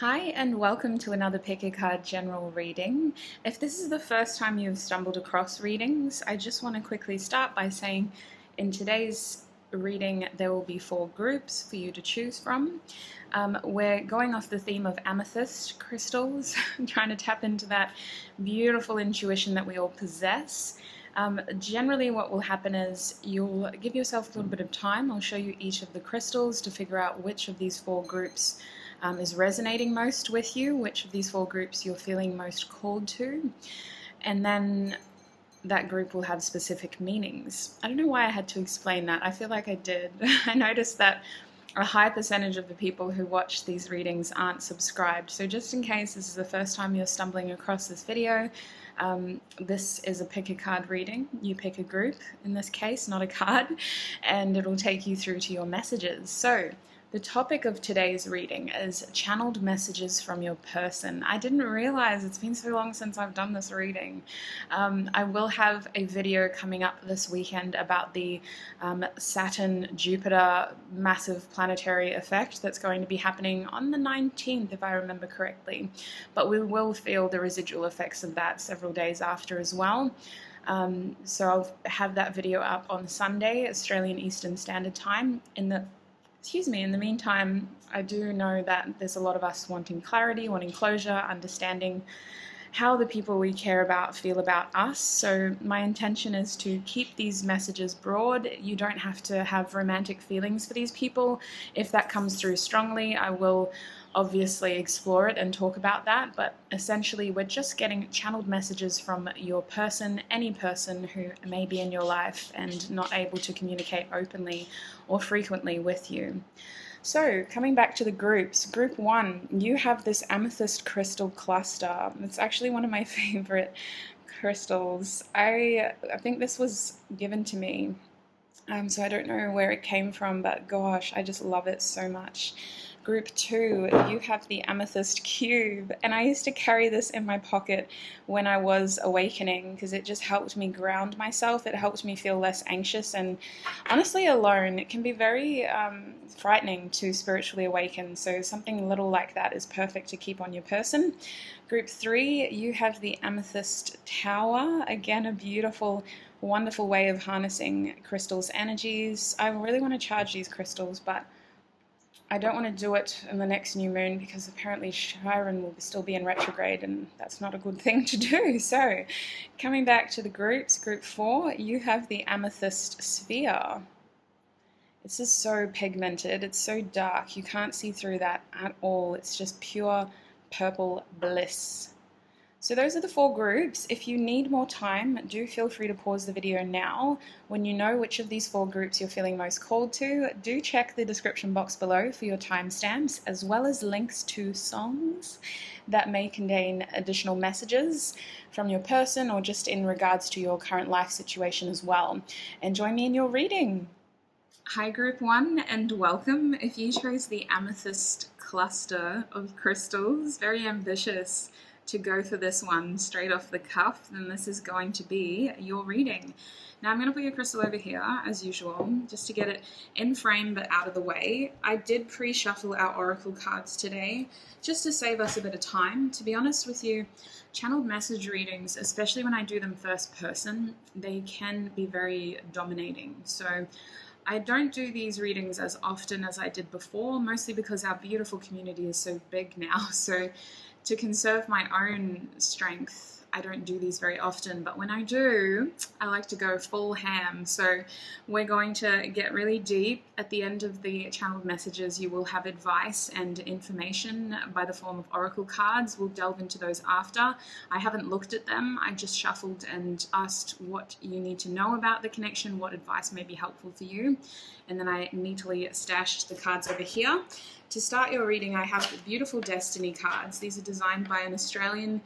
Hi and welcome to another Pick a Card general reading. If this is the first time you've stumbled across readings, I just want to quickly start by saying in today's reading there will be 4 groups for you to choose from. We're going off the theme of amethyst crystals, trying to tap into that beautiful intuition that we all possess. Generally what will happen is you'll give yourself a little bit of time. I'll show you each of the crystals to figure out which of these 4 groups is resonating most with you, which of these 4 groups you're feeling most called to, and then that group will have specific meanings. I don't know why I had to explain that. I feel like I did. I noticed that a high percentage of the people who watch these readings aren't subscribed, so just in case this is the first time you're stumbling across this video, this is a pick a card reading. You pick a group, in this case, not a card, and it'll take you through to your messages. So the topic of today's reading is channeled messages from your person. I didn't realize it's been so long since I've done this reading. I will have a video coming up this weekend about the Saturn-Jupiter massive planetary effect that's going to be happening on the 19th, if I remember correctly. But we will feel the residual effects of that several days after as well. So I'll have that video up on Sunday, Australian Eastern Standard Time. In the meantime, I do know that there's a lot of us wanting clarity, wanting closure, understanding how the people we care about feel about us. So my intention is to keep these messages broad. You don't have to have romantic feelings for these people. If that comes through strongly, I will obviously explore it and talk about that, but essentially we're just getting channeled messages from your person, any person who may be in your life and not able to communicate openly or frequently with you. So coming back to the groups, group 1, you have this amethyst crystal cluster. It's actually one of my favorite crystals. I think this was given to me, so I don't know where it came from, but gosh, I just love it so much. Group 2, you have the amethyst cube, and I used to carry this in my pocket when I was awakening because it just helped me ground myself. It helped me feel less anxious and honestly alone. It can be very frightening to spiritually awaken, so something little like that is perfect to keep on your person. Group 3, you have the amethyst tower. Again, a beautiful, wonderful way of harnessing crystals' energies. I really want to charge these crystals, but I don't want to do it in the next new moon because apparently Chiron will still be in retrograde and that's not a good thing to do. So coming back to the groups, group 4, you have the amethyst sphere. This is so pigmented, it's so dark, you can't see through that at all. It's just pure purple bliss. So those are the 4 groups. If you need more time, do feel free to pause the video now. When you know which of these 4 groups you're feeling most called to, do check the description box below for your timestamps, as well as links to songs that may contain additional messages from your person or just in regards to your current life situation as well. And join me in your reading. Hi group 1 and welcome. If you chose the amethyst cluster of crystals, very ambitious to go for this one straight off the cuff, then this is going to be your reading. Now I'm going to put your crystal over here as usual, just to get it in frame but out of the way. I did pre-shuffle our oracle cards today, just to save us a bit of time. To be honest with you, channeled message readings, especially when I do them first person, they can be very dominating. So I don't do these readings as often as I did before, mostly because our beautiful community is so big now. So to conserve my own strength, I don't do these very often, but when I do, I like to go full ham. So we're going to get really deep. At the end of the channeled messages, you will have advice and information by the form of oracle cards. We'll delve into those after. I haven't looked at them. I just shuffled and asked what you need to know about the connection, what advice may be helpful for you. And then I neatly stashed the cards over here. To start your reading, I have beautiful destiny cards. These are designed by an Australian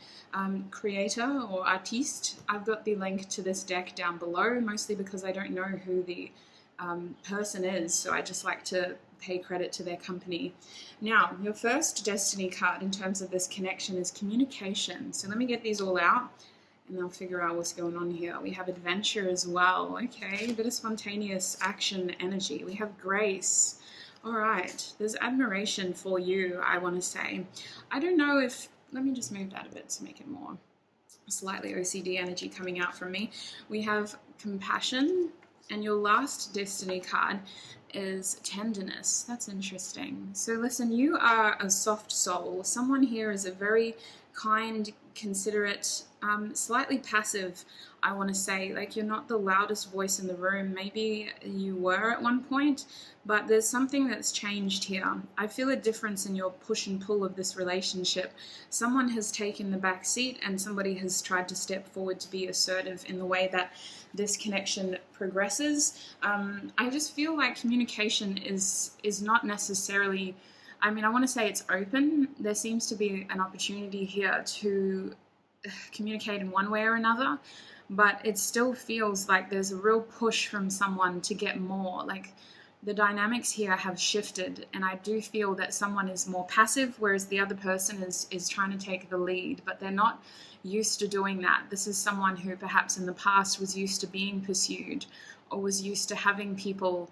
creator or artiste. I've got the link to this deck down below, mostly because I don't know who the person is, so I just like to pay credit to their company. Now, your first destiny card in terms of this connection is communication. So let me get these all out and I'll figure out what's going on here. We have adventure as well. Okay, a bit of spontaneous action energy. We have grace. All right, there's admiration for you, I want to say. I don't know if, let me just move that a bit to make it more slightly OCD energy coming out from me. We have compassion, and your last destiny card is tenderness. That's interesting. So listen, you are a soft soul. Someone here is a very kind, considerate, slightly passive, I want to say. Like, you're not the loudest voice in the room. Maybe you were at one point, but there's something that's changed here. I feel a difference in your push and pull of this relationship. Someone has taken the back seat and somebody has tried to step forward to be assertive in the way that this connection progresses. I just feel like communication is not necessarily, I mean, I want to say it's open. There seems to be an opportunity here to communicate in one way or another, but it still feels like there's a real push from someone to get more. Like, the dynamics here have shifted, and I do feel that someone is more passive, whereas the other person is trying to take the lead, but they're not used to doing that. This is someone who perhaps in the past was used to being pursued, or was used to having people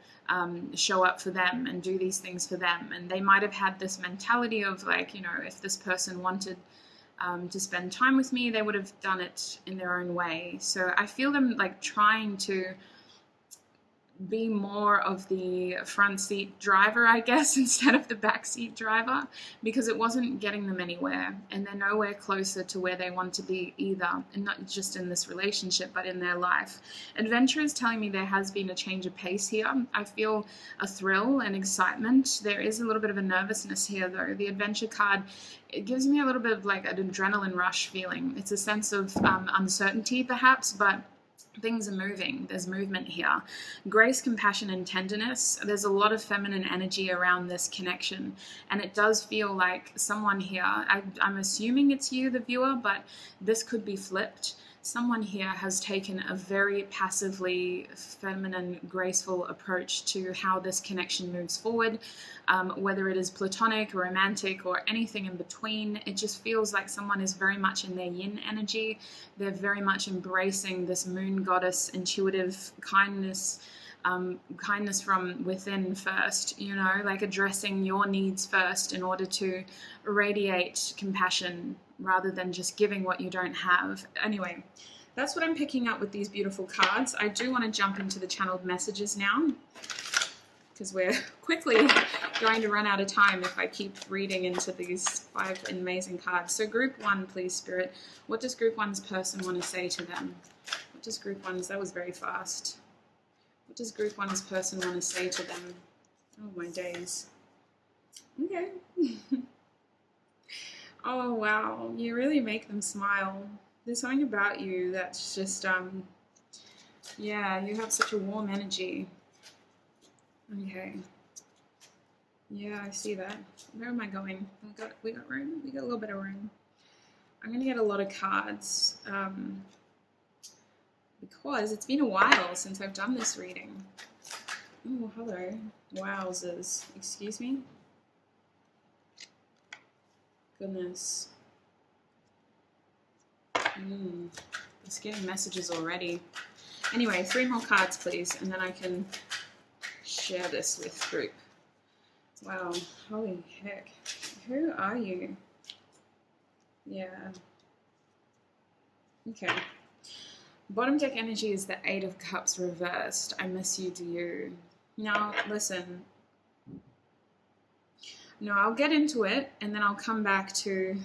show up for them and do these things for them. And they might have had this mentality of, like, you know, if this person wanted to spend time with me, they would have done it in their own way. So I feel them like trying to be more of the front seat driver, I guess, instead of the back seat driver, because it wasn't getting them anywhere, and they're nowhere closer to where they want to be either, and not just in this relationship but in their life. Adventure is telling me there has been a change of pace here. I feel a thrill and excitement. There is a little bit of a nervousness here though. The adventure card, it gives me a little bit of like an adrenaline rush feeling. It's a sense of uncertainty perhaps, but things are moving. There's movement here. Grace, compassion, and tenderness. There's a lot of feminine energy around this connection, and it does feel like someone here, I'm assuming it's you, the viewer, but this could be flipped. Someone here has taken a very passively feminine, graceful approach to how this connection moves forward, whether it is platonic, romantic, or anything in between. It just feels like someone is very much in their yin energy. They're very much embracing this moon goddess, intuitive kindness, kindness from within first, you know, like addressing your needs first in order to radiate compassion rather than just giving what you don't have. Anyway, that's what I'm picking up with these beautiful cards. I do want to jump into the channeled messages now, because we're quickly going to run out of time if I keep reading into these 5 amazing cards. So group 1, please, Spirit. What does group 1's person want to say to them? What does group 1's, that was very fast. What does group 1's person want to say to them? Oh, my days. Okay. Oh, wow. You really make them smile. There's something about you that's just, yeah, you have such a warm energy. Okay. Yeah, I see that. Where am I going? We got room? We got a little bit of room. I'm going to get a lot of cards because it's been a while since I've done this reading. Oh, hello. Wowzers. Excuse me? Goodness. It's getting messages already. Anyway, 3 more cards, please, and then I can share this with group. Wow, holy heck. Who are you? Yeah. Okay. Bottom deck energy is the 8 of Cups reversed. I miss you, do you? Now, listen. No, I'll get into it, and then I'll come back to,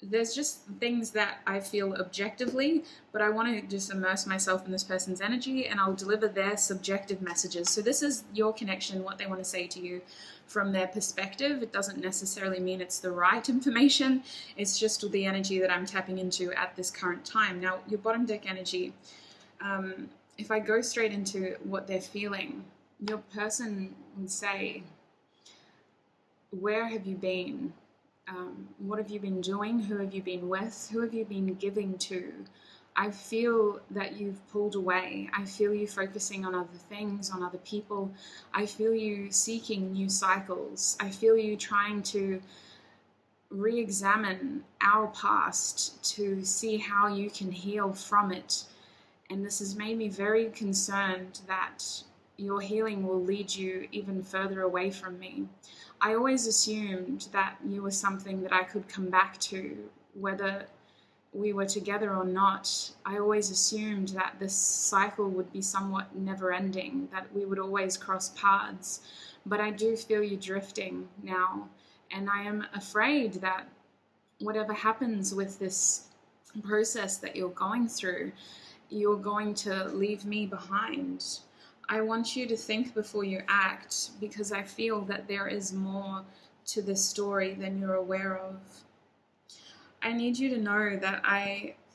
there's just things that I feel objectively, but I want to just immerse myself in this person's energy, and I'll deliver their subjective messages. So this is your connection, what they want to say to you from their perspective. It doesn't necessarily mean it's the right information. It's just the energy that I'm tapping into at this current time. Now, your bottom deck energy, if I go straight into what they're feeling, your person would say, where have you been? What have you been doing? Who have you been with? Who have you been giving to? I feel that you've pulled away. I feel you focusing on other things, on other people. I feel you seeking new cycles. I feel you trying to re-examine our past to see how you can heal from it. And this has made me very concerned that your healing will lead you even further away from me. I always assumed that you were something that I could come back to, whether we were together or not. I always assumed that this cycle would be somewhat never-ending, that we would always cross paths. But I do feel you drifting now, and I am afraid that whatever happens with this process that you're going through, you're going to leave me behind. I want you to think before you act, because I feel that there is more to this story than you're aware of. I need you to know that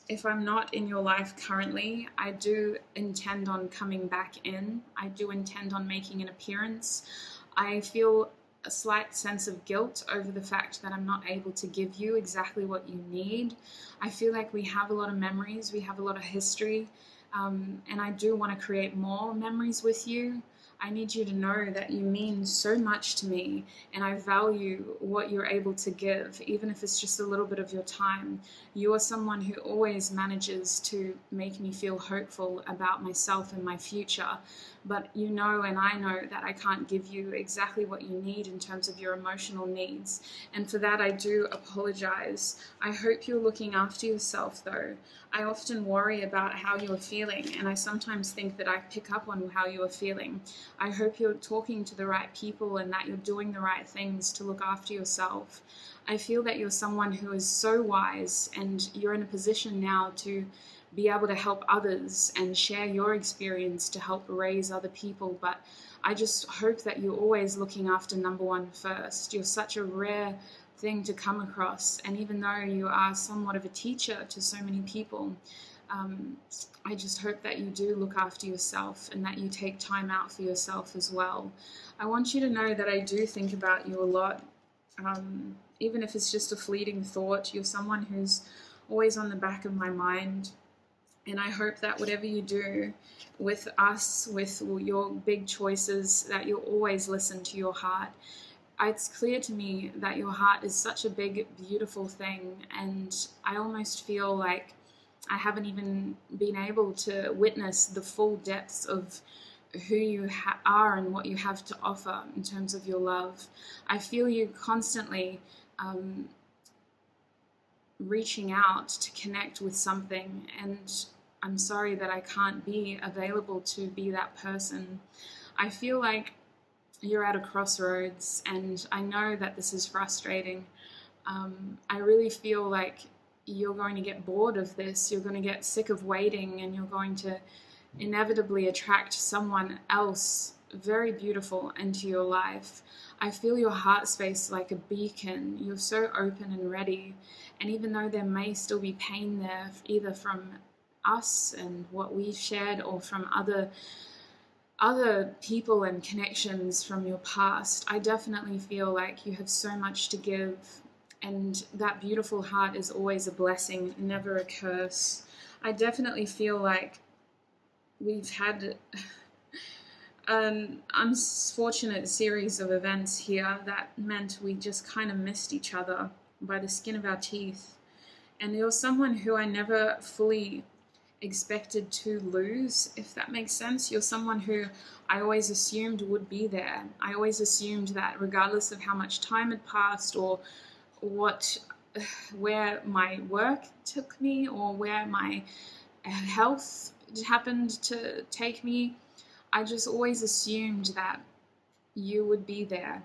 if I'm not in your life currently, I do intend on coming back in. I do intend on making an appearance. I feel a slight sense of guilt over the fact that I'm not able to give you exactly what you need. I feel like we have a lot of memories, we have a lot of history, and I do want to create more memories with you. I need you to know that you mean so much to me, and I value what you're able to give, even if it's just a little bit of your time. You are someone who always manages to make me feel hopeful about myself and my future. But you know, and I know, that I can't give you exactly what you need in terms of your emotional needs. And for that, I do apologize. I hope you're looking after yourself, though. I often worry about how you're feeling, and I sometimes think that I pick up on how you're feeling. I hope you're talking to the right people and that you're doing the right things to look after yourself. I feel that you're someone who is so wise, and you're in a position now to be able to help others and share your experience to help raise other people. But I just hope that you're always looking after number one first. You're such a rare thing to come across, and even though you are somewhat of a teacher to so many people, I just hope that you do look after yourself and that you take time out for yourself as well. I want you to know that I do think about you a lot, even if it's just a fleeting thought. You're someone who's always on the back of my mind. And I hope that whatever you do with us, with your big choices, that you'll always listen to your heart. It's clear to me that your heart is such a big, beautiful thing, and I almost feel like I haven't even been able to witness the full depths of who you are and what you have to offer in terms of your love. I feel you constantly reaching out to connect with something, and I'm sorry that I can't be available to be that person. I feel like you're at a crossroads, and I know that this is frustrating. I really feel like you're going to get bored of this, you're going to get sick of waiting, and you're going to inevitably attract someone else very beautiful into your life. I feel your heart space like a beacon. You're so open and ready, and even though there may still be pain there, either from us and what we've shared, or from other people and connections from your past, I definitely feel like you have so much to give, and that beautiful heart is always a blessing, never a curse. I definitely feel like we've had an unfortunate series of events here that meant we just kind of missed each other by the skin of our teeth. And you're someone who I never fully expected to lose, if that makes sense. You're someone who I always assumed would be there. I always assumed that regardless of how much time had passed, or where my work took me, or where my health happened to take me, I just always assumed that you would be there.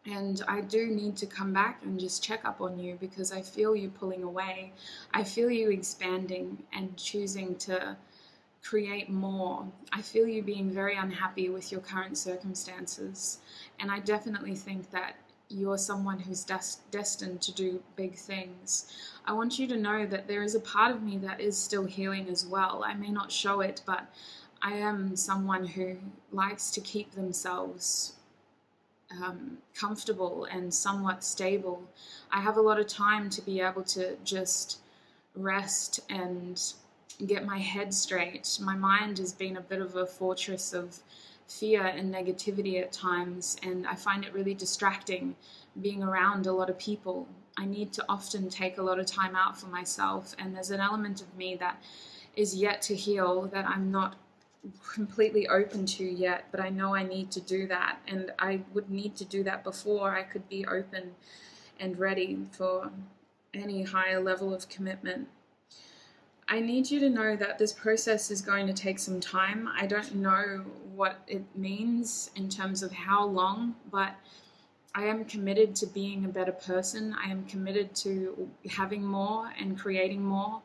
And I do need to come back and just check up on you, because I feel you pulling away. I feel you expanding and choosing to create more. I feel you being very unhappy with your current circumstances. And I definitely think that you're someone who's destined to do big things. I want you to know that there is a part of me that is still healing as well. I may not show it, but I am someone who likes to keep themselves comfortable and somewhat stable. I have a lot of time to be able to just rest and get my head straight. My mind has been a bit of a fortress of fear and negativity at times, and I find it really distracting being around a lot of people. I need to often take a lot of time out for myself, and there's an element of me that is yet to heal, that I'm not completely open to yet, but I know I need to do that, and I would need to do that before I could be open and ready for any higher level of commitment. I need you to know that this process is going to take some time. I don't know what it means in terms of how long, but I am committed to being a better person. I am committed to having more and creating more.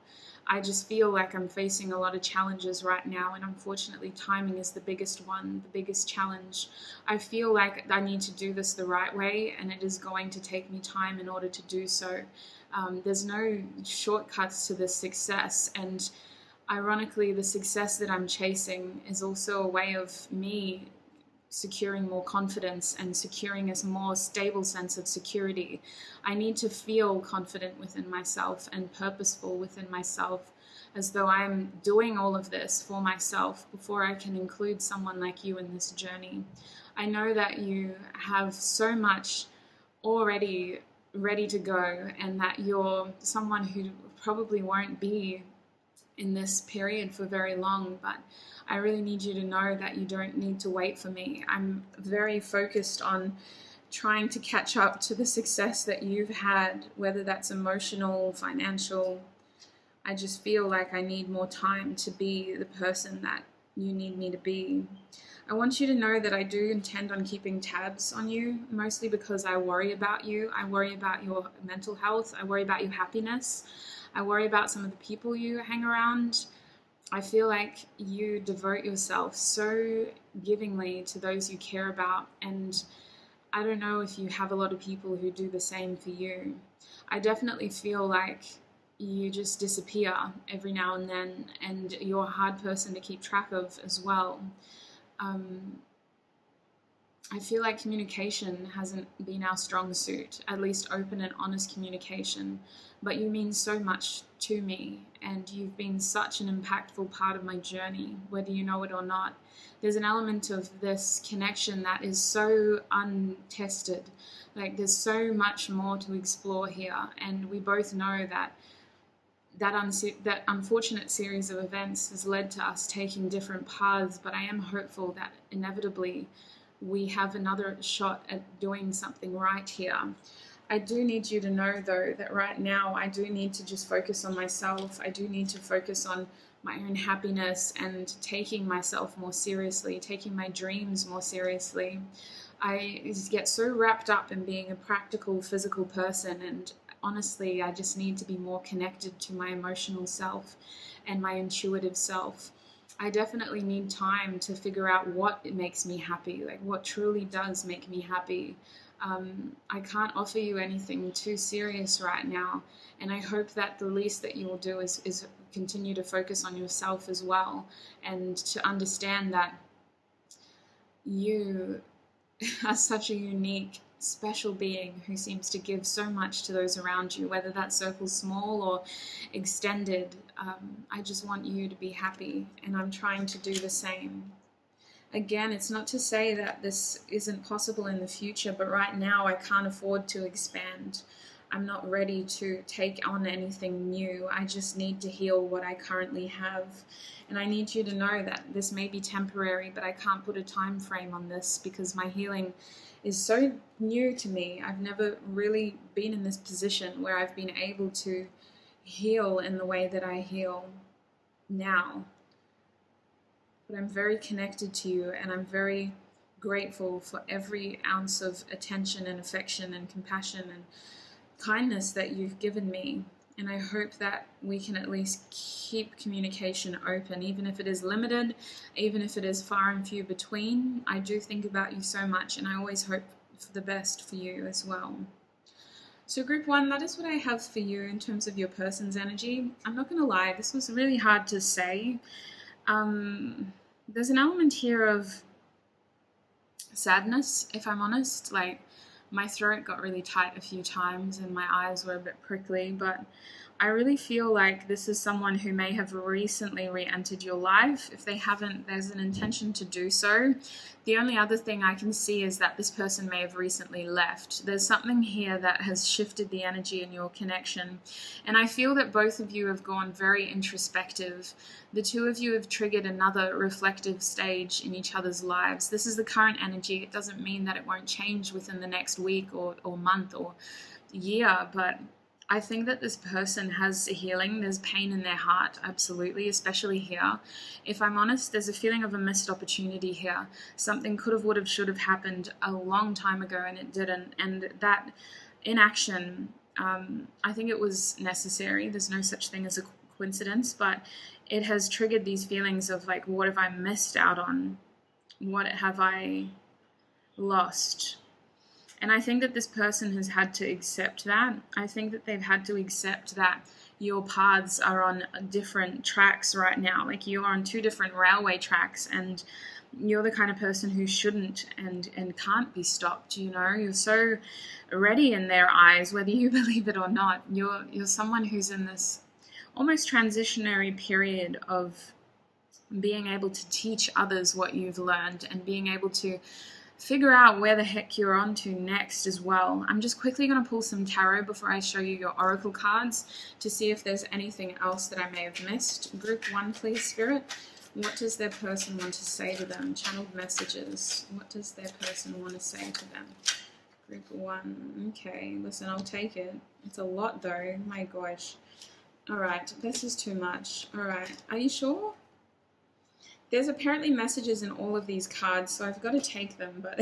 I just feel like I'm facing a lot of challenges right now, and unfortunately timing is the biggest one, the biggest challenge. I feel like I need to do this the right way, and it is going to take me time in order to do so. There's no shortcuts to this success, and ironically, the success that I'm chasing is also a way of me securing more confidence and securing a more stable sense of security. I need to feel confident within myself and purposeful within myself, as though I'm doing all of this for myself before I can include someone like you in this journey. I know that you have so much already ready to go, and that you're someone who probably won't be in this period for very long, but I really need you to know that you don't need to wait for me. I'm very focused on trying to catch up to the success that you've had, whether that's emotional, financial. I just feel like I need more time to be the person that you need me to be. I want you to know that I do intend on keeping tabs on you, mostly because I worry about you. I worry about your mental health. I worry about your happiness. I worry about some of the people you hang around. I feel like you devote yourself so givingly to those you care about, and I don't know if you have a lot of people who do the same for you. I definitely feel like you just disappear every now and then, and you're a hard person to keep track of as well. I feel like communication hasn't been our strong suit, at least open and honest communication, but you mean so much to me, and you've been such an impactful part of my journey, whether you know it or not. There's an element of this connection that is so untested. Like, there's so much more to explore here, and we both know that that unfortunate series of events has led to us taking different paths, but I am hopeful that inevitably we have another shot at doing something right here. I do need you to know, though, that right now I do need to just focus on myself. I do need to focus on my own happiness and taking myself more seriously, taking my dreams more seriously. I just get so wrapped up in being a practical, physical person, and honestly, I just need to be more connected to my emotional self and my intuitive self. I definitely need time to figure out what makes me happy, like what truly does make me happy. I can't offer you anything too serious right now, and I hope that the least that you will do is continue to focus on yourself as well, and to understand that you are such a unique, special being who seems to give so much to those around you, whether that circle's small or extended. I just want you to be happy, and I'm trying to do the same. Again, it's not to say that this isn't possible in the future, but right now I can't afford to expand. I'm not ready to take on anything new. I just need to heal what I currently have. And I need you to know that this may be temporary, but I can't put a time frame on this because my healing is so new to me. I've never really been in this position where I've been able to heal in the way that I heal now. But I'm very connected to you, and I'm very grateful for every ounce of attention and affection and compassion and kindness that you've given me. And I hope that we can at least keep communication open, even if it is limited, even if it is far and few between. I do think about you so much, and I always hope for the best for you as well. So group 1, that is what I have for you in terms of your person's energy. I'm not going to lie, this was really hard to say. There's an element here of sadness, if I'm honest. Like, my throat got really tight a few times and my eyes were a bit prickly, but I really feel like this is someone who may have recently re-entered your life. If they haven't, there's an intention to do so. The only other thing I can see is that this person may have recently left. There's something here that has shifted the energy in your connection. And I feel that both of you have gone very introspective. The two of you have triggered another reflective stage in each other's lives. This is the current energy. It doesn't mean that it won't change within the next week or month or year, but I think that this person has healing. There's pain in their heart, absolutely, especially here. If I'm honest, there's a feeling of a missed opportunity here. Something could have, would have, should have happened a long time ago, and it didn't. And that inaction, I think it was necessary. There's no such thing as a coincidence, but it has triggered these feelings of like, what have I missed out on? What have I lost? And I think that this person has had to accept that. I think that they've had to accept that your paths are on different tracks right now. Like you're on two different railway tracks, and you're the kind of person who shouldn't and can't be stopped. You know, you're so ready in their eyes, whether you believe it or not. You're someone who's in this almost transitionary period of being able to teach others what you've learned and being able to figure out where the heck you're on to next as well. I'm just quickly going to pull some tarot before I show you your oracle cards to see if there's anything else that I may have missed. Group 1, please, Spirit. What does their person want to say to them? Channeled messages. What does their person want to say to them? Group 1. Okay, listen, I'll take it. It's a lot though. My gosh. All right, this is too much. All right, are you sure? There's apparently messages in all of these cards, so I've got to take them, but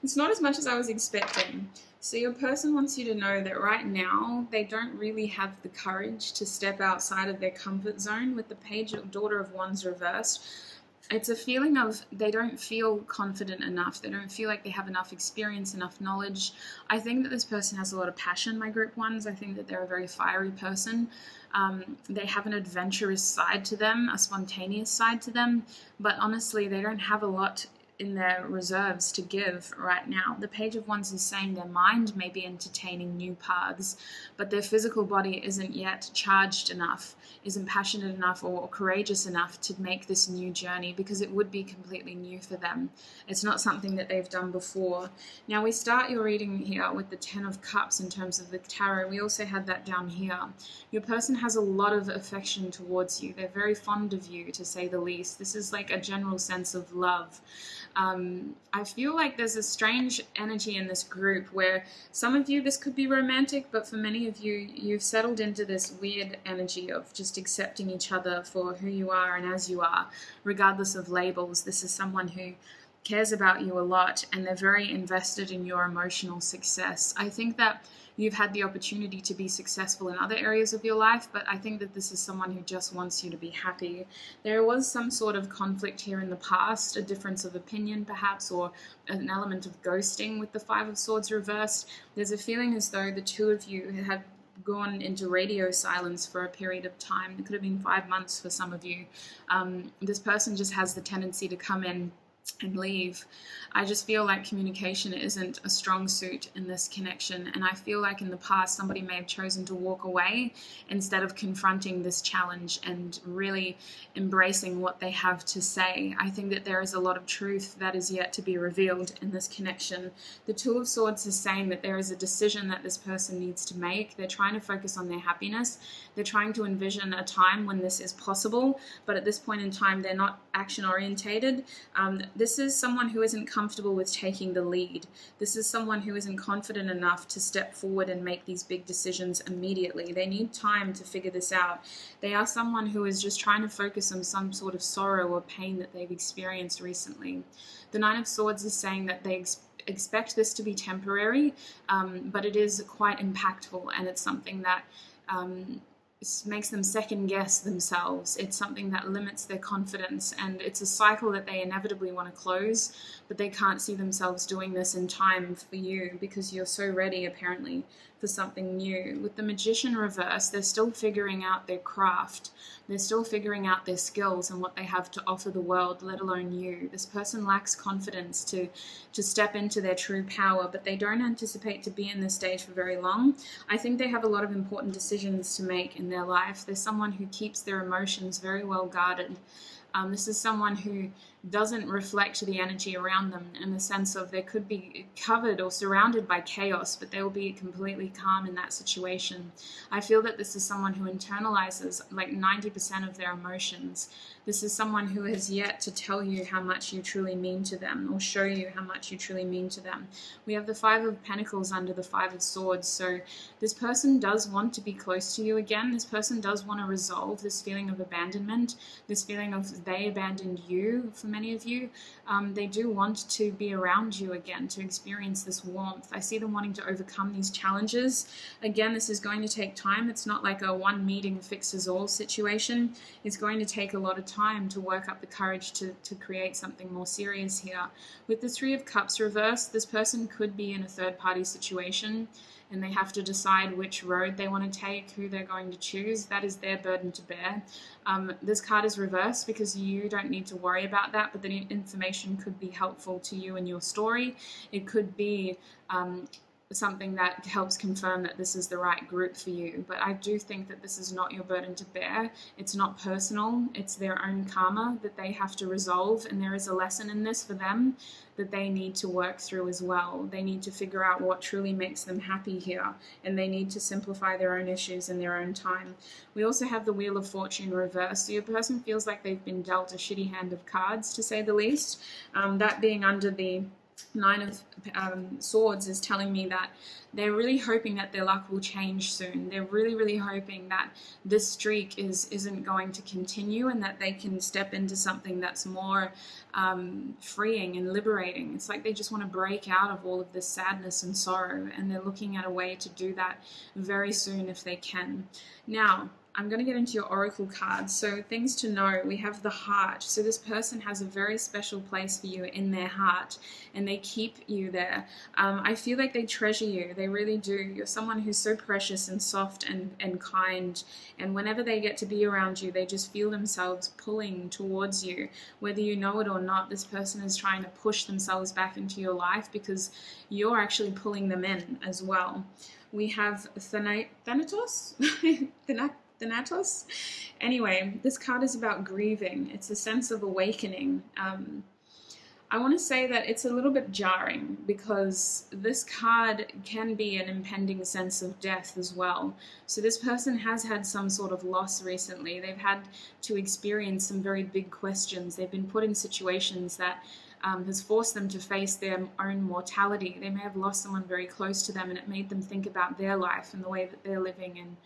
it's not as much as I was expecting. So your person wants you to know that right now, they don't really have the courage to step outside of their comfort zone. With the Page of Daughter of Wands reversed, it's a feeling of they don't feel confident enough. They don't feel like they have enough experience, enough knowledge. I think that this person has a lot of passion, my group ones. I think that they're a very fiery person. They have an adventurous side to them, a spontaneous side to them, but honestly, they don't have a lot in their reserves to give right now. The Page of Wands is saying their mind may be entertaining new paths, but their physical body isn't yet charged enough, isn't passionate enough or courageous enough to make this new journey, because it would be completely new for them. It's not something that they've done before. Now we start your reading here with the 10 of Cups in terms of the tarot. We also had that down here. Your person has a lot of affection towards you. They're very fond of you, to say the least. This is like a general sense of love. I feel like there's a strange energy in this group where some of you, this could be romantic, but for many of you, you've settled into this weird energy of just accepting each other for who you are and as you are, regardless of labels. This is someone who cares about you a lot, and they're very invested in your emotional success. I think that you've had the opportunity to be successful in other areas of your life, but I think that this is someone who just wants you to be happy. There was some sort of conflict here in the past, a difference of opinion perhaps, or an element of ghosting with the 5 of Swords reversed. There's a feeling as though the two of you have gone into radio silence for a period of time. It could have been 5 months for some of you. This person just has the tendency to come in and leave. I just feel like communication isn't a strong suit in this connection, and I feel like in the past somebody may have chosen to walk away instead of confronting this challenge and really embracing what they have to say. I think that there is a lot of truth that is yet to be revealed in this connection. The 2 of Swords is saying that there is a decision that this person needs to make. They're trying to focus on their happiness. They're trying to envision a time when this is possible, but at this point in time they're not action orientated. This is someone who isn't comfortable with taking the lead. This is someone who isn't confident enough to step forward and make these big decisions immediately. They need time to figure this out. They are someone who is just trying to focus on some sort of sorrow or pain that they've experienced recently. The 9 of Swords is saying that they expect this to be temporary, but it is quite impactful, and it's something that makes them second guess themselves. It's something that limits their confidence, and it's a cycle that they inevitably want to close, but they can't see themselves doing this in time for you because you're so ready apparently for for something new. With the Magician reverse, they're still figuring out their craft. They're still figuring out their skills and what they have to offer the world, let alone you. This person lacks confidence to step into their true power, but they don't anticipate to be in this stage for very long. I think they have a lot of important decisions to make in their life. They're someone who keeps their emotions very well guarded. This is someone who doesn't reflect the energy around them, in the sense of they could be covered or surrounded by chaos, but they will be completely calm in that situation. I feel that this is someone who internalizes like 90% of their emotions. This is someone who has yet to tell you how much you truly mean to them, or show you how much you truly mean to them. We have the Five of Pentacles under the Five of Swords, so this person does want to be close to you again. This person does want to resolve this feeling of abandonment, this feeling of they abandoned you. For many of you, they do want to be around you again, to experience this warmth. I see them wanting to overcome these challenges. Again, this is going to take time. It's not like a one meeting fixes all situation. It's going to take a lot of time to work up the courage to create something more serious here. With the Three of Cups reversed, this person could be in a third-party situation, and they have to decide which road they want to take, who they're going to choose. That is their burden to bear. This card is reversed because you don't need to worry about that, but the information could be helpful to you in your story. It could be something that helps confirm that this is the right group for you. But I do think that this is not your burden to bear. It's not personal. It's their own karma that they have to resolve, and there is a lesson in this for them that they need to work through as well. They need to figure out what truly makes them happy here, and they need to simplify their own issues in their own time. We also have the Wheel of Fortune reversed. So your person feels like they've been dealt a shitty hand of cards, to say the least. That being under the Nine of Swords is telling me that they're really hoping that their luck will change soon. They're really, really hoping that this streak isn't going to continue, and that they can step into something that's more freeing and liberating. It's like they just want to break out of all of this sadness and sorrow, and they're looking at a way to do that very soon if they can. Now, I'm going to get into your oracle cards. So things to know, we have the heart. So this person has a very special place for you in their heart, and they keep you there. I feel like they treasure you. They really do. You're someone who's so precious and soft and kind. And whenever they get to be around you, they just feel themselves pulling towards you. Whether you know it or not, this person is trying to push themselves back into your life because you're actually pulling them in as well. We have Thanatos? Thanatos? Anyway, this card is about grieving. It's a sense of awakening. I want to say that it's a little bit jarring because this card can be an impending sense of death as well. So this person has had some sort of loss recently. They've had to experience some very big questions. They've been put in situations that has forced them to face their own mortality. They may have lost someone very close to them, and it made them think about their life and the way that they're living and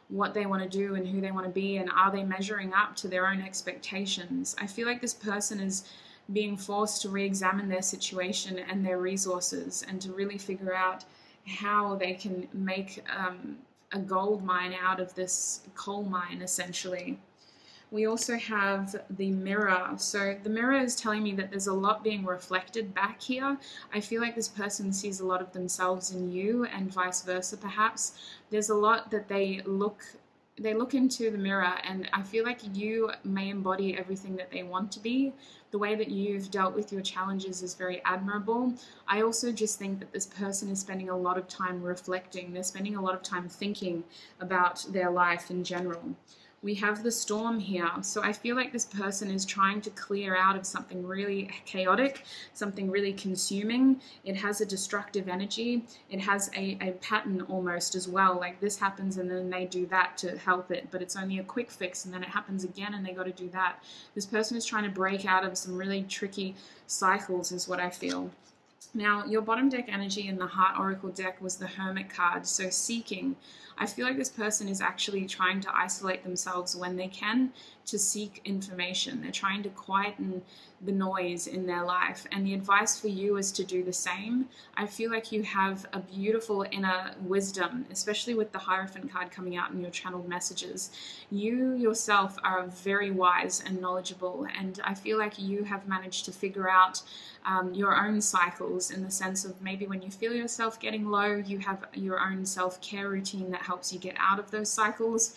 what they want to do and who they want to be, and are they measuring up to their own expectations. I feel like this person is being forced to re-examine their situation and their resources, and to really figure out how they can make a gold mine out of this coal mine, essentially. We also have the mirror. So the mirror is telling me that there's a lot being reflected back here. I feel like this person sees a lot of themselves in you, and vice versa perhaps. There's a lot that they look into the mirror, and I feel like you may embody everything that they want to be. The way that you've dealt with your challenges is very admirable. I also just think that this person is spending a lot of time reflecting. They're spending a lot of time thinking about their life in general. We have the Storm here. So I feel like this person is trying to clear out of something really chaotic, something really consuming. It has a destructive energy. It has a pattern almost as well. Like this happens and then they do that to help it, but it's only a quick fix, and then it happens again and they got to do that. This person is trying to break out of some really tricky cycles is what I feel. Now, your bottom deck energy in the Heart Oracle deck was the Hermit card, so seeking. I feel like this person is actually trying to isolate themselves when they can to seek information. They're trying to quieten the noise in their life. And the advice for you is to do the same. I feel like you have a beautiful inner wisdom, especially with the Hierophant card coming out in your channeled messages. You yourself are very wise and knowledgeable, and I feel like you have managed to figure out your own cycles, in the sense of maybe when you feel yourself getting low, you have your own self-care routine that helps you get out of those cycles.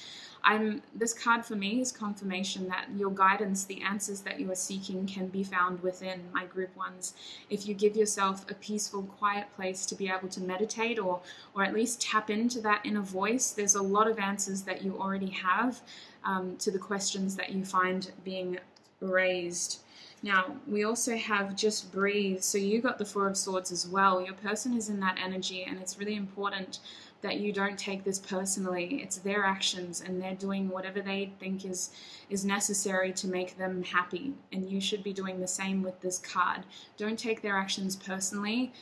This card for me is confirmation that your guidance, the answers that you are seeking, can be found within my group ones. If you give yourself a peaceful, quiet place to be able to meditate or at least tap into that inner voice, there's a lot of answers that you already have to the questions that you find being raised. Now, we also have just breathe. So you got the Four of Swords as well. Your person is in that energy, and it's really important that you don't take this personally. It's their actions, and they're doing whatever they think is necessary to make them happy. And you should be doing the same with this card. Don't take their actions personally.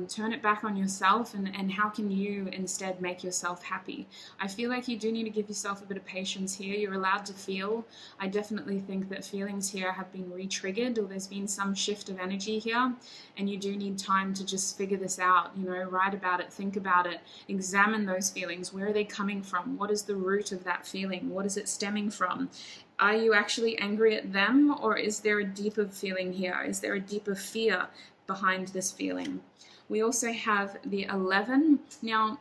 Turn it back on yourself, and how can you instead make yourself happy? I feel like you do need to give yourself a bit of patience here. You're allowed to feel. I definitely think that feelings here have been re-triggered, or there's been some shift of energy here, and you do need time to just figure this out. You know, write about it, think about it, examine those feelings. Where are they coming from? What is the root of that feeling? What is it stemming from? Are you actually angry at them, or is there a deeper feeling here? Is there a deeper fear behind this feeling? We also have the 11. Now,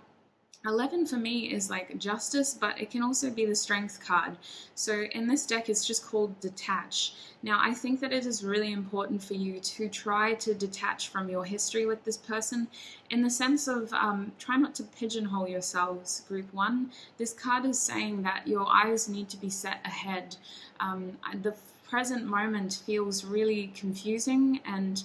11 for me is like justice, but it can also be the strength card. So in this deck, it's just called detach. Now, I think that it is really important for you to try to detach from your history with this person, in the sense of try not to pigeonhole yourselves, group one. This card is saying that your eyes need to be set ahead. The present moment feels really confusing, and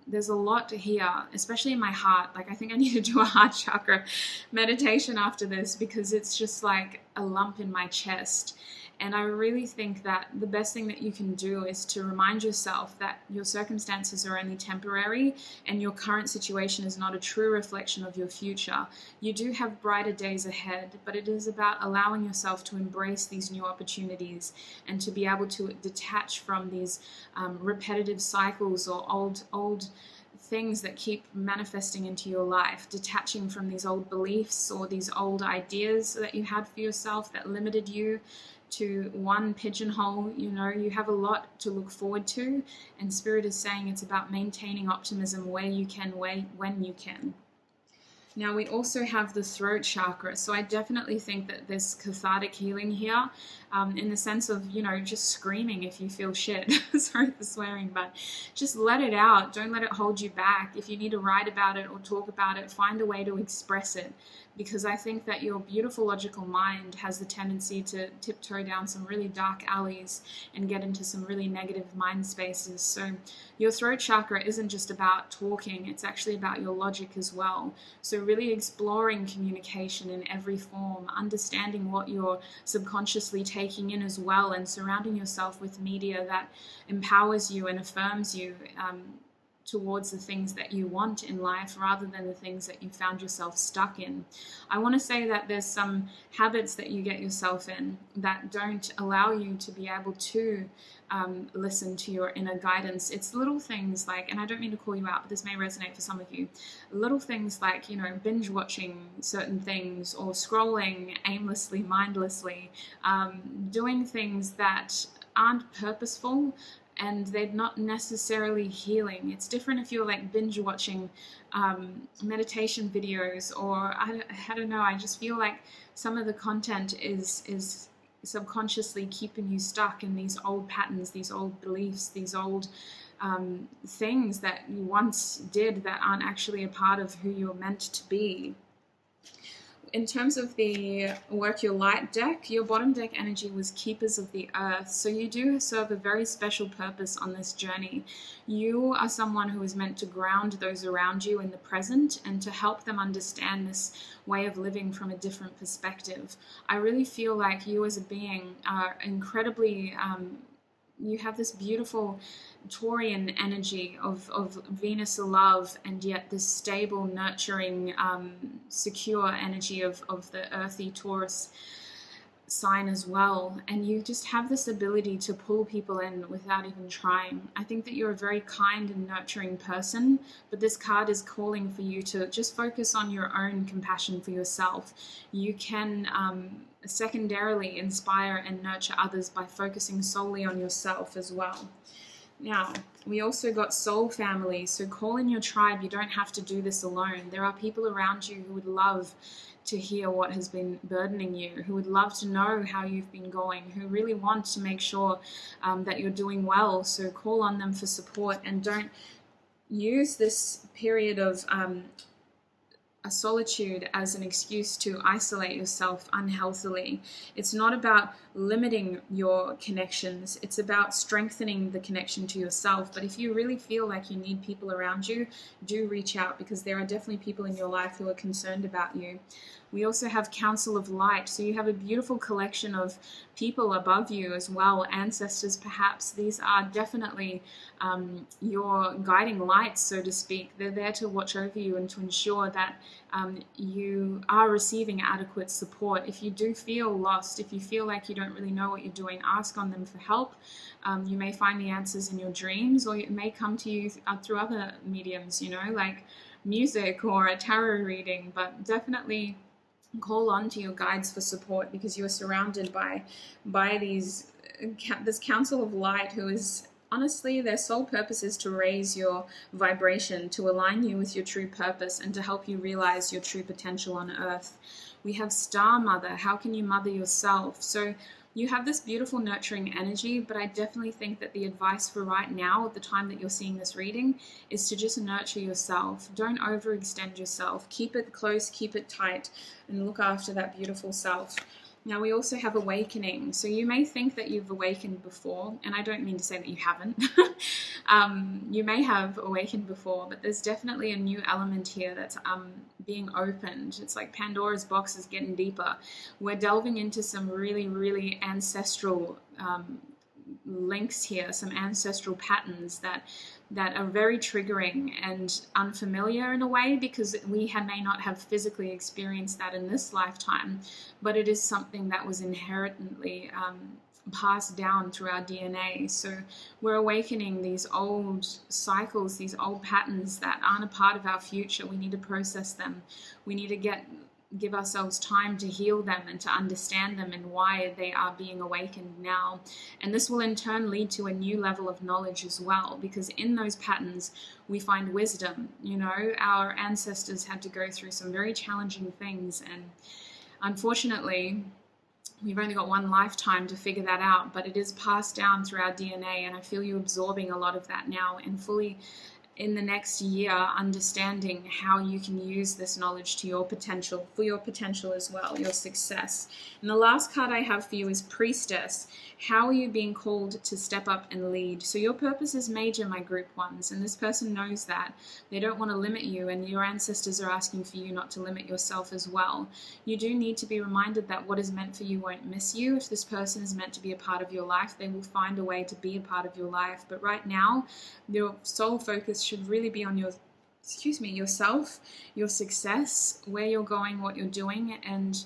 there's a lot here, especially in my heart. Like, I think I need to do a heart chakra meditation after this, because it's just like a lump in my chest. And I really think that the best thing that you can do is to remind yourself that your circumstances are only temporary, and your current situation is not a true reflection of your future. You do have brighter days ahead, but it is about allowing yourself to embrace these new opportunities, and to be able to detach from these repetitive cycles or old things that keep manifesting into your life, detaching from these old beliefs or these old ideas that you had for yourself that limited you to one pigeonhole. You know, you have a lot to look forward to, and Spirit is saying it's about maintaining optimism where you can, when you can. Now, we also have the throat chakra. So I definitely think that there's cathartic healing here, in the sense of, you know, just screaming if you feel shit. Sorry for swearing, but just let it out. Don't let it hold you back. If you need to write about it or talk about it, find a way to express it. Because I think that your beautiful logical mind has the tendency to tiptoe down some really dark alleys and get into some really negative mind spaces. So your throat chakra isn't just about talking, it's actually about your logic as well. So really exploring communication in every form, understanding what you're subconsciously taking in as well, and surrounding yourself with media that empowers you and affirms you towards the things that you want in life, rather than the things that you found yourself stuck in. I want to say that there's some habits that you get yourself in that don't allow you to be able to listen to your inner guidance. It's little things like, and I don't mean to call you out, but this may resonate for some of you, little things like, you know, binge watching certain things, or scrolling aimlessly, mindlessly, doing things that aren't purposeful, and they're not necessarily healing. It's different if you're like binge watching meditation videos, or I don't know, I just feel like some of the content is subconsciously keeping you stuck in these old patterns, these old beliefs, these old things that you once did that aren't actually a part of who you're meant to be. In terms of the Work Your Light deck, your bottom deck energy was Keepers of the Earth. So you do serve a very special purpose on this journey. You are someone who is meant to ground those around you in the present, and to help them understand this way of living from a different perspective. I really feel like you as a being are incredibly, you have this beautiful Taurian energy of Venus love, and yet this stable, nurturing, secure energy of the earthy Taurus. sign as well, and you just have this ability to pull people in without even trying. I think that you're a very kind and nurturing person, but this card is calling for you to just focus on your own compassion for yourself. You can secondarily inspire and nurture others by focusing solely on yourself as well. Now, we also got soul family, so call in your tribe. You don't have to do this alone. There are people around you who would love to hear what has been burdening you, who would love to know how you've been going, who really want to make sure that you're doing well. So call on them for support, and don't use this period of a solitude as an excuse to isolate yourself unhealthily. It's not about limiting your connections. It's about strengthening the connection to yourself. But if you really feel like you need people around you, do reach out, because there are definitely people in your life who are concerned about you. We also have Council of Light. So you have a beautiful collection of people above you as well, ancestors perhaps. These are definitely your guiding lights, so to speak. They're there to watch over you and to ensure that you are receiving adequate support. If you do feel lost, if you feel like you don't really know what you're doing, ask on them for help. You may find the answers in your dreams, or it may come to you through other mediums, like music or a tarot reading, but definitely call on to your guides for support, because you are surrounded by this Council of Light who is, honestly, their sole purpose is to raise your vibration, to align you with your true purpose, and to help you realize your true potential on earth. We have Star Mother. How can you mother yourself? So you have this beautiful nurturing energy, but I definitely think that the advice for right now, at the time that you're seeing this reading, is to just nurture yourself. Don't overextend yourself. Keep it close, keep it tight, and look after that beautiful self. Now, we also have awakening. So you may think that you've awakened before, and I don't mean to say that you haven't. You may have awakened before, but there's definitely a new element here that's being opened. It's like Pandora's box is getting deeper. We're delving into some really, really ancestral links here, some ancestral patterns that are very triggering and unfamiliar in a way, because we may not have physically experienced that in this lifetime, but it is something that was inherently passed down through our DNA. So we're awakening these old cycles, these old patterns that aren't a part of our future. We need to process them. We need to give ourselves time to heal them and to understand them and why they are being awakened now. And this will in turn lead to a new level of knowledge as well, because in those patterns we find wisdom. Our ancestors had to go through some very challenging things, and unfortunately we've only got one lifetime to figure that out, but it is passed down through our DNA, and I feel you absorbing a lot of that now, and fully in the next year understanding how you can use this knowledge to your potential, for your potential as well, your success. And the last card I have for you is Priestess. How are you being called to step up and lead? So your purpose is major, my group ones, and this person knows that. They don't want to limit you, and your ancestors are asking for you not to limit yourself as well. You do need to be reminded that what is meant for you won't miss you. If this person is meant to be a part of your life, they will find a way to be a part of your life. But right now, your sole focus should really be on yourself, your success, where you're going, what you're doing, and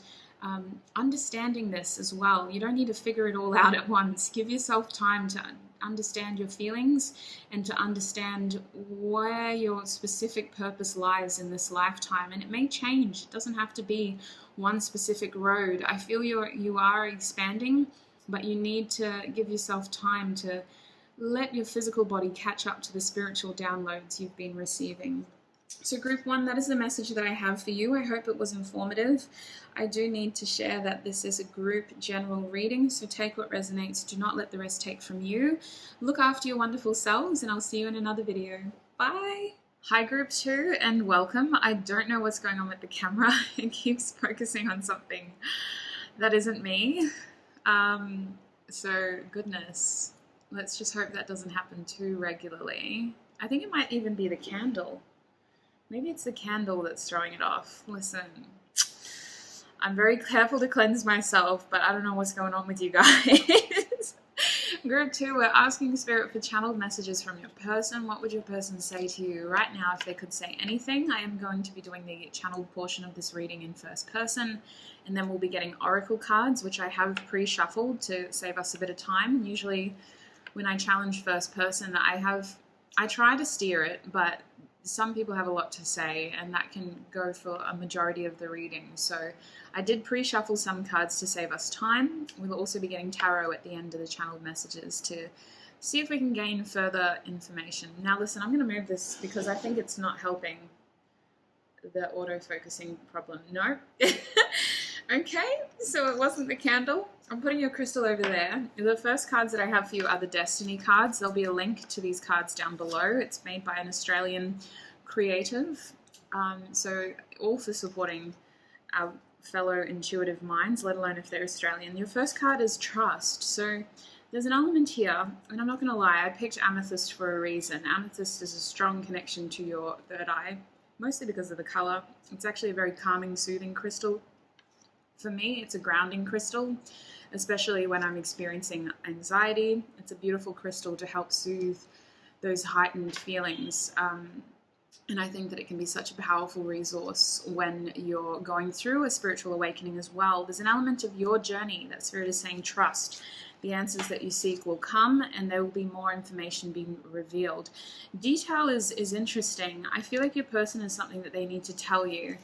understanding this as well. You don't need to figure it all out at once. Give yourself time to understand your feelings and to understand where your specific purpose lies in this lifetime. And it may change. It doesn't have to be one specific road. I feel you are expanding, but you need to give yourself time to let your physical body catch up to the spiritual downloads you've been receiving. So group one, that is the message that I have for you. I hope it was informative. I do need to share that this is a group general reading, so take what resonates. Do not let the rest take from you. Look after your wonderful selves, and I'll see you in another video. Bye! Hi group two, and welcome. I don't know what's going on with the camera. It keeps focusing on something that isn't me. So goodness. Let's just hope that doesn't happen too regularly. I think it might even be the candle. Maybe it's the candle that's throwing it off. Listen, I'm very careful to cleanse myself, but I don't know what's going on with you guys. Group 2, we're asking Spirit for channeled messages from your person. What would your person say to you right now if they could say anything? I am going to be doing the channeled portion of this reading in first person, and then we'll be getting oracle cards, which I have pre-shuffled to save us a bit of time. Usually when I challenge first person, I try to steer it, but some people have a lot to say, and that can go for a majority of the reading. So I did pre-shuffle some cards to save us time. We'll also be getting tarot at the end of the channeled messages to see if we can gain further information. Now listen, I'm going to move this because I think it's not helping the auto-focusing problem. No? Okay, so it wasn't the candle. I'm putting your crystal over there. The first cards that I have for you are the Destiny cards. There'll be a link to these cards down below. It's made by an Australian creative. So all for supporting our fellow intuitive minds, let alone if they're Australian. Your first card is Trust. So there's an element here, and I'm not going to lie, I picked Amethyst for a reason. Amethyst is a strong connection to your third eye, mostly because of the color. It's actually a very calming, soothing crystal. For me, it's a grounding crystal, especially when I'm experiencing anxiety. It's a beautiful crystal to help soothe those heightened feelings. And I think that it can be such a powerful resource when you're going through a spiritual awakening as well. There's an element of your journey that Spirit is saying, trust. The answers that you seek will come, and there will be more information being revealed. Detail is interesting. I feel like your person is something that they need to tell you,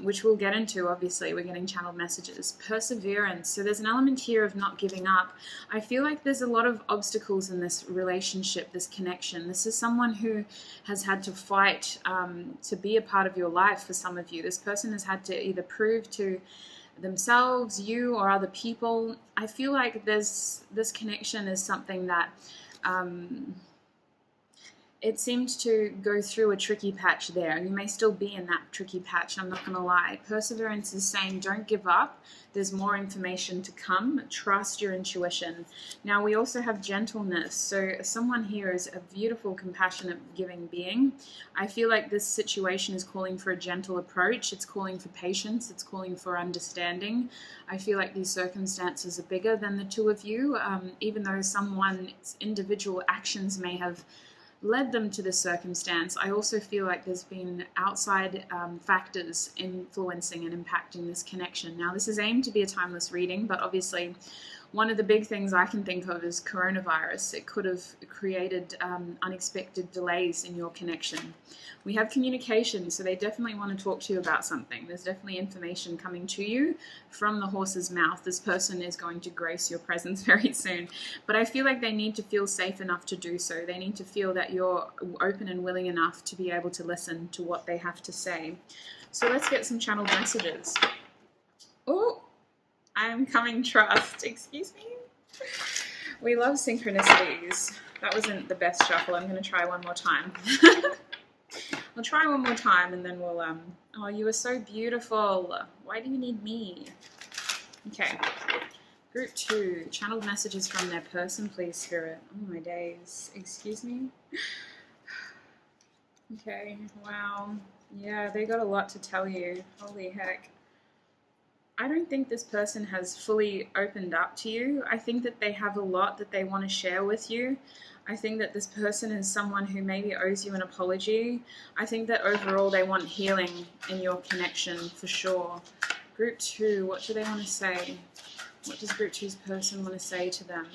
which we'll get into, obviously. We're getting channeled messages. Perseverance. So there's an element here of not giving up. I feel like there's a lot of obstacles in this relationship, this connection. This is someone who has had to fight to be a part of your life for some of you. This person has had to either prove to themselves, you, or other people. I feel like this connection is something that it seemed to go through a tricky patch there. You may still be in that tricky patch, I'm not going to lie. Perseverance is saying don't give up. There's more information to come. Trust your intuition. Now we also have gentleness. So someone here is a beautiful, compassionate, giving being. I feel like this situation is calling for a gentle approach. It's calling for patience. It's calling for understanding. I feel like these circumstances are bigger than the two of you, even though someone's individual actions may have led them to this circumstance. I also feel like there's been outside factors influencing and impacting this connection. Now, this is aimed to be a timeless reading, but obviously one of the big things I can think of is coronavirus. It could have created unexpected delays in your connection. We have communication, so they definitely want to talk to you about something. There's definitely information coming to you from the horse's mouth. This person is going to grace your presence very soon. But I feel like they need to feel safe enough to do so. They need to feel that you're open and willing enough to be able to listen to what they have to say. So let's get some channeled messages. Oh, I'm coming, Trust. Excuse me? We love synchronicities. That wasn't the best shuffle. I'm going to try one more time. I'll try one more time and then we'll, oh, you are so beautiful. Why do you need me? Okay. Group 2, channeled messages from their person, please, Spirit. Oh my days. Excuse me? Okay, wow. Yeah, they got a lot to tell you. Holy heck. I don't think this person has fully opened up to you. I think that they have a lot that they want to share with you. I think that this person is someone who maybe owes you an apology. I think that overall they want healing in your connection for sure. Group 2, what do they want to say? What does Group 2's person want to say to them?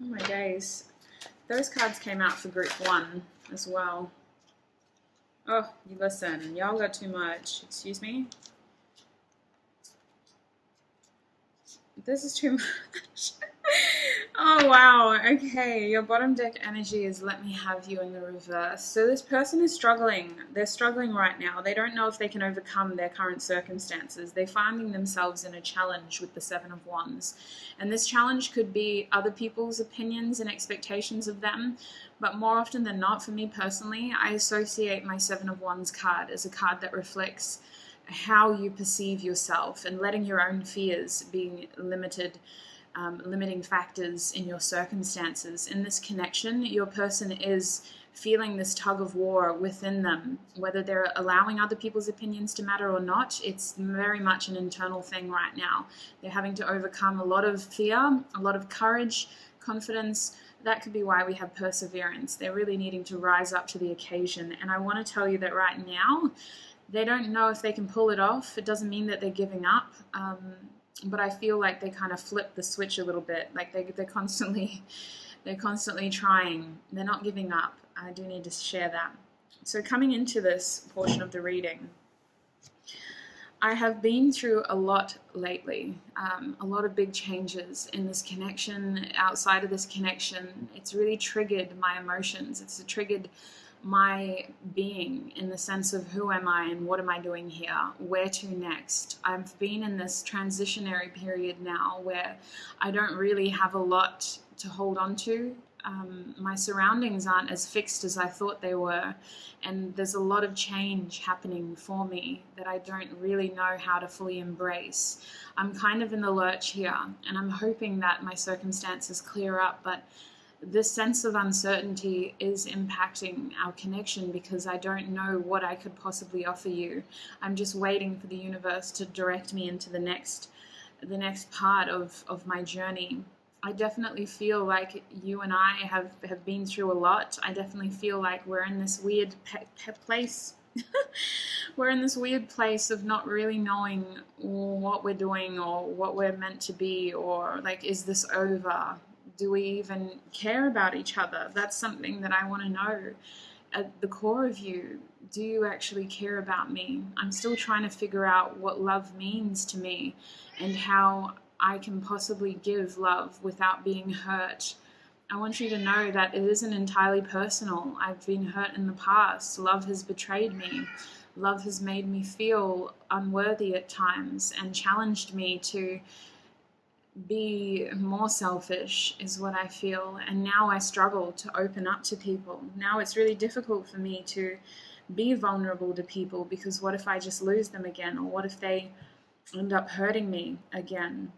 Oh my days. Those cards came out for Group 1 as well. Oh, you listen. Y'all got too much. Excuse me? This is too much. Oh, wow. Okay, your bottom deck energy is let me have you in the reverse. So this person is struggling. They're struggling right now. They don't know if they can overcome their current circumstances. They're finding themselves in a challenge with the Seven of Wands. And this challenge could be other people's opinions and expectations of them. But more often than not, for me personally, I associate my Seven of Wands card as a card that reflects how you perceive yourself and letting your own fears being limiting factors in your circumstances. In this connection, your person is feeling this tug of war within them, whether they're allowing other people's opinions to matter or not. It's very much an internal thing right now. They're having to overcome a lot of fear, a lot of courage, confidence. That could be why we have perseverance. They're really needing to rise up to the occasion. And I want to tell you that right now, they don't know if they can pull it off. It doesn't mean that they're giving up. But I feel like they kind of flip the switch a little bit. Like they're constantly trying. They're not giving up. I do need to share that. So coming into this portion of the reading, I have been through a lot lately, a lot of big changes in this connection, outside of this connection. It's really triggered my emotions. It's triggered my being in the sense of who am I and what am I doing here? Where to next? I've been in this transitionary period now where I don't really have a lot to hold on to. My surroundings aren't as fixed as I thought they were, and there's a lot of change happening for me that I don't really know how to fully embrace. I'm kind of in the lurch here, and I'm hoping that my circumstances clear up, but this sense of uncertainty is impacting our connection because I don't know what I could possibly offer you. I'm just waiting for the universe to direct me into the next part of my journey. I definitely feel like you and I have been through a lot. I definitely feel like we're in this weird place. We're in this weird place of not really knowing what we're doing or what we're meant to be, or like, is this over? Do we even care about each other? That's something that I want to know. At the core of you, do you actually care about me? I'm still trying to figure out what love means to me and how I can possibly give love without being hurt. I want you to know that it isn't entirely personal. I've been hurt in the past. Love has betrayed me. Love has made me feel unworthy at times and challenged me to be more selfish, is what I feel. And now I struggle to open up to people. Now it's really difficult for me to be vulnerable to people, because what if I just lose them again? Or what if they end up hurting me again?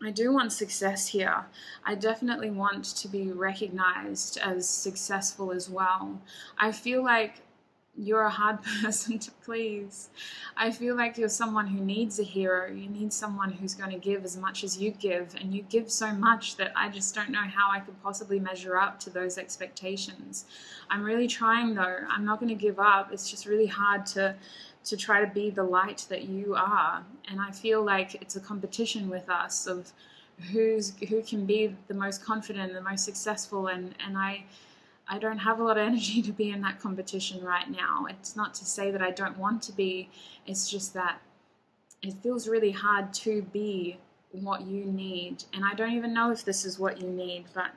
I do want success here. I definitely want to be recognized as successful as well. I feel like you're a hard person to please. I feel like you're someone who needs a hero. You need someone who's going to give as much as you give, and you give so much that I just don't know how I could possibly measure up to those expectations. I'm really trying though. I'm not going to give up. It's just really hard to try to be the light that you are. And I feel like it's a competition with us of who can be the most confident, the most successful, and I don't have a lot of energy to be in that competition right now. It's not to say that I don't want to be, it's just that it feels really hard to be what you need. And I don't even know if this is what you need, but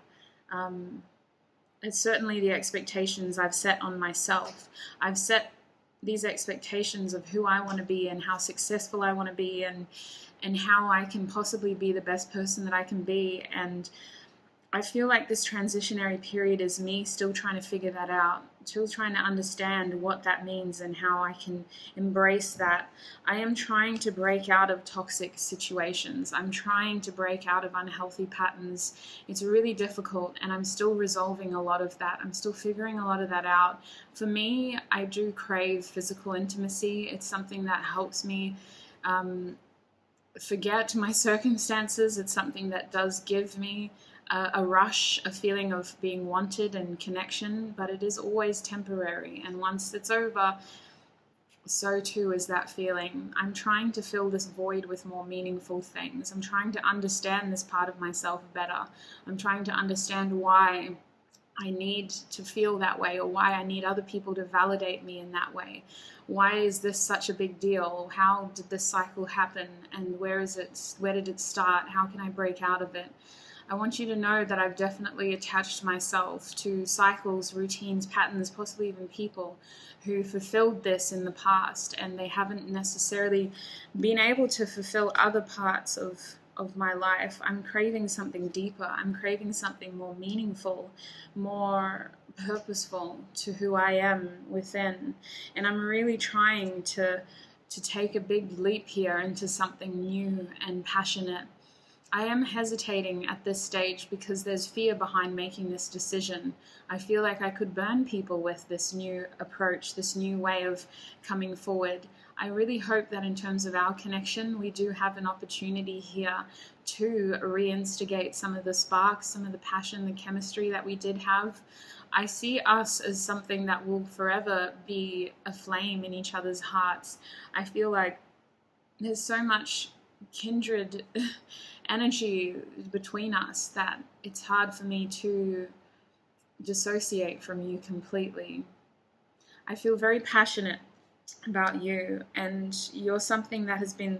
it's certainly the expectations I've set on myself. I've set these expectations of who I want to be and how successful I want to be and how I can possibly be the best person that I can be. And I feel like this transitionary period is me still trying to figure that out, still trying to understand what that means and how I can embrace that. I am trying to break out of toxic situations. I'm trying to break out of unhealthy patterns. It's really difficult, and I'm still resolving a lot of that. I'm still figuring a lot of that out. For me, I do crave physical intimacy. It's something that helps me forget my circumstances. It's something that does give me a rush, a feeling of being wanted and connection, but it is always temporary. And once it's over, so too is that feeling. I'm trying to fill this void with more meaningful things. I'm trying to understand this part of myself better. I'm trying to understand why I need to feel that way, or why I need other people to validate me in that way. Why is this such a big deal? How did this cycle happen? And where did it start? How can I break out of it? I want you to know that I've definitely attached myself to cycles, routines, patterns, possibly even people who fulfilled this in the past, and they haven't necessarily been able to fulfill other parts of my life. I'm craving something deeper. I'm craving something more meaningful, more purposeful to who I am within. And I'm really trying to take a big leap here into something new and passionate. I am hesitating at this stage because there's fear behind making this decision. I feel like I could burn people with this new approach, this new way of coming forward. I really hope that in terms of our connection, we do have an opportunity here to reinstigate some of the sparks, some of the passion, the chemistry that we did have. I see us as something that will forever be a flame in each other's hearts. I feel like there's so much kindred energy between us that it's hard for me to dissociate from you completely. I feel very passionate about you, and you're something that has been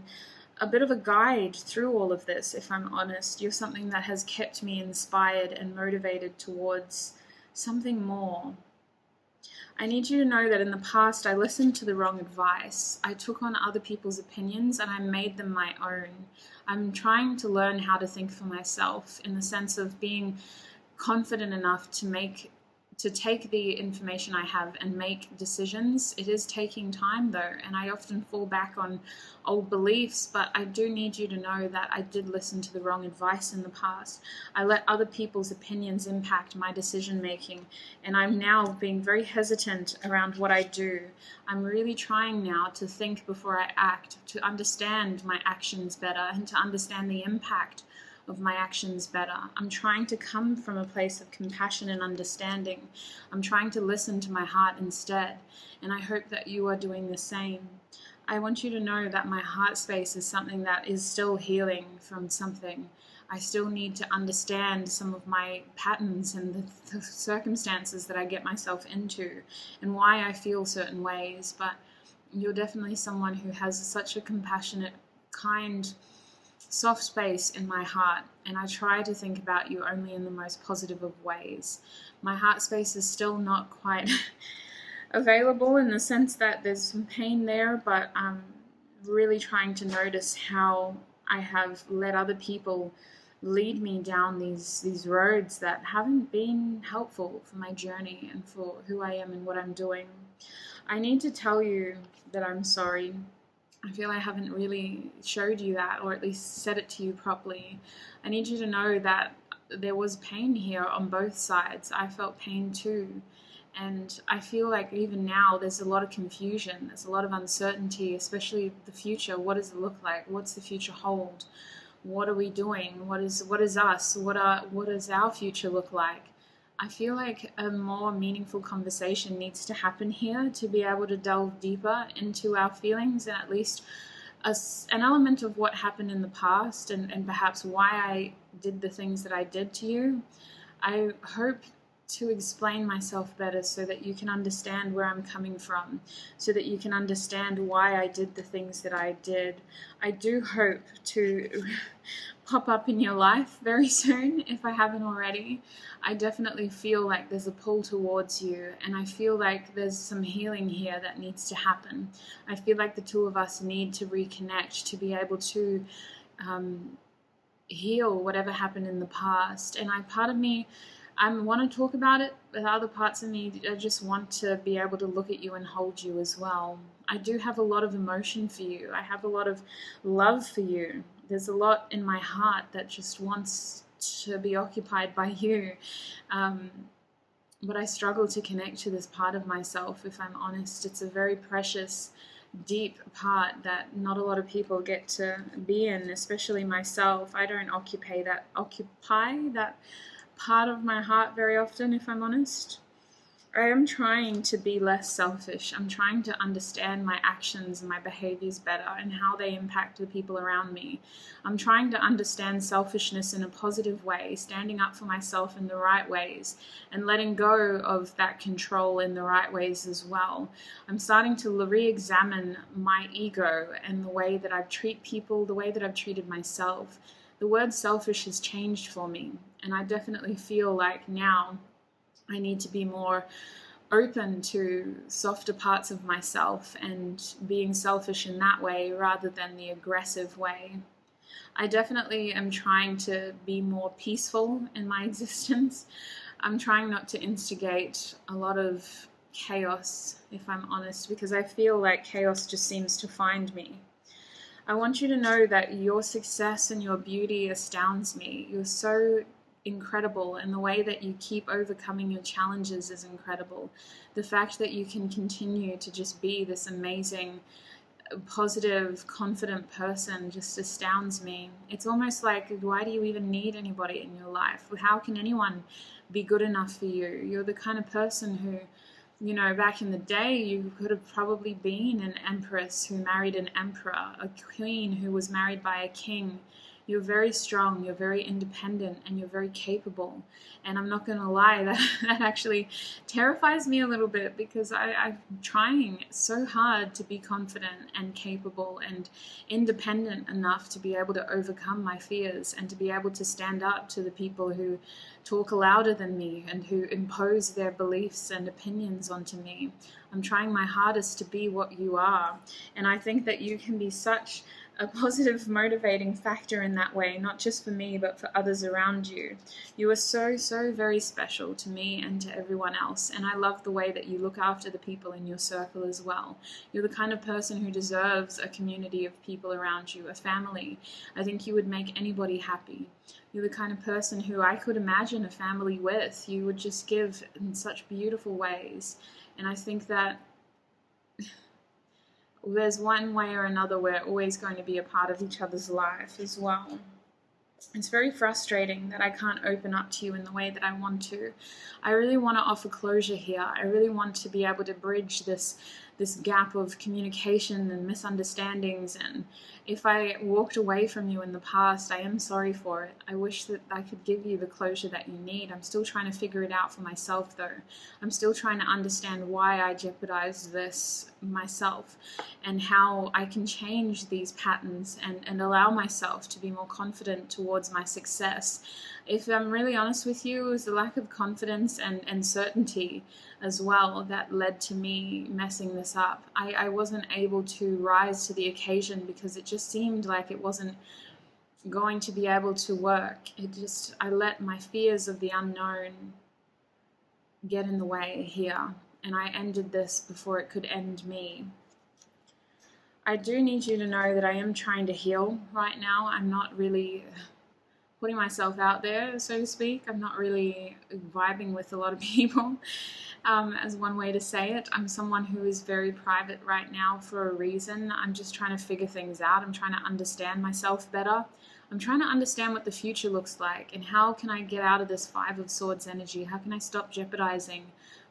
a bit of a guide through all of this, if I'm honest. You're something that has kept me inspired and motivated towards something more. I need you to know that in the past I listened to the wrong advice. I took on other people's opinions and I made them my own. I'm trying to learn how to think for myself, in the sense of being confident enough to take the information I have and make decisions. It is taking time though, and I often fall back on old beliefs, but I do need you to know that I did listen to the wrong advice in the past. I let other people's opinions impact my decision making, and I'm now being very hesitant around what I do. I'm really trying now to think before I act, to understand my actions better and to understand the impact of my actions better. I'm trying to come from a place of compassion and understanding. I'm trying to listen to my heart instead, and I hope that you are doing the same. I want you to know that my heart space is something that is still healing from something. I still need to understand some of my patterns and the circumstances that I get myself into and why I feel certain ways, but you're definitely someone who has such a compassionate, kind, soft space in my heart, and I try to think about you only in the most positive of ways. My heart space is still not quite available, in the sense that there's some pain there, but I'm really trying to notice how I have let other people lead me down these roads that haven't been helpful for my journey and for who I am and what I'm doing. I need to tell you that I'm sorry. I feel I haven't really showed you that, or at least said it to you properly. I need you to know that there was pain here on both sides. I felt pain too. And I feel like even now there's a lot of confusion. There's a lot of uncertainty, especially the future. What does it look like? What's the future hold? What are we doing? What is us? What does our future look like? I feel like a more meaningful conversation needs to happen here to be able to delve deeper into our feelings, and at least an element of what happened in the past and perhaps why I did the things that I did to you. I hope to explain myself better so that you can understand where I'm coming from, so that you can understand why I did the things that I did. I do hope to pop up in your life very soon, if I haven't already. I definitely feel like there's a pull towards you, and I feel like there's some healing here that needs to happen. I feel like the two of us need to reconnect to be able to heal whatever happened in the past. And part of me, I want to talk about it, but other parts of me, I just want to be able to look at you and hold you as well. I do have a lot of emotion for you. I have a lot of love for you. There's a lot in my heart that just wants to be occupied by you. But I struggle to connect to this part of myself, if I'm honest. It's a very precious, deep part that not a lot of people get to be in, especially myself. I don't occupy that part of my heart very often, if I'm honest. I am trying to be less selfish. I'm trying to understand my actions and my behaviors better and how they impact the people around me. I'm trying to understand selfishness in a positive way, standing up for myself in the right ways and letting go of that control in the right ways as well. I'm starting to re-examine my ego and the way that I treat people, the way that I've treated myself. The word selfish has changed for me, and I definitely feel like now I need to be more open to softer parts of myself and being selfish in that way rather than the aggressive way. I definitely am trying to be more peaceful in my existence. I'm trying not to instigate a lot of chaos, if I'm honest, because I feel like chaos just seems to find me. I want you to know that your success and your beauty astounds me. You're so incredible, and the way that you keep overcoming your challenges is incredible. The fact that you can continue to just be this amazing, positive, confident person just astounds me. It's almost like, why do you even need anybody in your life? How can anyone be good enough for you? You're the kind of person who, you know, back in the day, you could have probably been an empress who married an emperor, a queen who was married by a king. You're very strong, you're very independent, and you're very capable. And I'm not going to lie, that actually terrifies me a little bit, because I'm trying so hard to be confident and capable and independent enough to be able to overcome my fears and to be able to stand up to the people who talk louder than me and who impose their beliefs and opinions onto me. I'm trying my hardest to be what you are. And I think that you can be such a positive, motivating factor in that way, not just for me, but for others around you. You are so, so very special to me and to everyone else. And I love the way that you look after the people in your circle as well. You're the kind of person who deserves a community of people around you, a family. I think you would make anybody happy. You're the kind of person who I could imagine a family with. You would just give in such beautiful ways. And I think that there's one way or another we're always going to be a part of each other's life as well. It's very frustrating that I can't open up to you in the way that I want to. I really want to offer closure here. I really want to be able to bridge this gap of communication and misunderstandings. And if I walked away from you in the past, I am sorry for it. I wish that I could give you the closure that you need. I'm still trying to figure it out for myself, though. I'm still trying to understand why I jeopardized this myself and how I can change these patterns and allow myself to be more confident towards my success. If I'm really honest with you, it was the lack of confidence and certainty as well that led to me messing this up. I wasn't able to rise to the occasion because it just seemed like it wasn't going to be able to work. I let my fears of the unknown get in the way here, and I ended this before it could end me. I do need you to know that I am trying to heal right now. I'm not really putting myself out there, so to speak. I'm not really vibing with a lot of people, as one way to say it. I'm someone who is very private right now for a reason. I'm just trying to figure things out. I'm trying to understand myself better. I'm trying to understand what the future looks like and how can I get out of this Five of Swords energy? How can I stop jeopardizing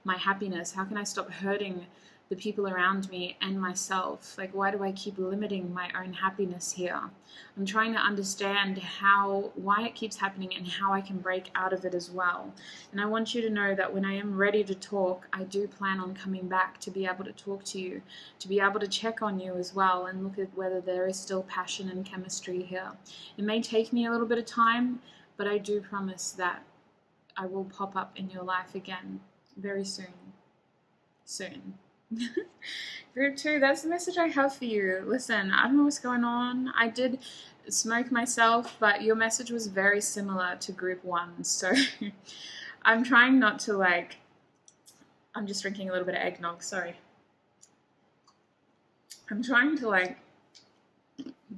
my happiness? How can I stop hurting the people around me and myself? Like, why do I keep limiting my own happiness here? I'm trying to understand why it keeps happening and how I can break out of it as well. And I want you to know that when I am ready to talk, I do plan on coming back to be able to talk to you, to be able to check on you as well and look at whether there is still passion and chemistry here. It may take me a little bit of time, but I do promise that I will pop up in your life again very soon. Group 2, that's the message I have for you. Listen, I don't know what's going on. I did smoke myself, but your message was very similar to Group 1. So I'm trying not to I'm just drinking a little bit of eggnog, sorry. I'm trying to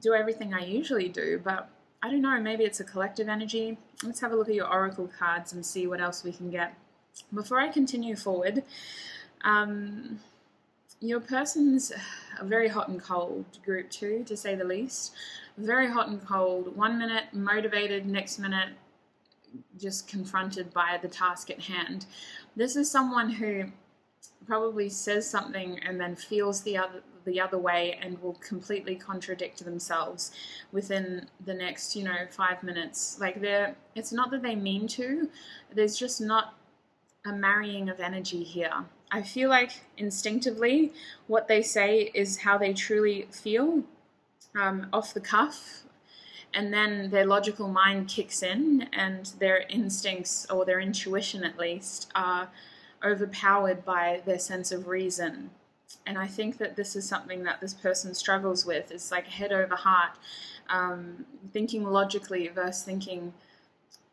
do everything I usually do, but I don't know, maybe it's a collective energy. Let's have a look at your oracle cards and see what else we can get. Before I continue forward, your person's very hot and cold, Group 2, to say the least. Very hot and cold. 1 minute motivated, next minute just confronted by the task at hand. This is someone who probably says something and then feels the other way and will completely contradict themselves within the next 5 minutes. It's not that they mean to, there's just not a marrying of energy here. I feel like instinctively what they say is how they truly feel, off the cuff, and then their logical mind kicks in and their instincts, or their intuition at least, are overpowered by their sense of reason. And I think that this is something that this person struggles with. It's like head over heart, thinking logically versus thinking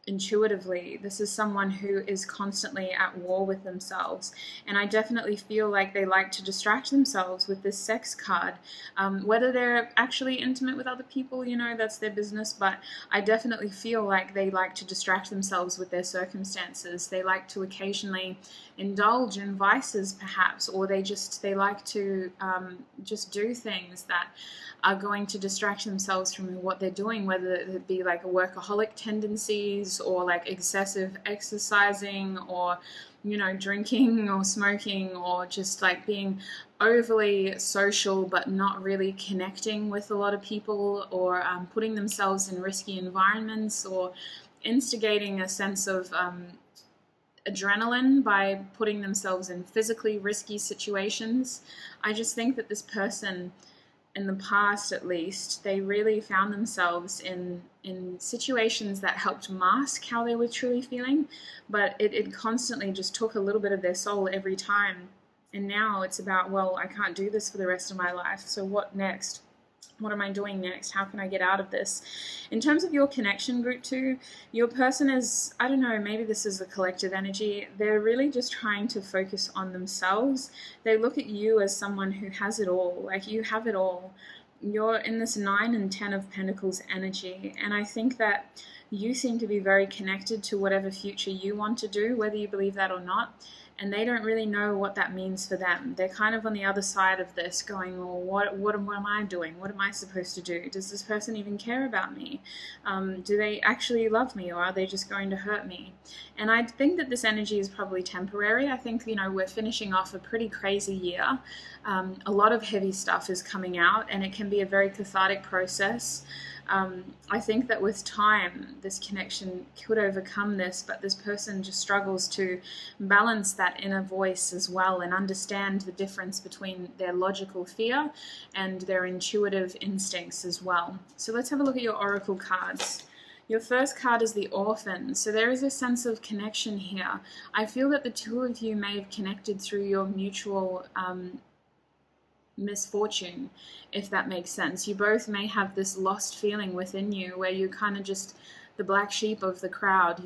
intuitively. This is someone who is constantly at war with themselves, and I definitely feel like they like to distract themselves with this sex card. Whether they're actually intimate with other people, that's their business, but I definitely feel like they like to distract themselves with their circumstances. They like to occasionally indulge in vices, perhaps, or they like to just do things that are going to distract themselves from what they're doing, whether it be like a workaholic tendencies or like excessive exercising or drinking or smoking, or just like being overly social but not really connecting with a lot of people, or putting themselves in risky environments, or instigating a sense of adrenaline by putting themselves in physically risky situations. I just think that this person, in the past at least, they really found themselves in situations that helped mask how they were truly feeling, but it constantly just took a little bit of their soul every time. And now it's about, well, I can't do this for the rest of my life, so what next? What am I doing next? How can I get out of this? In terms of your connection, group 2, your person is, I don't know, maybe this is a collective energy. They're really just trying to focus on themselves. They look at you as someone who has it all, like you have it all. You're in this 9 and 10 of Pentacles energy, and I think that you seem to be very connected to whatever future you want to do, whether you believe that or not. And they don't really know what that means for them. They're kind of on the other side of this going, well, what am I doing? What am I supposed to do? Does this person even care about me? Do they actually love me, or are they just going to hurt me? And I think that this energy is probably temporary. I think, we're finishing off a pretty crazy year. A lot of heavy stuff is coming out, and it can be a very cathartic process. I think that with time, this connection could overcome this, but this person just struggles to balance that inner voice as well and understand the difference between their logical fear and their intuitive instincts as well. So let's have a look at your oracle cards. Your first card is the Orphan. So there is a sense of connection here. I feel that the two of you may have connected through your mutual misfortune, if that makes sense. You both may have this lost feeling within you where you're kind of just the black sheep of the crowd,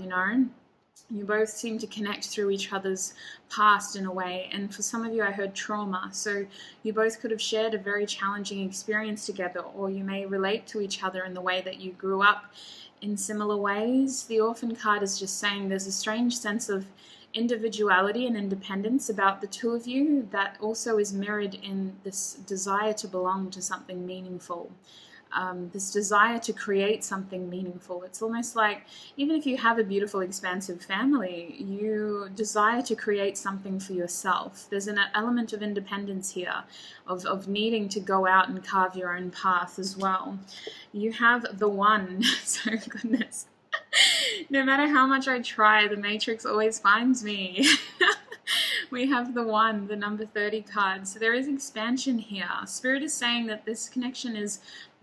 You both seem to connect through each other's past in a way, and for some of you I heard trauma, so you both could have shared a very challenging experience together, or you may relate to each other in the way that you grew up in similar ways. The Orphan card is just saying there's a strange sense of individuality and independence about the two of you that also is mirrored in this desire to belong to something meaningful, this desire to create something meaningful. It's almost like, even if you have a beautiful, expansive family, you desire to create something for yourself. There's an element of independence here, of needing to go out and carve your own path as well. You have the One, so goodness. No matter how much I try, the Matrix always finds me. We have the One, the number 30 card. So there is expansion here. Spirit is saying that this connection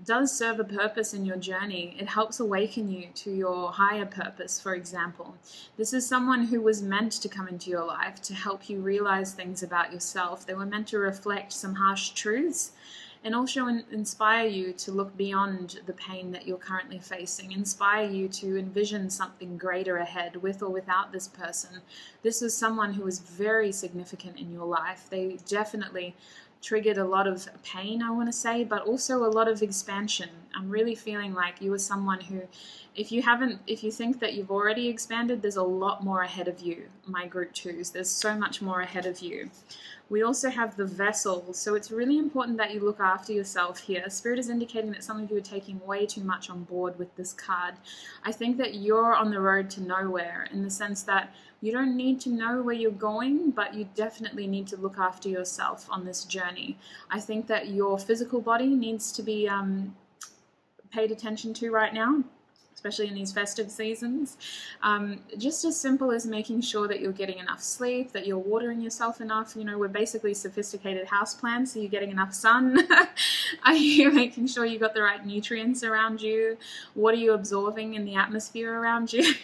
does serve a purpose in your journey. It helps awaken you to your higher purpose, for example. This is someone who was meant to come into your life to help you realize things about yourself. They were meant to reflect some harsh truths and also inspire you to look beyond the pain that you're currently facing, inspire you to envision something greater ahead with or without this person. This is someone who is very significant in your life. They definitely triggered a lot of pain, I want to say, but also a lot of expansion. I'm really feeling like you are someone who, if you think that you've already expanded, there's a lot more ahead of you, my group 2s. There's so much more ahead of you. We also have the Vessel, so it's really important that you look after yourself here. Spirit is indicating that some of you are taking way too much on board with this card. I think that you're on the road to nowhere, in the sense that you don't need to know where you're going, but you definitely need to look after yourself on this journey. I think that your physical body needs to be paid attention to right now, especially in these festive seasons. Just as simple as making sure that you're getting enough sleep, that you're watering yourself enough. We're basically sophisticated houseplants, so you're getting enough sun. Are you making sure you got the right nutrients around you? What are you absorbing in the atmosphere around you?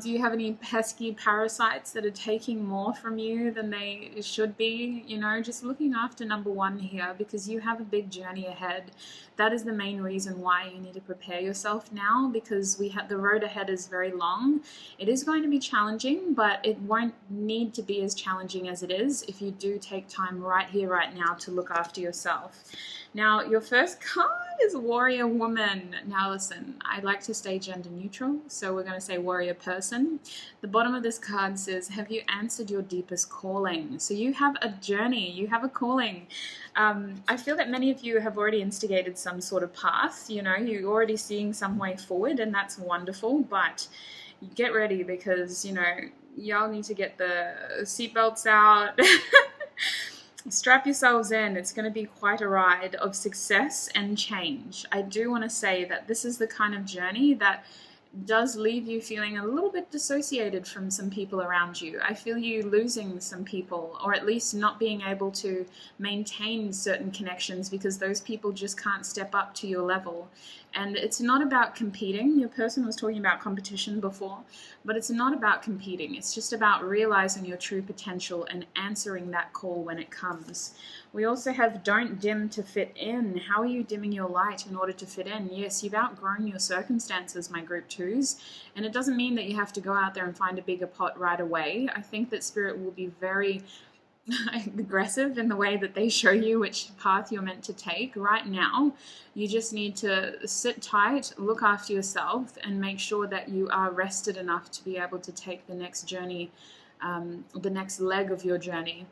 Do you have any pesky parasites that are taking more from you than they should be? You know, just looking after number one here, because you have a big journey ahead. That is the main reason why you need to prepare yourself now, because the road ahead is very long. It is going to be challenging, but it won't need to be as challenging as it is if you do take time right here, right now to look after yourself. Now, your first card is Warrior Woman. Now listen, I like to stay gender neutral, so we're going to say Warrior Person. The bottom of this card says, have you answered your deepest calling? So you have a journey, you have a calling. I feel that many of you have already instigated some sort of path. You know, you're already seeing some way forward, and that's wonderful, but get ready, because, you know, y'all need to get the seatbelts out. Strap yourselves in. It's going to be quite a ride of success and change. I do want to say that this is the kind of journey that does leave you feeling a little bit dissociated from some people around you. I feel you losing some people, or at least not being able to maintain certain connections because those people just can't step up to your level. And it's not about competing. Your person was talking about competition before, but it's not about competing. It's just about realizing your true potential and answering that call when it comes. We also have don't dim to fit in. How are you dimming your light in order to fit in? Yes, you've outgrown your circumstances, my group twos, and it doesn't mean that you have to go out there and find a bigger pot right away. I think that Spirit will be very aggressive in the way that they show you which path you're meant to take. Right now, you just need to sit tight, look after yourself, and make sure that you are rested enough to be able to take the next journey, the next leg of your journey.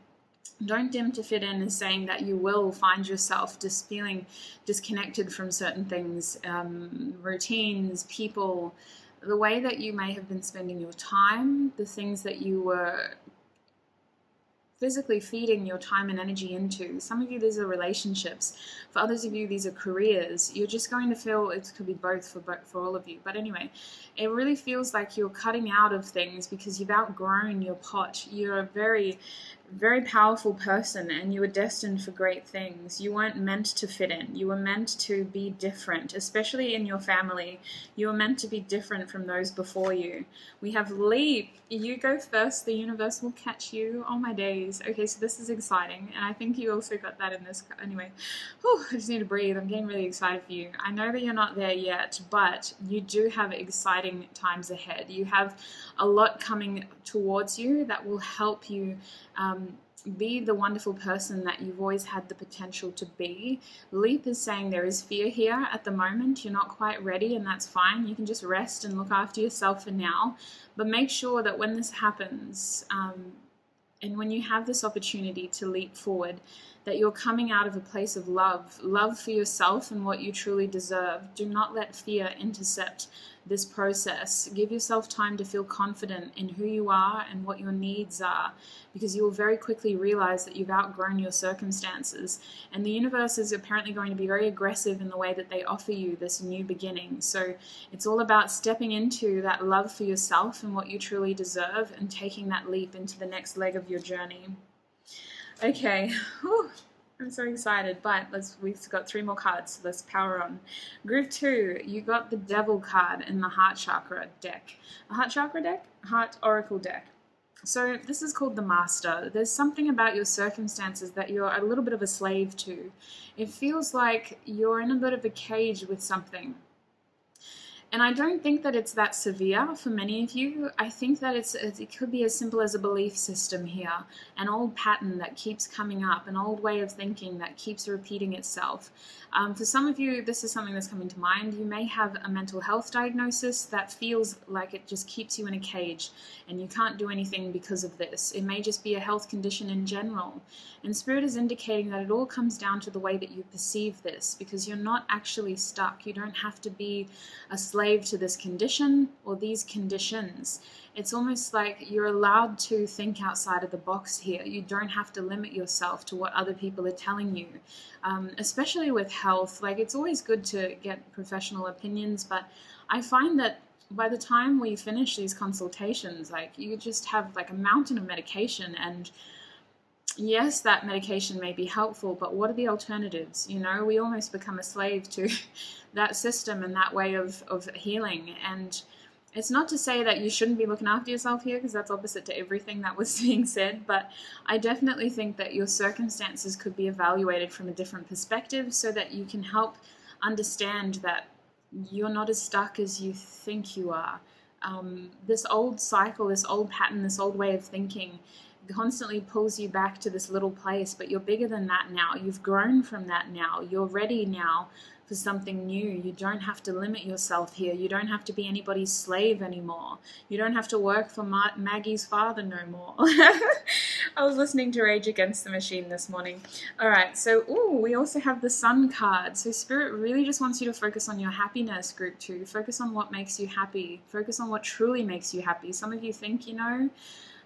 Don't dim to fit in is saying that you will find yourself just feeling disconnected from certain things, routines, people, the way that you may have been spending your time, the things that you were physically feeding your time and energy into. Some of you, these are relationships. For others of you, these are careers. You're just going to feel, it could be both for all of you. But anyway, it really feels like you're cutting out of things because you've outgrown your pot. You're a very, very powerful person, and you were destined for great things. You weren't meant to fit in. You were meant to be different, especially in your family. You were meant to be different from those before you. We have Leap. You go first. The universe will catch you. Oh my days. Okay, so this is exciting, and I think you also got that in this. Anyway, whew, I just need to breathe. I'm getting really excited for you. I know that you're not there yet, but you do have exciting times ahead. You have a lot coming towards you that will help you be the wonderful person that you've always had the potential to be. Leap is saying there is fear here at the moment. You're not quite ready, and that's fine. You can just rest and look after yourself for now. But make sure that when this happens, and when you have this opportunity to leap forward, that you're coming out of a place of love for yourself and what you truly deserve. Do not let fear intercept this process. Give yourself time to feel confident in who you are and what your needs are, because you will very quickly realize that you've outgrown your circumstances. And the universe is apparently going to be very aggressive in the way that they offer you this new beginning. So it's all about stepping into that love for yourself and what you truly deserve and taking that leap into the next leg of your journey. Okay. Whew. I'm so excited, but we've got 3 more cards, so let's power on. Group 2, you got the Devil card in the Heart Chakra deck. A Heart Chakra deck? Heart Oracle deck. So this is called the Master. There's something about your circumstances that you're a little bit of a slave to. It feels like you're in a bit of a cage with something. And I don't think that it's that severe for many of you. I think that it could be as simple as a belief system here, an old pattern that keeps coming up, an old way of thinking that keeps repeating itself. For some of you, this is something that's coming to mind. You may have a mental health diagnosis that feels like it just keeps you in a cage and you can't do anything because of this. It may just be a health condition in general. And Spirit is indicating that it all comes down to the way that you perceive this, because you're not actually stuck. You don't have to be a slave to this condition or these conditions. It's almost like you're allowed to think outside of the box here. You don't have to limit yourself to what other people are telling you, especially with health. Like, it's always good to get professional opinions, but I find that by the time we finish these consultations, like, you just have like a mountain of medication, and yes, that medication may be helpful, but what are the alternatives? You know, we almost become a slave to that system and that way of healing. And It's not to say that you shouldn't be looking after yourself here, because that's opposite to everything that was being said, but I definitely think that your circumstances could be evaluated from a different perspective so that you can help understand that you're not as stuck as you think you are. This old cycle, this old pattern, this old way of thinking constantly pulls you back to this little place, but you're bigger than that now. You've grown from that now. You're ready now for something new. You don't have to limit yourself here. You don't have to be anybody's slave anymore. You don't have to work for Maggie's father no more. I was listening to Rage Against the Machine this morning. All right, so we also have the Sun card. So Spirit really just wants you to focus on your happiness, Group 2. Focus on what makes you happy. Focus on what truly makes you happy. Some of you think you know,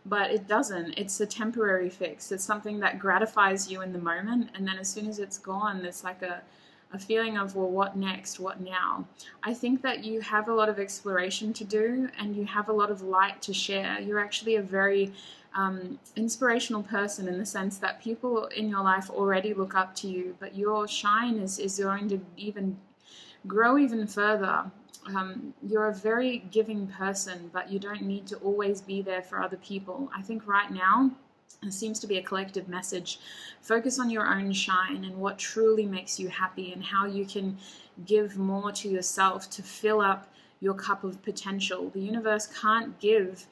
but it doesn't. It's a temporary fix. It's something that gratifies you in the moment, and then as soon as it's gone, it's like a feeling of, well, what next? What now? I think that you have a lot of exploration to do, and you have a lot of light to share. You're actually a very inspirational person in the sense that people in your life already look up to you, but your shine is going to even grow even further. You're a very giving person, but you don't need to always be there for other people. I think right now, it seems to be a collective message. Focus on your own shine and what truly makes you happy, and how you can give more to yourself to fill up your cup of potential. The universe can't give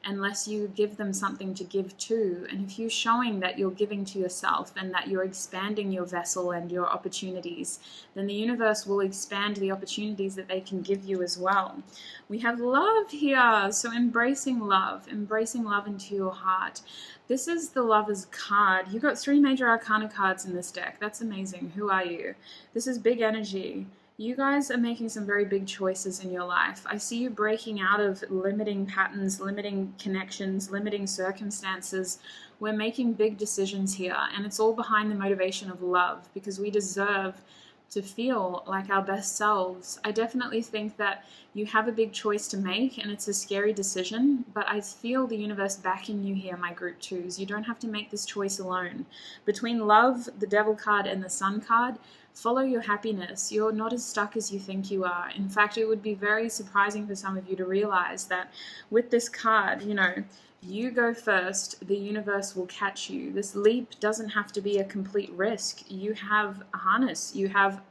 unless you give them something to give to. And if you're showing that you're giving to yourself and that you're expanding your vessel and your opportunities, then the universe will expand the opportunities that they can give you as well. We have love here, so embracing love into your heart. This is the Lover's card. You got 3 major arcana cards in this deck. That's amazing. Who are you? This is big energy. You guys are making some very big choices in your life. I see you breaking out of limiting patterns, limiting connections, limiting circumstances. We're making big decisions here, and it's all behind the motivation of love, because we deserve to feel like our best selves. I definitely think that you have a big choice to make, and it's a scary decision, but I feel the universe backing you here, my Group 2s. You don't have to make this choice alone. Between love, the Devil card, and the Sun card, follow your happiness. You're not as stuck as you think you are. In fact, it would be very surprising for some of you to realize that with this card, you go first, the universe will catch you. This leap doesn't have to be a complete risk. You have a harness. You have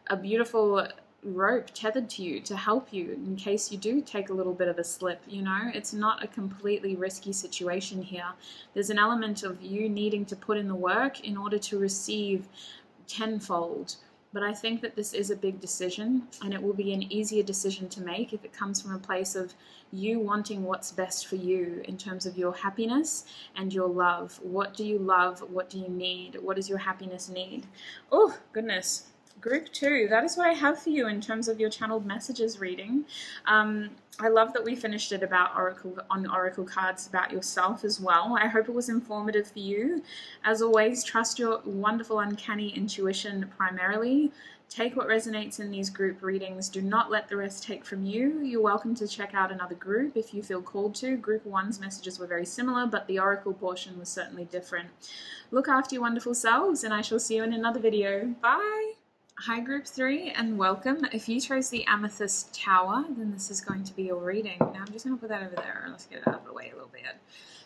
a beautiful rope tethered to you to help you in case you do take a little bit of a slip. It's not a completely risky situation here. There's an element of you needing to put in the work in order to receive tenfold. But I think that this is a big decision, and it will be an easier decision to make if it comes from a place of you wanting what's best for you in terms of your happiness and your love. What do you love? What do you need? What does your happiness need? Oh, goodness. Group 2, that is what I have for you in terms of your channeled messages reading. I love that we finished it about Oracle cards about yourself as well. I hope it was informative for you. As always, trust your wonderful, uncanny intuition primarily. Take what resonates in these group readings. Do not let the rest take from you. You're welcome to check out another group if you feel called to. Group 1's messages were very similar, but the Oracle portion was certainly different. Look after your wonderful selves, and I shall see you in another video. Bye! Hi Group 3 and welcome. If you chose the Amethyst Tower, then this is going to be your reading. Now I'm just going to put that over there. Let's get it out of the way a little bit.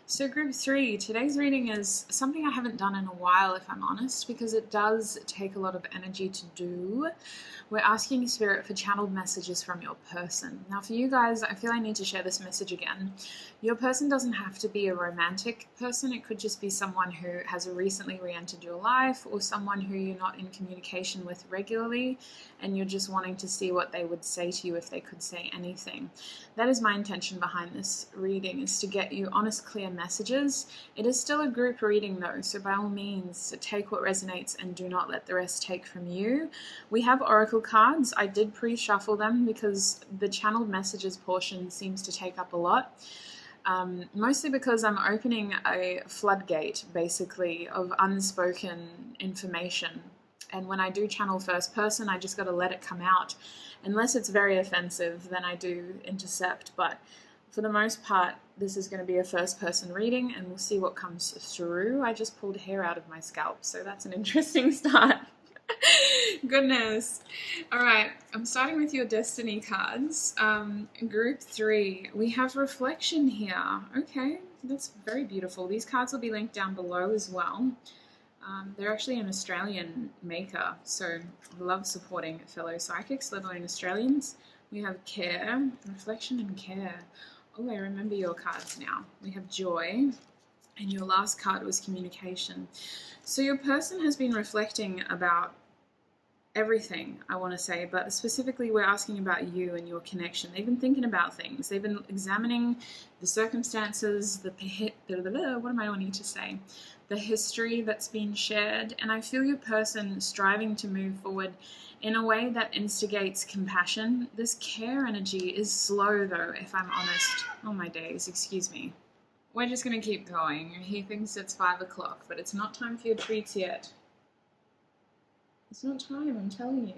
So Group 3, today's reading is something I haven't done in a while, if I'm honest, because it does take a lot of energy to do. We're asking Spirit for channeled messages from your person. Now for you guys, I feel I need to share this message again. Your person doesn't have to be a romantic person. It could just be someone who has recently re-entered your life, or someone who you're not in communication with regularly, and you're just wanting to see what they would say to you if they could say anything. That is my intention behind this reading, is to get you honest, clear messages. It is still a group reading though, so by all means take what resonates and do not let the rest take from you. We have Oracle cards. I did pre-shuffle them because the channeled messages portion seems to take up a lot. Mostly because I'm opening a floodgate, basically, of unspoken information. And when I do channel first person, I just got to let it come out. Unless it's very offensive, then I do intercept. But for the most part, this is going to be a first person reading, and we'll see what comes through. I just pulled hair out of my scalp, so that's an interesting start. Goodness. All right, I'm starting with your destiny cards. Group 3, we have reflection here. Okay, that's very beautiful. These cards will be linked down below as well. They're actually an Australian maker, so I love supporting fellow psychics, let alone Australians. We have care, reflection and care. Oh, I remember your cards now. We have joy, and your last card was communication. So your person has been reflecting about everything, I want to say, but specifically we're asking about you and your connection. They've been thinking about things. They've been examining the circumstances, what am I wanting to say? The history that's been shared, and I feel your person striving to move forward in a way that instigates compassion. This care energy is slow though, if I'm honest. Oh my days, excuse me. We're just going to keep going. He thinks it's 5 o'clock, but it's not time for your treats yet. It's not time, I'm telling you.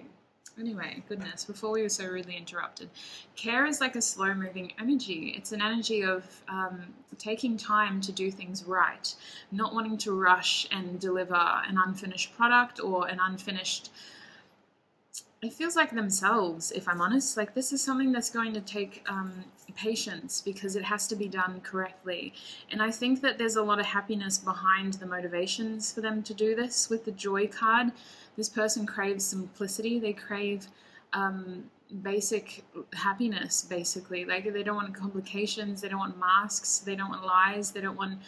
Anyway, goodness, before we were so rudely interrupted. Care is like a slow-moving energy. It's an energy of taking time to do things right, not wanting to rush and deliver an unfinished product or an unfinished... It feels like themselves, if I'm honest. Like, this is something that's going to take patience because it has to be done correctly. And I think that there's a lot of happiness behind the motivations for them to do this. With the joy card, this person craves simplicity. They crave basic happiness, basically. Like, they don't want complications. They don't want masks. They don't want lies. They don't want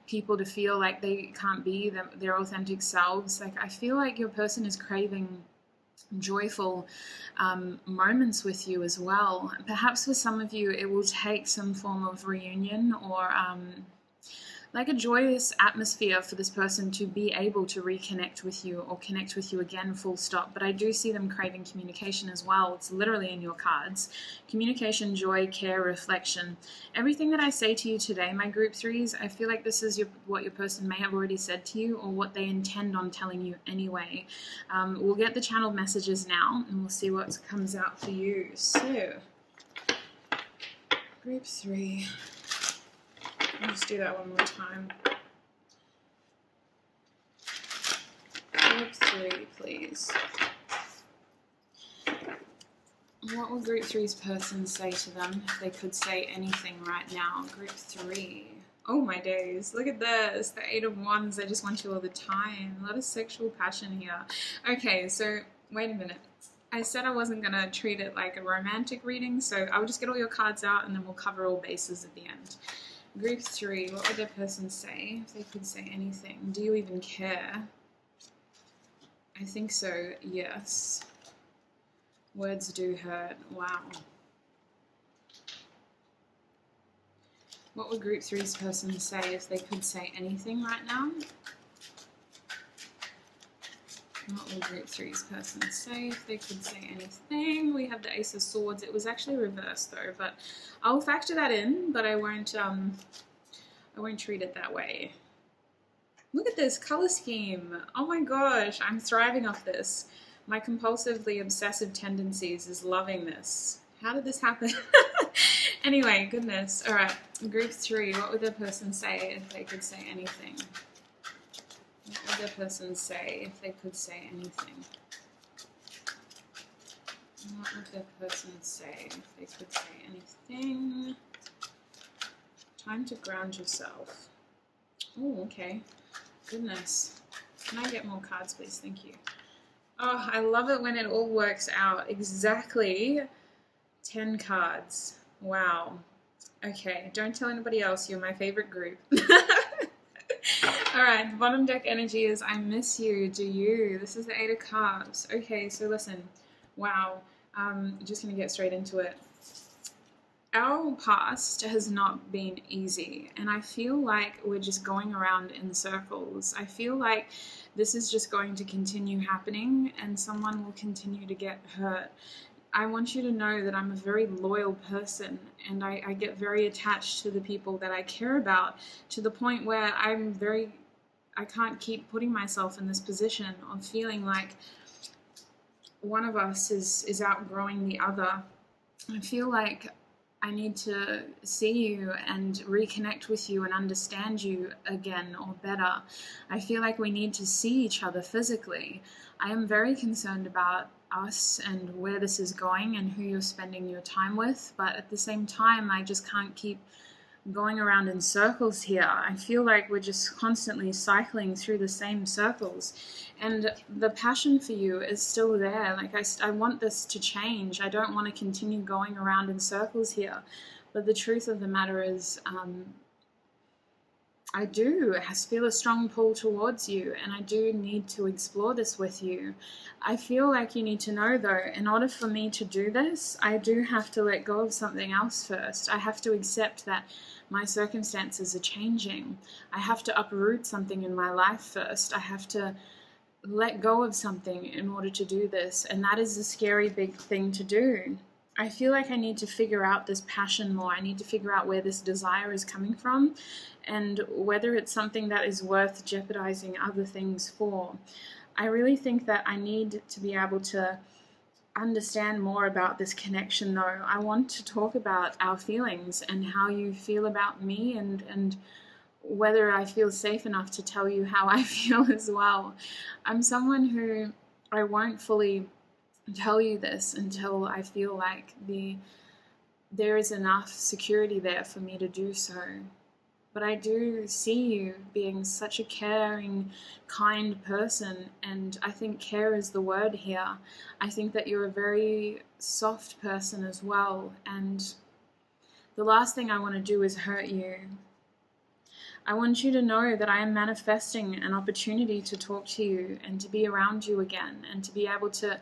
people to feel like they can't be their authentic selves. Like, I feel like your person is craving joyful moments with you as well. Perhaps for some of you it will take some form of reunion or like a joyous atmosphere for this person to be able to reconnect with you or connect with you again, full stop. But I do see them craving communication as well. It's literally in your cards. Communication, joy, care, reflection. Everything that I say to you today, my group 3s, I feel like this is what your person may have already said to you or what they intend on telling you anyway. We'll get the channeled messages now and we'll see what comes out for you. So, group 3. I'll just do that one more time. Group 3, please. What will Group 3's person say to them if they could say anything right now? Group 3. Oh my days, look at this. The 8 of Wands, I just want you all the time. A lot of sexual passion here. Okay, so wait a minute. I said I wasn't going to treat it like a romantic reading, so I'll just get all your cards out and then we'll cover all bases at the end. Group 3, what would their person say if they could say anything? Do you even care? I think so, yes. Words do hurt. Wow. What would Group 3's person say if they could say anything right now? What would Group 3's person say if they could say anything? We have the Ace of Swords. It was actually reversed though, but I'll factor that in, but I won't treat it that way. Look at this color scheme. Oh my gosh, I'm thriving off this. My compulsively obsessive tendencies is loving this. How did this happen? Anyway, goodness. All right, Group 3, what would their person say if they could say anything? What would their person say if they could say anything? What would their person say if they could say anything? Time to ground yourself. Oh, okay. Goodness. Can I get more cards, please? Thank you. Oh, I love it when it all works out. Exactly 10 cards. Wow. Okay, don't tell anybody else. You're my favorite group. Alright, bottom deck energy is I miss you, do you? This is the 8 of Cups. Okay, so listen. Wow. Just going to get straight into it. Our past has not been easy, and I feel like we're just going around in circles. I feel like this is just going to continue happening, and someone will continue to get hurt. I want you to know that I'm a very loyal person, and I get very attached to the people that I care about, to the point where I can't keep putting myself in this position of feeling like one of us is outgrowing the other. I feel like I need to see you and reconnect with you and understand you again or better. I feel like we need to see each other physically. I am very concerned about us and where this is going and who you're spending your time with, but at the same time, I just can't keep going around in circles here. I feel like we're just constantly cycling through the same circles, and the passion for you is still there. Like I want this to change. I don't want to continue going around in circles here, but the truth of the matter is I do feel a strong pull towards you, and I do need to explore this with you. I feel like you need to know, though, in order for me to do this, I do have to let go of something else first. I have to accept that my circumstances are changing. I have to uproot something in my life first. I have to let go of something in order to do this, and that is a scary big thing to do. I feel like I need to figure out this passion more. I need to figure out where this desire is coming from and whether it's something that is worth jeopardizing other things for. I really think that I need to be able to understand more about this connection, though. I want to talk about our feelings and how you feel about me, and whether I feel safe enough to tell you how I feel as well. I'm someone who I won't fully tell you this until I feel like there is enough security there for me to do so. But I do see you being such a caring, kind person, and I think care is the word here. I think that you're a very soft person as well, and the last thing I want to do is hurt you. I want you to know that I am manifesting an opportunity to talk to you and to be around you again, and to be able to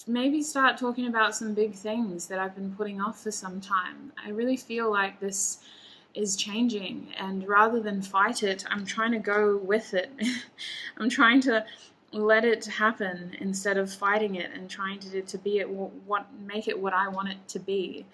maybe start talking about some big things that I've been putting off for some time. I really feel like this is changing, and rather than fight it, I'm trying to go with it. I'm trying to let it happen instead of fighting it and trying to be it, make it what I want it to be.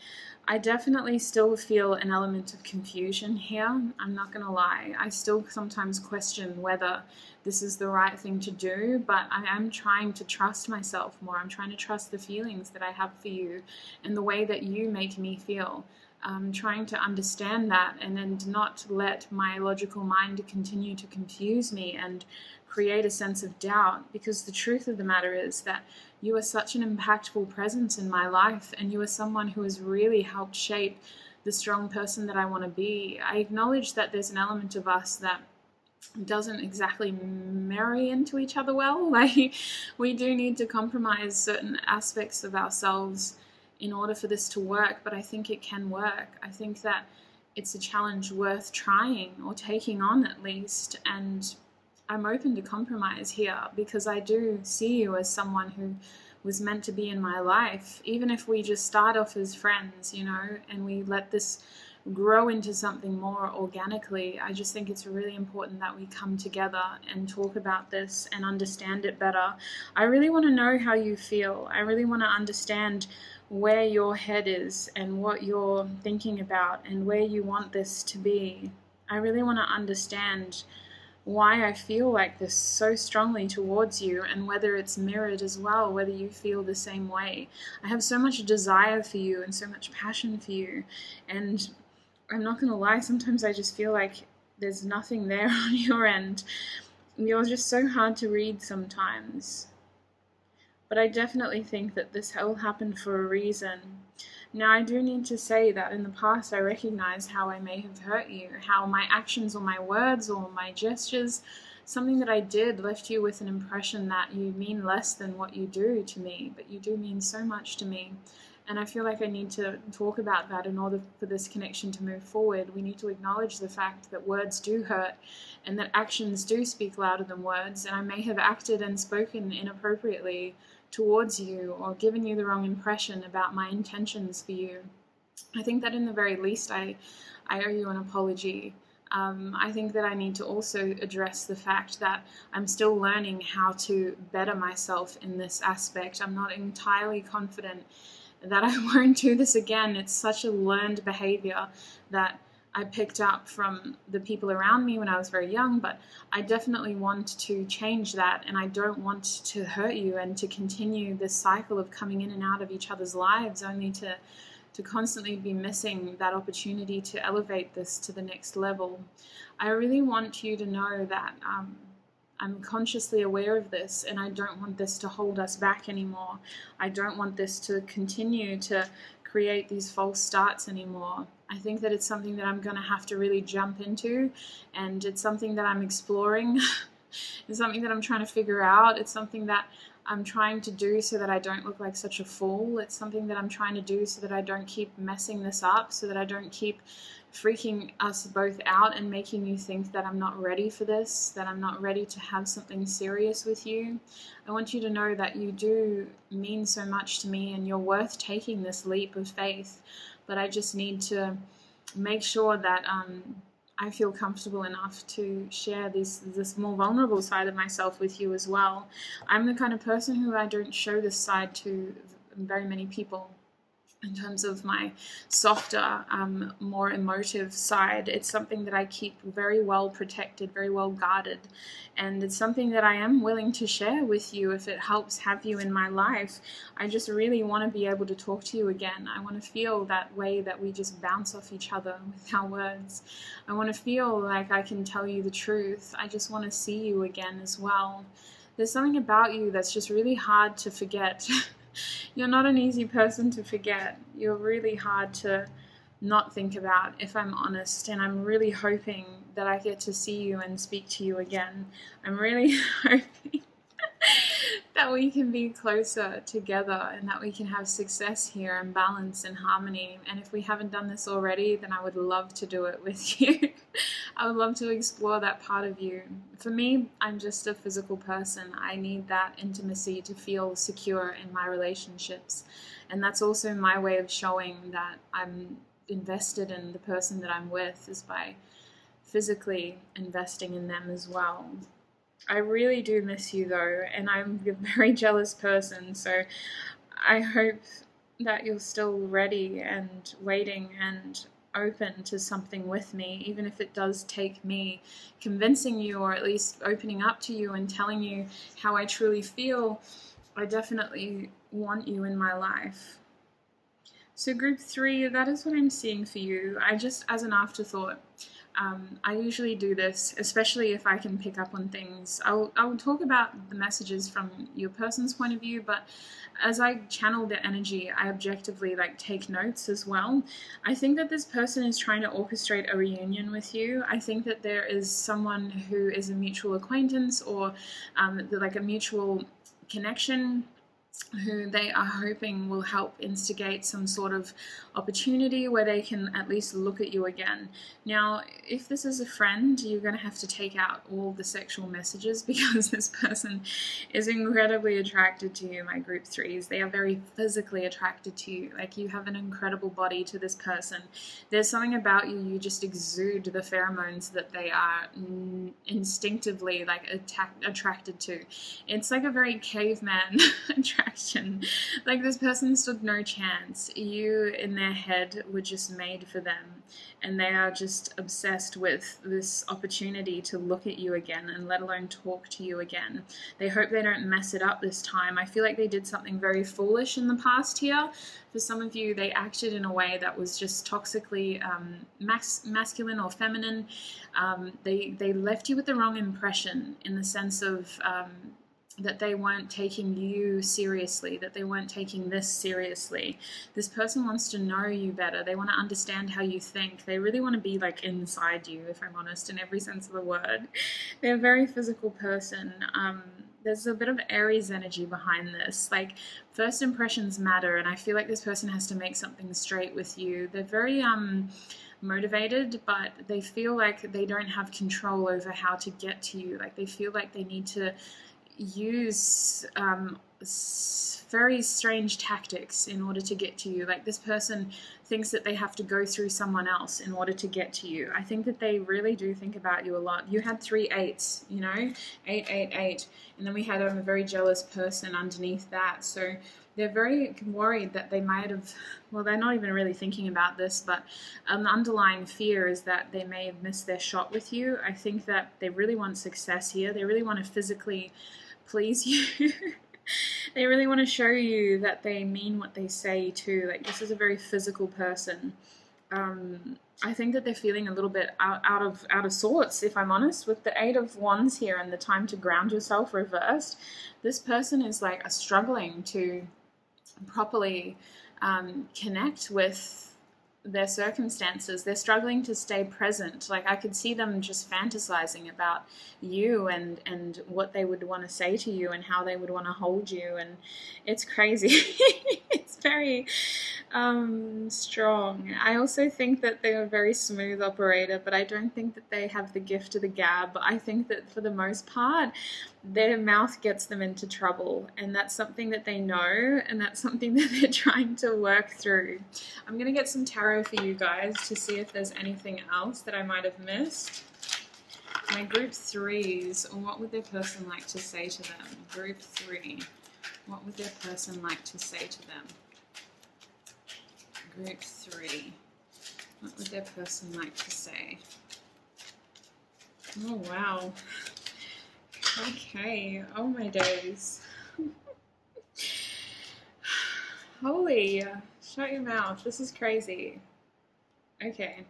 I definitely still feel an element of confusion here. I'm not going to lie. I still sometimes question whether this is the right thing to do, but I am trying to trust myself more. I'm trying to trust the feelings that I have for you and the way that you make me feel. Trying to understand that and then not let my logical mind continue to confuse me and create a sense of doubt, because the truth of the matter is that you are such an impactful presence in my life, and you are someone who has really helped shape the strong person that I want to be. I acknowledge that there's an element of us that doesn't exactly marry into each other well. Like, we do need to compromise certain aspects of ourselves in order for this to work, but I think it can work. I think that it's a challenge worth trying or taking on at least, and I'm open to compromise here because I do see you as someone who was meant to be in my life, even if we just start off as friends, and we let this grow into something more organically. I just think it's really important that we come together and talk about this and understand it better. I really want to know how you feel. I really want to understand where your head is and what you're thinking about and where you want this to be. I really want to understand why I feel like this so strongly towards you, and whether it's mirrored as well, whether you feel the same way. I have so much desire for you and so much passion for you, and I'm not going to lie, sometimes I just feel like there's nothing there on your end. You're just so hard to read sometimes. But I definitely think that this all happened for a reason. Now, I do need to say that in the past I recognize how I may have hurt you, how my actions or my words or my gestures, something that I did, left you with an impression that you mean less than what you do to me, but you do mean so much to me. And I feel like I need to talk about that in order for this connection to move forward. We need to acknowledge the fact that words do hurt and that actions do speak louder than words, and I may have acted and spoken inappropriately towards you or given you the wrong impression about my intentions for you. I think that in the very least I owe you an apology. I think that I need to also address the fact that I'm still learning how to better myself in this aspect. I'm not entirely confident that I won't do this again. It's such a learned behavior that I picked up from the people around me when I was very young, but I definitely want to change that, and I don't want to hurt you and to continue this cycle of coming in and out of each other's lives only to to constantly be missing that opportunity to elevate this to the next level. I really want you to know that I'm consciously aware of this, and I don't want this to hold us back anymore. I don't want this to continue to create these false starts anymore. I think that it's something that I'm going to have to really jump into, and it's something that I'm exploring. It's something that I'm trying to figure out. It's something that I'm trying to do so that I don't look like such a fool. It's something that I'm trying to do so that I don't keep messing this up, so that I don't keep freaking us both out and making you think that I'm not ready for this, that I'm not ready to have something serious with you. I want you to know that you do mean so much to me, and you're worth taking this leap of faith. But I just need to make sure that I feel comfortable enough to share this more vulnerable side of myself with you as well. I'm the kind of person who I don't show this side to very many people. In terms of my softer, more emotive side, it's something that I keep very well protected, very well guarded, and it's something that I am willing to share with you if it helps have you in my life. I just really want to be able to talk to you again. I want to feel that way that we just bounce off each other with our words. I want to feel like I can tell you the truth. I just want to see you again as well. There's something about you that's just really hard to forget. You're not an easy person to forget. You're really hard to not think about, if I'm honest, and I'm really hoping that I get to see you and speak to you again. I'm really hoping that we can be closer together and that we can have success here and balance and harmony. And if we haven't done this already, then I would love to do it with you. I would love to explore that part of you. For me, I'm just a physical person. I need that intimacy to feel secure in my relationships. And that's also my way of showing that I'm invested in the person that I'm with, is by physically investing in them as well. I really do miss you though, and I'm a very jealous person, so I hope that you're still ready and waiting and open to something with me, even if it does take me convincing you, or at least opening up to you and telling you how I truly feel. I definitely want you in my life. So group 3, that is what I'm seeing for you. I just, as an afterthought, I usually do this, especially if I can pick up on things. I'll talk about the messages from your person's point of view, but as I channel their energy, I objectively take notes as well. I think that this person is trying to orchestrate a reunion with you. I think that there is someone who is a mutual acquaintance, or a mutual connection, who they are hoping will help instigate some sort of opportunity where they can at least look at you again. Now, if this is a friend, you're going to have to take out all the sexual messages, because this person is incredibly attracted to you, my group 3s. They are very physically attracted to you. You have an incredible body to this person. There's something about you, you just exude the pheromones that they are instinctively attracted to. It's like a very caveman attraction. This person stood no chance. You, in their head, were just made for them, and they are just obsessed with this opportunity to look at you again, and let alone talk to you again. They hope they don't mess it up this time. I feel like they did something very foolish in the past here. For some of you, they acted in a way that was just toxically masculine or feminine. They left you with the wrong impression, in the sense of that they weren't taking you seriously, that they weren't taking this seriously. This person wants to know you better. They want to understand how you think. They really want to be inside you, if I'm honest, in every sense of the word. They're a very physical person. There's a bit of Aries energy behind this. First impressions matter, and I feel like this person has to make something straight with you. They're very motivated, but they feel like they don't have control over how to get to you. They feel like they need to use very strange tactics in order to get to you. This person thinks that they have to go through someone else in order to get to you. I think that they really do think about you a lot. You had 3 8s, 8, and then we had a very jealous person underneath that. So they're very worried that they might have, well, they're not even really thinking about this, but an underlying fear is that they may have missed their shot with you. I think that they really want success here. They really want to physically please you. They really want to show you that they mean what they say too. Like, this is a very physical person. I think that they're feeling a little bit out of sorts, if I'm honest, with the Eight of Wands here and the time to ground yourself reversed. This person is like struggling to properly connect with their circumstances. They're struggling to stay present. Like, I could see them just fantasizing about you and what they would want to say to you and how they would want to hold you, and it's crazy. It's very strong. I also think that they're a very smooth operator, but I don't think that they have the gift of the gab. I think that for the most part, their mouth gets them into trouble, and that's something that they know, and that's something that they're trying to work through. I'm going to get some tarot for you guys to see if there's anything else that I might have missed. My group threes, what would their person like to say to them? Group 3, what would their person like to say to them? Group 3, what would their person like to say? Oh, wow. Okay, oh my days. Holy, shut your mouth, this is crazy. Okay.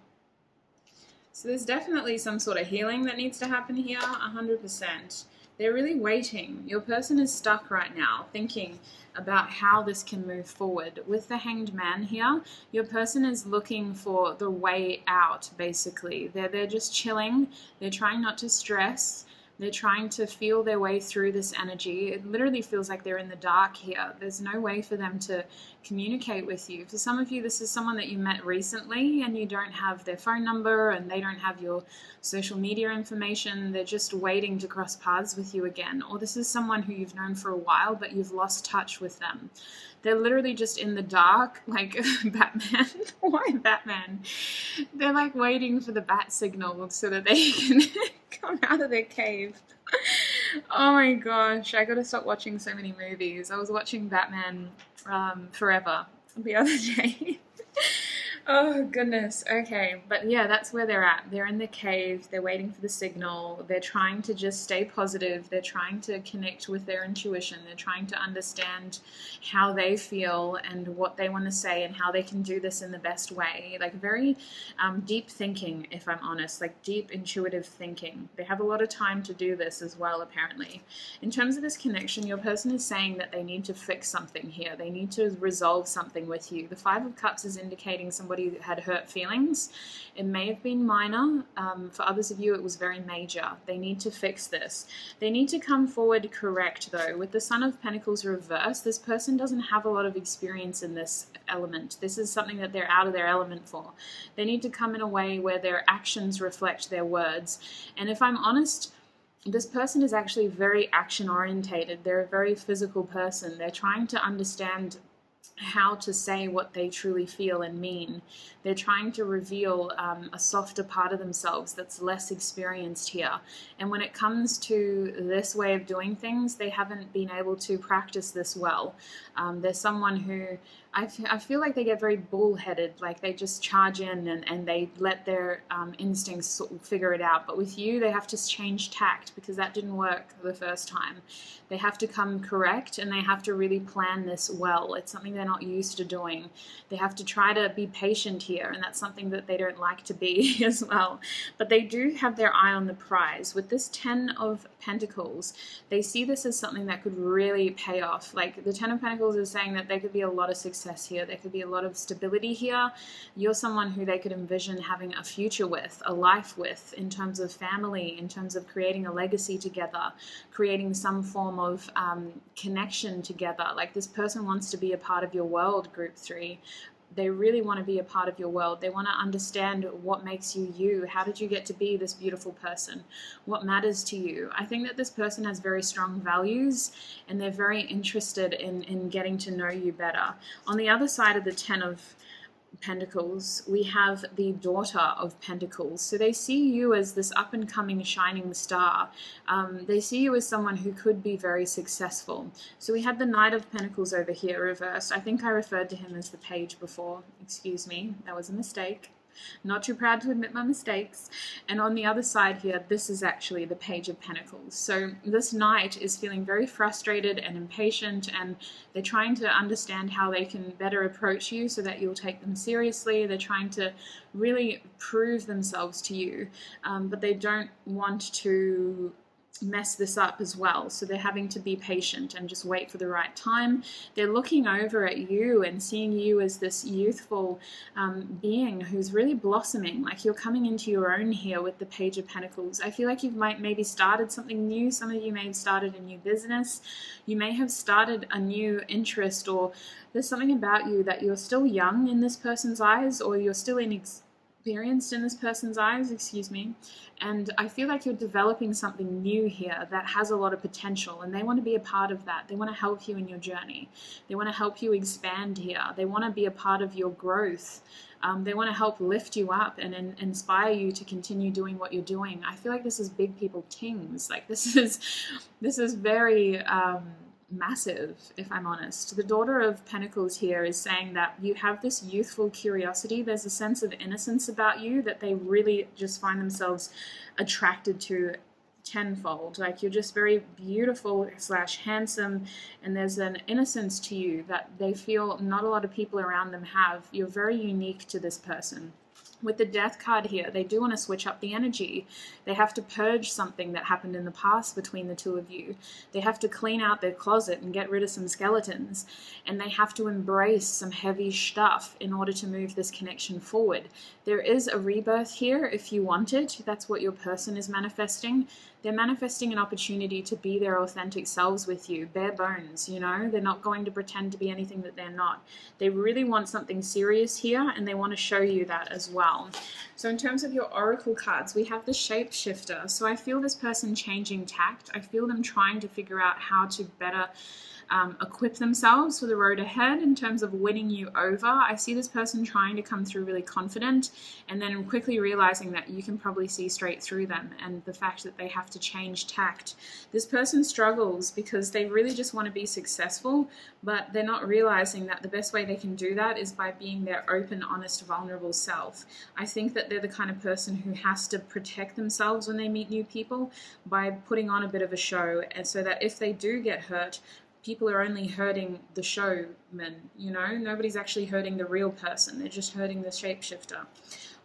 So there's definitely some sort of healing that needs to happen here, 100%. They're really waiting. Your person is stuck right now, thinking about how this can move forward. With the Hanged Man here, your person is looking for the way out, basically. They're just chilling. They're trying not to stress. They're trying to feel their way through this energy. It literally feels like they're in the dark here. There's no way for them to communicate with you. For some of you, this is someone that you met recently and you don't have their phone number and they don't have your social media information. They're just waiting to cross paths with you again. Or this is someone who you've known for a while, but you've lost touch with them. They're literally just in the dark, like Batman. Why Batman? They're like waiting for the bat signal so that they can come out of their cave. Oh my gosh, I gotta stop watching so many movies. I was watching Batman Forever the other day. Oh goodness, okay, but yeah, that's where they're at. They're in the cave, they're waiting for the signal, they're trying to just stay positive, they're trying to connect with their intuition, they're trying to understand how they feel and what they want to say and how they can do this in the best way. Like very deep thinking, if I'm honest, like deep intuitive thinking. They have a lot of time to do this as well, apparently. In terms of this connection, your person is saying that they need to fix something here. They need to resolve something with you. The Five of Cups is indicating somebody that had hurt feelings. It may have been minor. For others of you, it was very major. They need to fix this. They need to come forward correct, though. With the Son of Pentacles reversed, this person doesn't have a lot of experience in this element. This is something that they're out of their element for. They need to come in a way where their actions reflect their words. And if I'm honest, this person is actually very action-orientated. They're a very physical person. They're trying to understand how to say what they truly feel and mean. They're trying to reveal a softer part of themselves that's less experienced here. And when it comes to this way of doing things, they haven't been able to practice this well. They're someone who I feel like they get very bullheaded, like they just charge in and they let their instincts figure it out. But with you, they have to change tact because that didn't work the first time. They have to come correct and they have to really plan this well. It's something they're not used to doing. They have to try to be patient here, and that's something that they don't like to be as well. But they do have their eye on the prize. With this 10 of Pentacles, they see this as something that could really pay off. Like the 10 of Pentacles is saying that there could be a lot of success here. There could be a lot of stability here. You're someone who they could envision having a future with, a life with, in terms of family, in terms of creating a legacy together, creating some form of connection together. Like this person wants to be a part of your world, Group 3. They really want to be a part of your world. They want to understand what makes you you. How did you get to be this beautiful person? What matters to you? I think that this person has very strong values and they're very interested in getting to know you better. On the other side of the 10 of Pentacles, we have the Daughter of Pentacles. So they see you as this up-and-coming shining star. They see you as someone who could be very successful. So we have the Knight of Pentacles over here reversed. I think I referred to him as the Page before. Excuse me, that was a mistake. Not too proud to admit my mistakes. And on the other side here, this is actually the Page of Pentacles. So this knight is feeling very frustrated and impatient, and they're trying to understand how they can better approach you so that you'll take them seriously. They're trying to really prove themselves to you, but they don't want to mess this up as well. So they're having to be patient and just wait for the right time. They're looking over at you and seeing you as this youthful being who's really blossoming. Like you're coming into your own here with the Page of Pentacles. I feel like you might maybe started something new. Some of you may have started a new business. You may have started a new interest, or there's something about you that you're still young in this person's eyes, or you're still inexperienced in this person's eyes, excuse me. And I feel like you're developing something new here that has a lot of potential, and they want to be a part of that. They want to help you in your journey. They want to help you expand here. They want to be a part of your growth. They want to help lift you up and inspire you to continue doing what you're doing. I feel like this is big people things. Like this is very massive, if I'm honest. The Daughter of Pentacles here is saying that you have this youthful curiosity. There's a sense of innocence about you that they really just find themselves attracted to tenfold. Like you're just very beautiful / handsome, and there's an innocence to you that they feel not a lot of people around them have. You're very unique to this person. With the Death card here, they do want to switch up the energy. They have to purge something that happened in the past between the two of you. They have to clean out their closet and get rid of some skeletons. And they have to embrace some heavy stuff in order to move this connection forward. There is a rebirth here if you want it. That's what your person is manifesting. They're manifesting an opportunity to be their authentic selves with you, bare bones, you know? They're not going to pretend to be anything that they're not. They really want something serious here, and they want to show you that as well. So in terms of your oracle cards, we have the Shapeshifter. So I feel this person changing tact. I feel them trying to figure out how to better equip themselves for the road ahead in terms of winning you over. I see this person trying to come through really confident, and then quickly realizing that you can probably see straight through them, and the fact that they have to change tact. This person struggles because they really just want to be successful, but they're not realizing that the best way they can do that is by being their open, honest, vulnerable self. I think that they're the kind of person who has to protect themselves when they meet new people by putting on a bit of a show, and so that if they do get hurt, people are only hurting the showman, you know? Nobody's actually hurting the real person. They're just hurting the shapeshifter.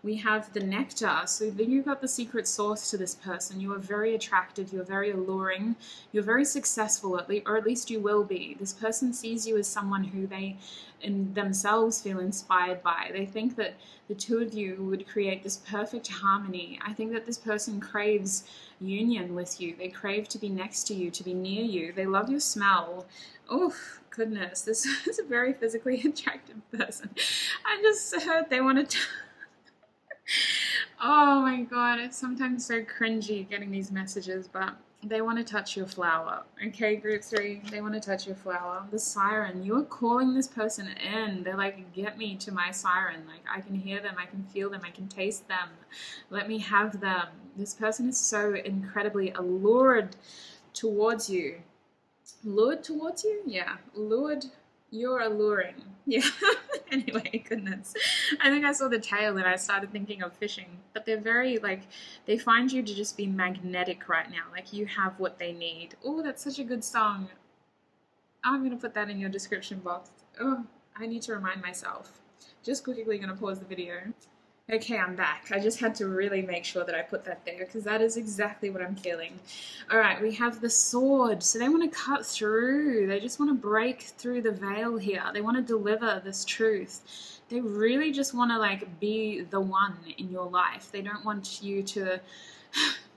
We have the Nectar. So then you've got the secret source to this person. You are very attractive. You're very alluring. You're very successful, or at least you will be. This person sees you as someone who they in themselves feel inspired by. They think that the two of you would create this perfect harmony. I think that this person craves union with you. They crave to be next to you, to be near you. They love your smell. Oh, goodness. This is a very physically attractive person. I just heard they want to... Oh my god, it's sometimes so cringy getting these messages, but they want to touch your flower. Okay, group 3, they want to touch your flower. The Siren, you are calling this person in. They're like, get me to my siren. Like, I can hear them, I can feel them, I can taste them. Let me have them. This person is so incredibly allured towards you. Lured towards you? Yeah, lured. You're alluring. Yeah. Anyway, goodness. I think I saw the tail and I started thinking of fishing. But they're very, like, they find you to just be magnetic right now. Like, you have what they need. Oh, that's such a good song. I'm going to put that in your description box. Oh, I need to remind myself. Just quickly going to pause the video. Okay, I'm back. I just had to really make sure that I put that there because that is exactly what I'm feeling. All right, we have the Sword. So they want to cut through. They just want to break through the veil here. They want to deliver this truth. They really just want to, like, be the one in your life. They don't want you to...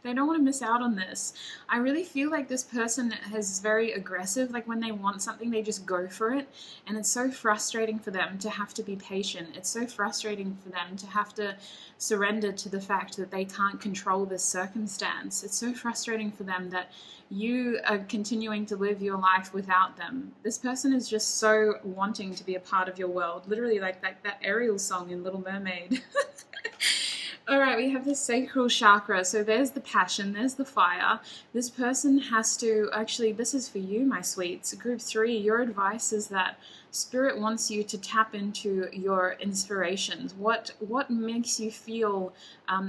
They don't want to miss out on this. I really feel like this person is very aggressive. Like when they want something, they just go for it. And it's so frustrating for them to have to be patient. It's so frustrating for them to have to surrender to the fact that they can't control this circumstance. It's so frustrating for them that you are continuing to live your life without them. This person is just so wanting to be a part of your world. Literally like that Ariel song in Little Mermaid. All right, we have the sacral chakra. So there's the passion, there's the fire. This person has to, actually, this is for you, my sweets. Group 3, your advice is that Spirit wants you to tap into your inspirations. What makes you feel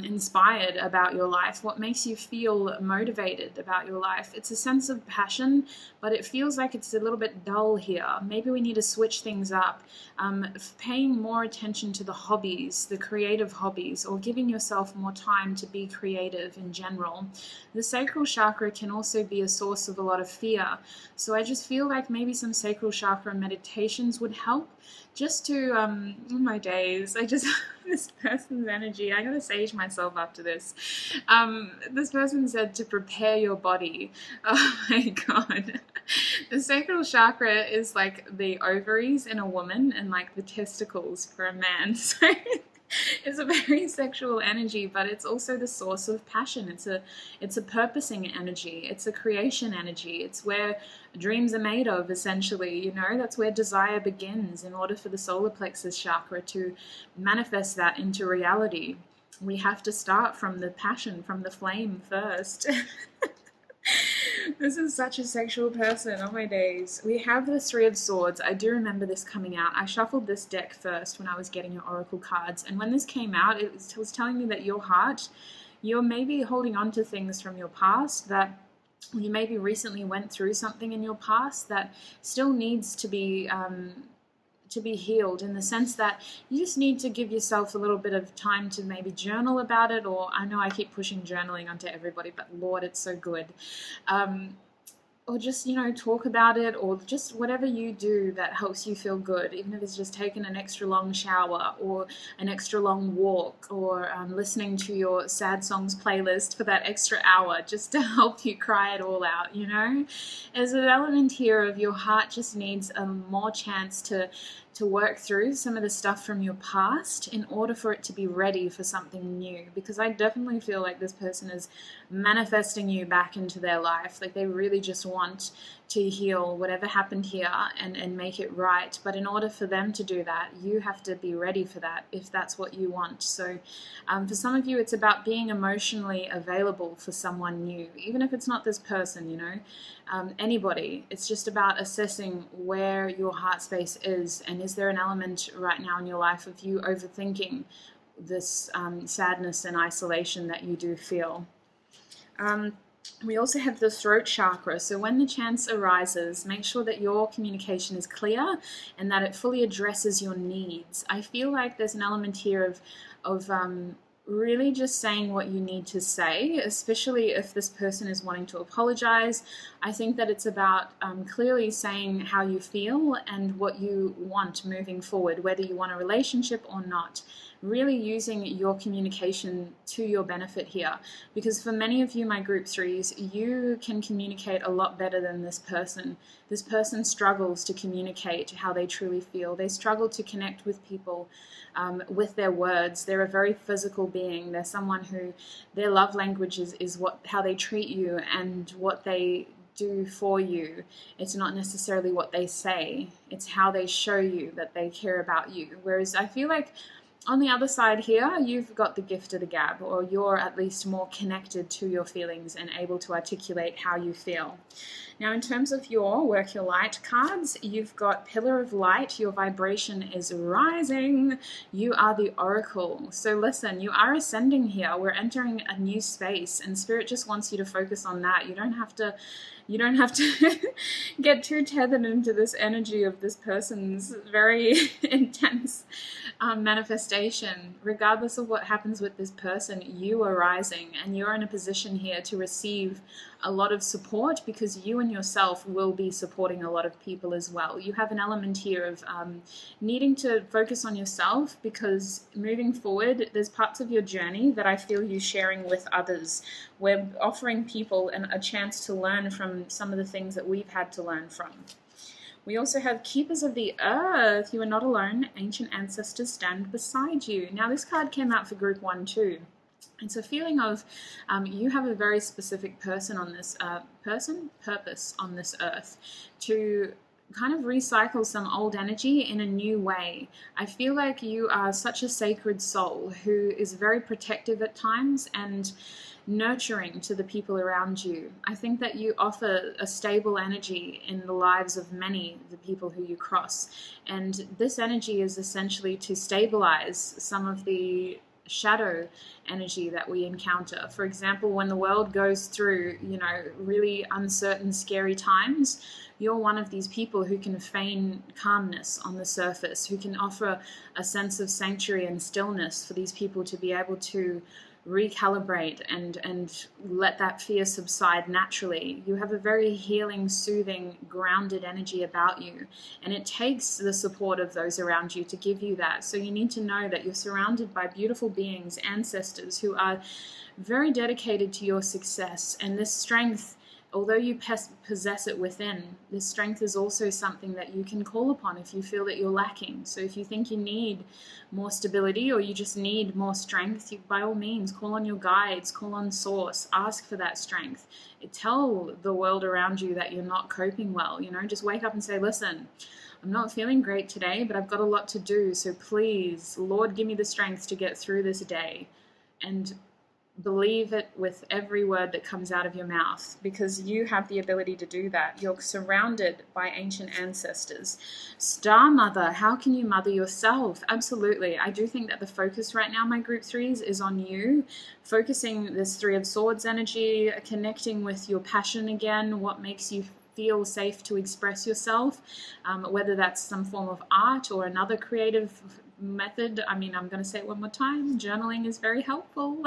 inspired about your life? What makes you feel motivated about your life? It's a sense of passion, but it feels like it's a little bit dull here. Maybe we need to switch things up. Paying more attention to the hobbies, the creative hobbies, or giving yourself more time to be creative in general. The sacral chakra can also be a source of a lot of fear. So I just feel like maybe some sacral chakra meditations would help. Just to, oh my days, this person's energy, I gotta sage myself after this. This person said to prepare your body. Oh my God. The sacral chakra is like the ovaries in a woman and like the testicles for a man. So it's a very sexual energy, but it's also the source of passion. It's a purposing energy. It's a creation energy. It's where dreams are made of, essentially. You know, that's where desire begins. In order for the solar plexus chakra to manifest that into reality, we have to start from the passion, from the flame first. This is such a sexual person. Oh my days. We have the Three of Swords. I do remember this coming out. I shuffled this deck first when I was getting your oracle cards, and when this came out, it was telling me that your heart, you're maybe holding on to things from your past, that you maybe recently went through something in your past that still needs to be healed, in the sense that you just need to give yourself a little bit of time to maybe journal about it. Or I know I keep pushing journaling onto everybody, but Lord, it's so good. Or just, you know, talk about it, or just whatever you do that helps you feel good, even if it's just taking an extra long shower or an extra long walk, or listening to your sad songs playlist for that extra hour just to help you cry it all out, you know? There's an element here of your heart just needs a more chance to work through some of the stuff from your past in order for it to be ready for something new. Because I definitely feel like this person is manifesting you back into their life. Like they really just want to heal whatever happened here and make it right. But in order for them to do that, you have to be ready for that, if that's what you want. So for some of you, it's about being emotionally available for someone new, even if it's not this person, you know, anybody. It's just about assessing where your heart space is, and is there an element right now in your life of you overthinking this sadness and isolation that you do feel. We also have the throat chakra. So when the chance arises, make sure that your communication is clear and that it fully addresses your needs. I feel like there's an element here of really just saying what you need to say, especially if this person is wanting to apologize. I think that it's about clearly saying how you feel and what you want moving forward, whether you want a relationship or not. Really using your communication to your benefit here, because for many of you, my group 3s, you can communicate a lot better than this person. This person struggles to communicate how they truly feel. They struggle to connect with people with their words. They're a very physical being. They're someone who their love language is how they treat you and what they do for you. It's not necessarily what they say. It's how they show you that they care about you. Whereas I feel like on the other side here, you've got the gift of the gab, or you're at least more connected to your feelings and able to articulate how you feel. Now, in terms of your Work Your Light cards, you've got Pillar of Light. Your vibration is rising. You are the Oracle. So listen, you are ascending here. We're entering a new space, and Spirit just wants you to focus on that. You don't have to get too tethered into this energy of this person's very intense manifestation. Regardless of what happens with this person, you are rising, and you're in a position here to receive a lot of support, because you and yourself will be supporting a lot of people as well. You have an element here of needing to focus on yourself, because moving forward, there's parts of your journey that I feel you sharing with others. We're offering people a chance to learn from some of the things that we've had to learn from. We also have Keepers of the Earth. You are not alone. Ancient ancestors stand beside you. Now, this card came out for Group 1 too. It's a feeling of you have a very specific person on this purpose on this earth to kind of recycle some old energy in a new way. I feel like you are such a sacred soul who is very protective at times and nurturing to the people around you. I think that you offer a stable energy in the lives of many of the people who you cross. And this energy is essentially to stabilize some of the shadow energy that we encounter. For example, when the world goes through, really uncertain, scary times, you're one of these people who can feign calmness on the surface, who can offer a sense of sanctuary and stillness for these people to be able to recalibrate and let that fear subside naturally. You have a very healing, soothing, grounded energy about you, and it takes the support of those around you to give you that. So you need to know that you're surrounded by beautiful beings, ancestors, who are very dedicated to your success. And this strength, although you possess it within, this strength is also something that you can call upon if you feel that you're lacking. So if you think you need more stability or you just need more strength, by all means, call on your guides, call on Source, ask for that strength. Tell the world around you that you're not coping well. Just wake up and say, listen, I'm not feeling great today, but I've got a lot to do. So please, Lord, give me the strength to get through this day. And believe it with every word that comes out of your mouth, because you have the ability to do that. You're surrounded by ancient ancestors. Star Mother, how can you mother yourself? Absolutely. I do think that the focus right now, my group threes, is on you, focusing this Three of Swords energy, connecting with your passion again, what makes you feel safe to express yourself, whether that's some form of art or another creative method. I'm going to say it one more time. Journaling is very helpful.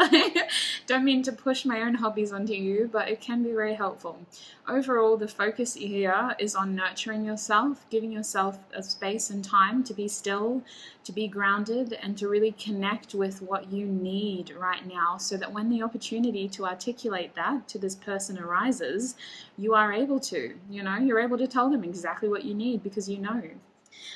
Don't mean to push my own hobbies onto you, but it can be very helpful. Overall, the focus here is on nurturing yourself, giving yourself a space and time to be still, to be grounded, and to really connect with what you need right now, so that when the opportunity to articulate that to this person arises, you are able to, you're able to tell them exactly what you need, because you know.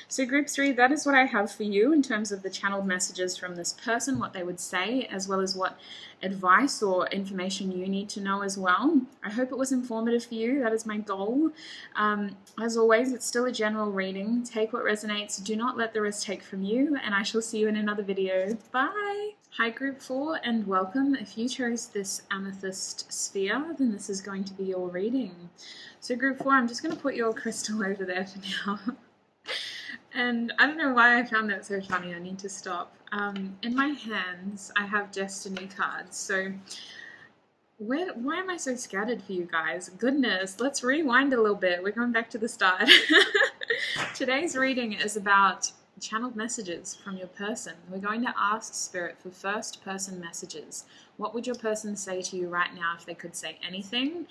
So group 3, that is what I have for you in terms of the channeled messages from this person, what they would say, as well as what advice or information you need to know as well. I hope it was informative for you. That is my goal. As always, it's still a general reading. Take what resonates. Do not let the rest take from you, and I shall see you in another video. Bye! Hi group 4, and welcome. If you chose this amethyst sphere, then this is going to be your reading. So group 4, I'm just going to put your crystal over there for now. And I don't know why I found that so funny. I need to stop. In my hands, I have destiny cards. So why am I so scattered for you guys? Goodness, let's rewind a little bit. We're going back to the start. Today's reading is about channeled messages from your person. We're going to ask Spirit for first person messages. What would your person say to you right now if they could say anything?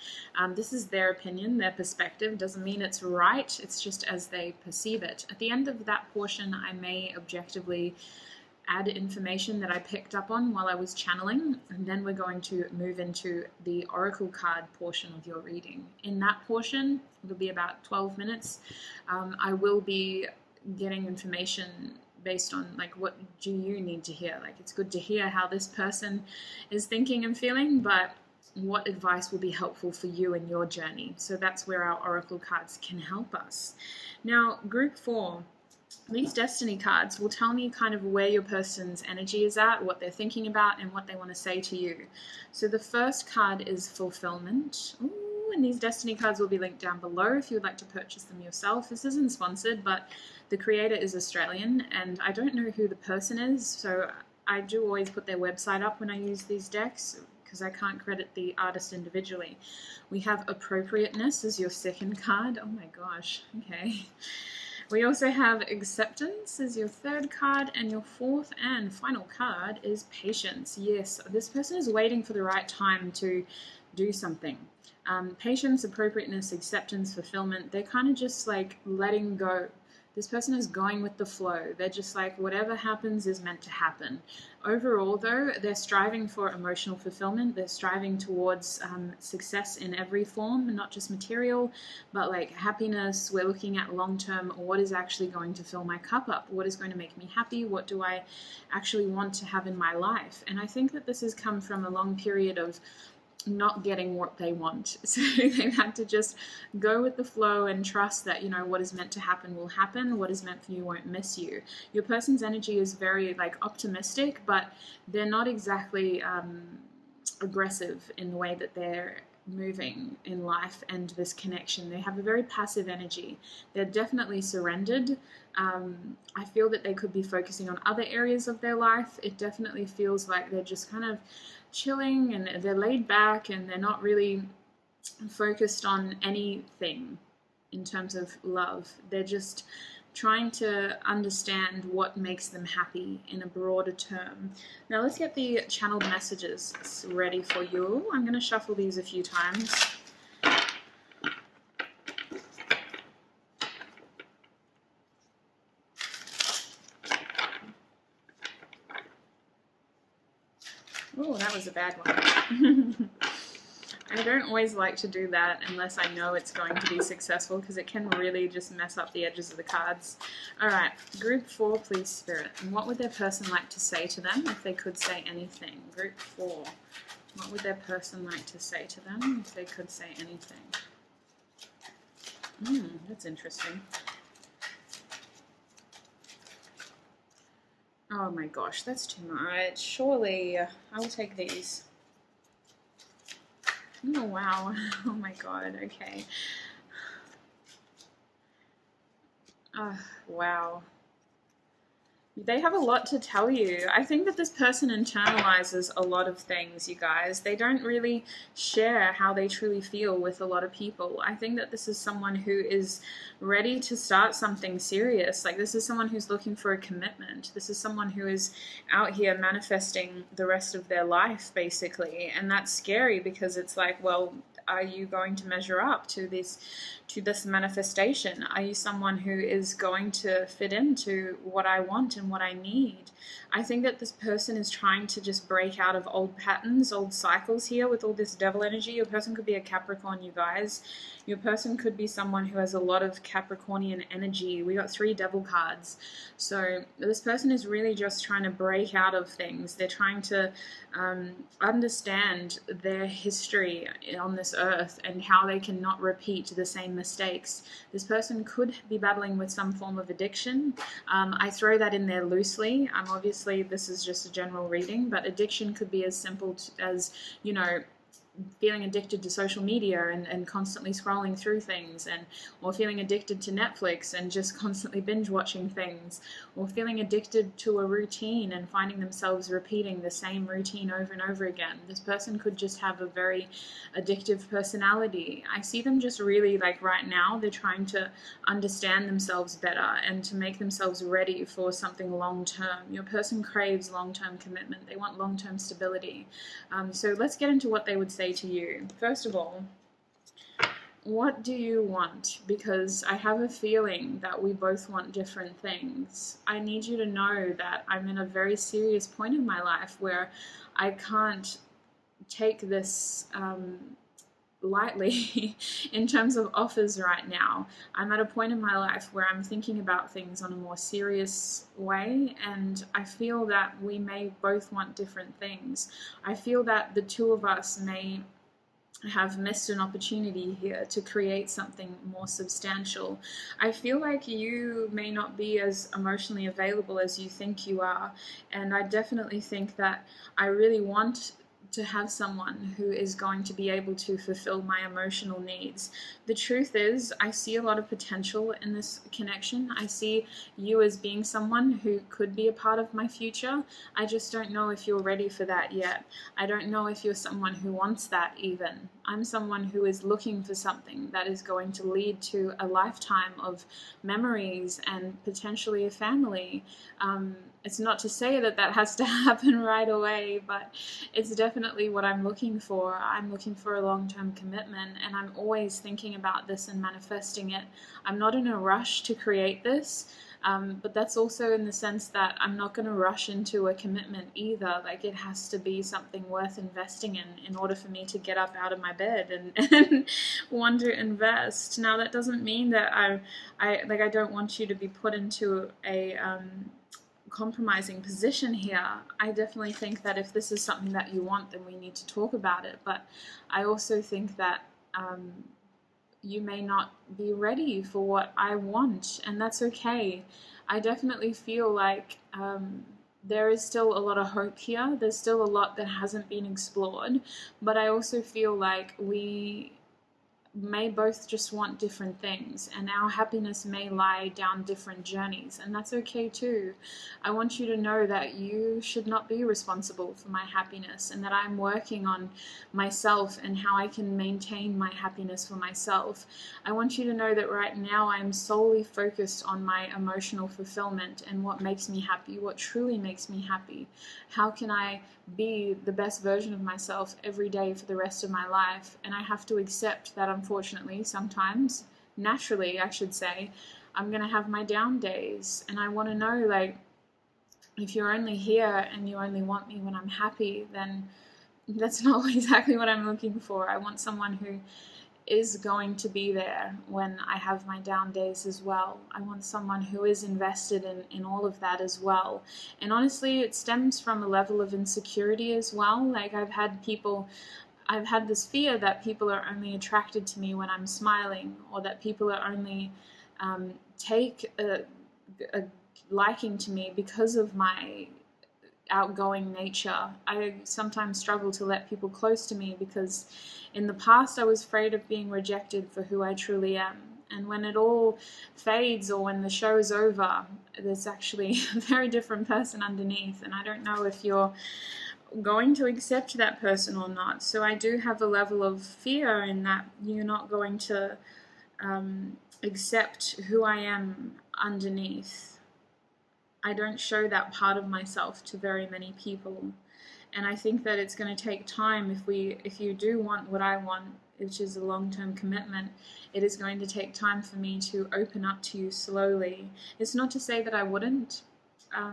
This is their opinion, their perspective. Doesn't mean it's right. It's just as they perceive it. At the end of that portion, I may objectively add information that I picked up on while I was channeling, and then we're going to move into the oracle card portion of your reading. In that portion, it'll be about 12 minutes. I will be getting information based on what do you need to hear. It's good to hear how this person is thinking and feeling, but what advice will be helpful for you in your journey. So that's where our oracle cards can help us. Now, group 4, these destiny cards will tell me kind of where your person's energy is at, what they're thinking about, and what they want to say to you. So the first card is fulfillment. Ooh, and these destiny cards will be linked down below if you would like to purchase them yourself. This isn't sponsored, but the creator is Australian, and I don't know who the person is, so I do always put their website up when I use these decks, because I can't credit the artist individually. We have appropriateness as your second card. Oh my gosh, okay. We also have acceptance as your third card, and your fourth and final card is patience. Yes, this person is waiting for the right time to do something. Patience, appropriateness, acceptance, fulfillment, they're kind of just letting go. This person is going with the flow. They're just whatever happens is meant to happen. Overall, though, they're striving for emotional fulfillment. They're striving towards success in every form, not just material, but happiness. We're looking at long-term, what is actually going to fill my cup up? What is going to make me happy? What do I actually want to have in my life? And I think that this has come from a long period of not getting what they want. So they've had to just go with the flow and trust that, you know, what is meant to happen will happen. What is meant for you won't miss you. Your person's energy is very like optimistic, but they're not exactly aggressive in the way that they're moving in life and this connection. They have a very passive energy. They're definitely surrendered. I feel that they could be focusing on other areas of their life. It definitely feels like they're just kind of chilling and they're laid back and they're not really focused on anything in terms of love. They're just trying to understand what makes them happy in a broader term. Now let's get the channeled messages ready for you. I'm going to shuffle these a few times. Oh, that was a bad one. I don't always like to do that unless I know it's going to be successful, because it can really just mess up the edges of the cards. Alright, group 4, please, Spirit. And what would their person like to say to them if they could say anything? Group 4. What would their person like to say to them if they could say anything? That's interesting. Oh my gosh, that's too much. Surely, I will take these. Oh wow. Oh my god, okay. Wow. They have a lot to tell you. I think that this person internalizes a lot of things, you guys. They don't really share how they truly feel with a lot of people. I think that this is someone who is ready to start something serious. Like, this is someone who's looking for a commitment. This is someone who is out here manifesting the rest of their life, basically. And that's scary, because it's like, well, are you going to measure up to this manifestation? Are you someone who is going to fit into what I want and what I need? I think that this person is trying to just break out of old patterns, old cycles here with all this devil energy. Your person could be a Capricorn, you guys. Your person could be someone who has a lot of Capricornian energy. We got 3 devil cards. So this person is really just trying to break out of things. They're trying to understand their history on this earth and how they cannot repeat the same mistakes. This person could be battling with some form of addiction. I throw that in there loosely. Obviously, this is just a general reading, but addiction could be as simple as, you know, feeling addicted to social media and constantly scrolling through things, or feeling addicted to Netflix and just constantly binge watching things, or feeling addicted to a routine and finding themselves repeating the same routine over and over again. This person could just have a very addictive personality. I see them just really, like, right now they're trying to understand themselves better and to make themselves ready for something long-term. Your person craves long-term commitment. They want long-term stability. So let's get into what they would say to you. First of all, what do you want? Because I have a feeling that we both want different things. I need you to know that I'm in a very serious point in my life where I can't take this lightly in terms of offers right now. I'm at a point in my life where I'm thinking about things on a more serious way, and I feel that we may both want different things. I feel that the two of us may have missed an opportunity here to create something more substantial. I feel like you may not be as emotionally available as you think you are, and I definitely think that I really want to have someone who is going to be able to fulfill my emotional needs. The truth is, I see a lot of potential in this connection. I see you as being someone who could be a part of my future. I just don't know if you're ready for that yet. I don't know if you're someone who wants that even. I'm someone who is looking for something that is going to lead to a lifetime of memories and potentially a family. It's not to say that that has to happen right away, but it's definitely what I'm looking for. I'm looking for a long-term commitment, and I'm always thinking about this and manifesting it. I'm not in a rush to create this, but that's also in the sense that I'm not going to rush into a commitment either. Like, it has to be something worth investing in order for me to get up out of my bed and want to invest. Now, that doesn't mean that I don't want you to be put into a compromising position here. I definitely think that if this is something that you want, then we need to talk about it. But I also think that you may not be ready for what I want, and that's okay. I definitely feel like there is still a lot of hope here. There's still a lot that hasn't been explored, but I also feel like we may both just want different things, and our happiness may lie down different journeys, and that's okay too. I want you to know that you should not be responsible for my happiness, and that I'm working on myself and how I can maintain my happiness for myself. I want you to know that right now I'm solely focused on my emotional fulfillment and what makes me happy, what truly makes me happy. How can I be the best version of myself every day for the rest of my life? And I have to accept that unfortunately sometimes, naturally I should say, I'm gonna have my down days. And I want to know, like, if you're only here and you only want me when I'm happy, then that's not exactly what I'm looking for. I want someone who is going to be there when I have my down days as well. I want someone who is invested in all of that as well. And honestly, it stems from a level of insecurity as well. Like, I've had this fear that people are only attracted to me when I'm smiling, or that people are only take a liking to me because of my outgoing nature. I sometimes struggle to let people close to me because in the past I was afraid of being rejected for who I truly am. And when it all fades, or when the show's over, there's actually a very different person underneath, and I don't know if you're going to accept that person or not. So I do have a level of fear in that you're not going to accept who I am underneath. I don't show that part of myself to very many people, and I think that it's going to take time. If you do want what I want, which is a long-term commitment, it is going to take time for me to open up to you slowly. It's not to say that I wouldn't.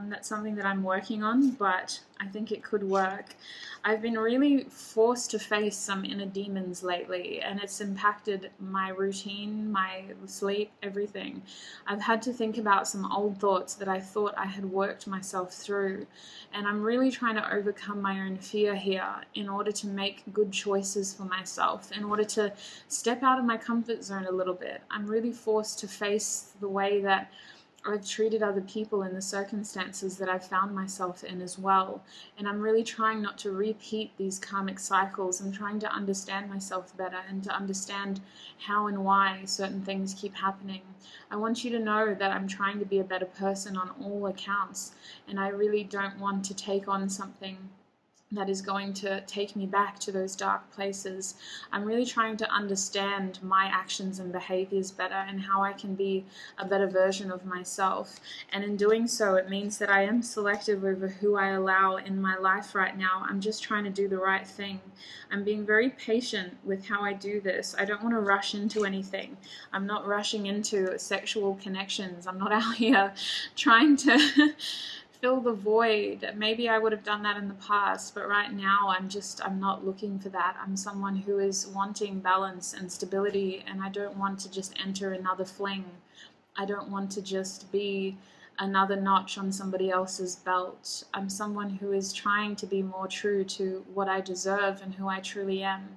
That's something that I'm working on, but I think it could work. I've been really forced to face some inner demons lately, and it's impacted my routine, my sleep, everything. I've had to think about some old thoughts that I thought I had worked myself through, and I'm really trying to overcome my own fear here in order to make good choices for myself, in order to step out of my comfort zone a little bit. I'm really forced to face the way that I've treated other people in the circumstances that I've found myself in as well. And I'm really trying not to repeat these karmic cycles. I'm trying to understand myself better and to understand how and why certain things keep happening. I want you to know that I'm trying to be a better person on all accounts. And I really don't want to take on something that is going to take me back to those dark places. I'm really trying to understand my actions and behaviors better, and how I can be a better version of myself. And in doing so, it means that I am selective over who I allow in my life right now. I'm just trying to do the right thing. I'm being very patient with how I do this. I don't want to rush into anything. I'm not rushing into sexual connections. I'm not out here trying to fill the void. Maybe I would have done that in the past, but right now I'm not looking for that. I'm someone who is wanting balance and stability, and I don't want to just enter another fling. I don't want to just be another notch on somebody else's belt. I'm someone who is trying to be more true to what I deserve and who I truly am.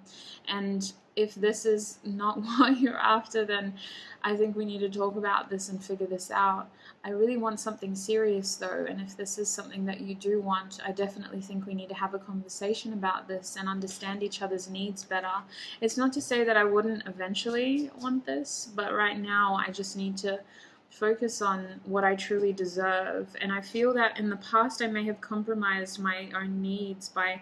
And if this is not what you're after, then I think we need to talk about this and figure this out. I really want something serious though, and if this is something that you do want, I definitely think we need to have a conversation about this and understand each other's needs better. It's not to say that I wouldn't eventually want this, but right now I just need to focus on what I truly deserve. And I feel that in the past I may have compromised my own needs by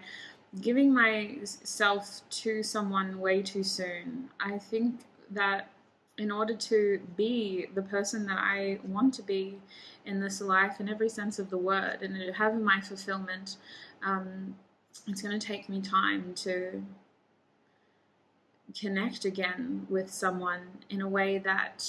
giving myself to someone way too soon. I think that in order to be the person that I want to be in this life, in every sense of the word, and to have my fulfillment, it's going to take me time to connect again with someone in a way that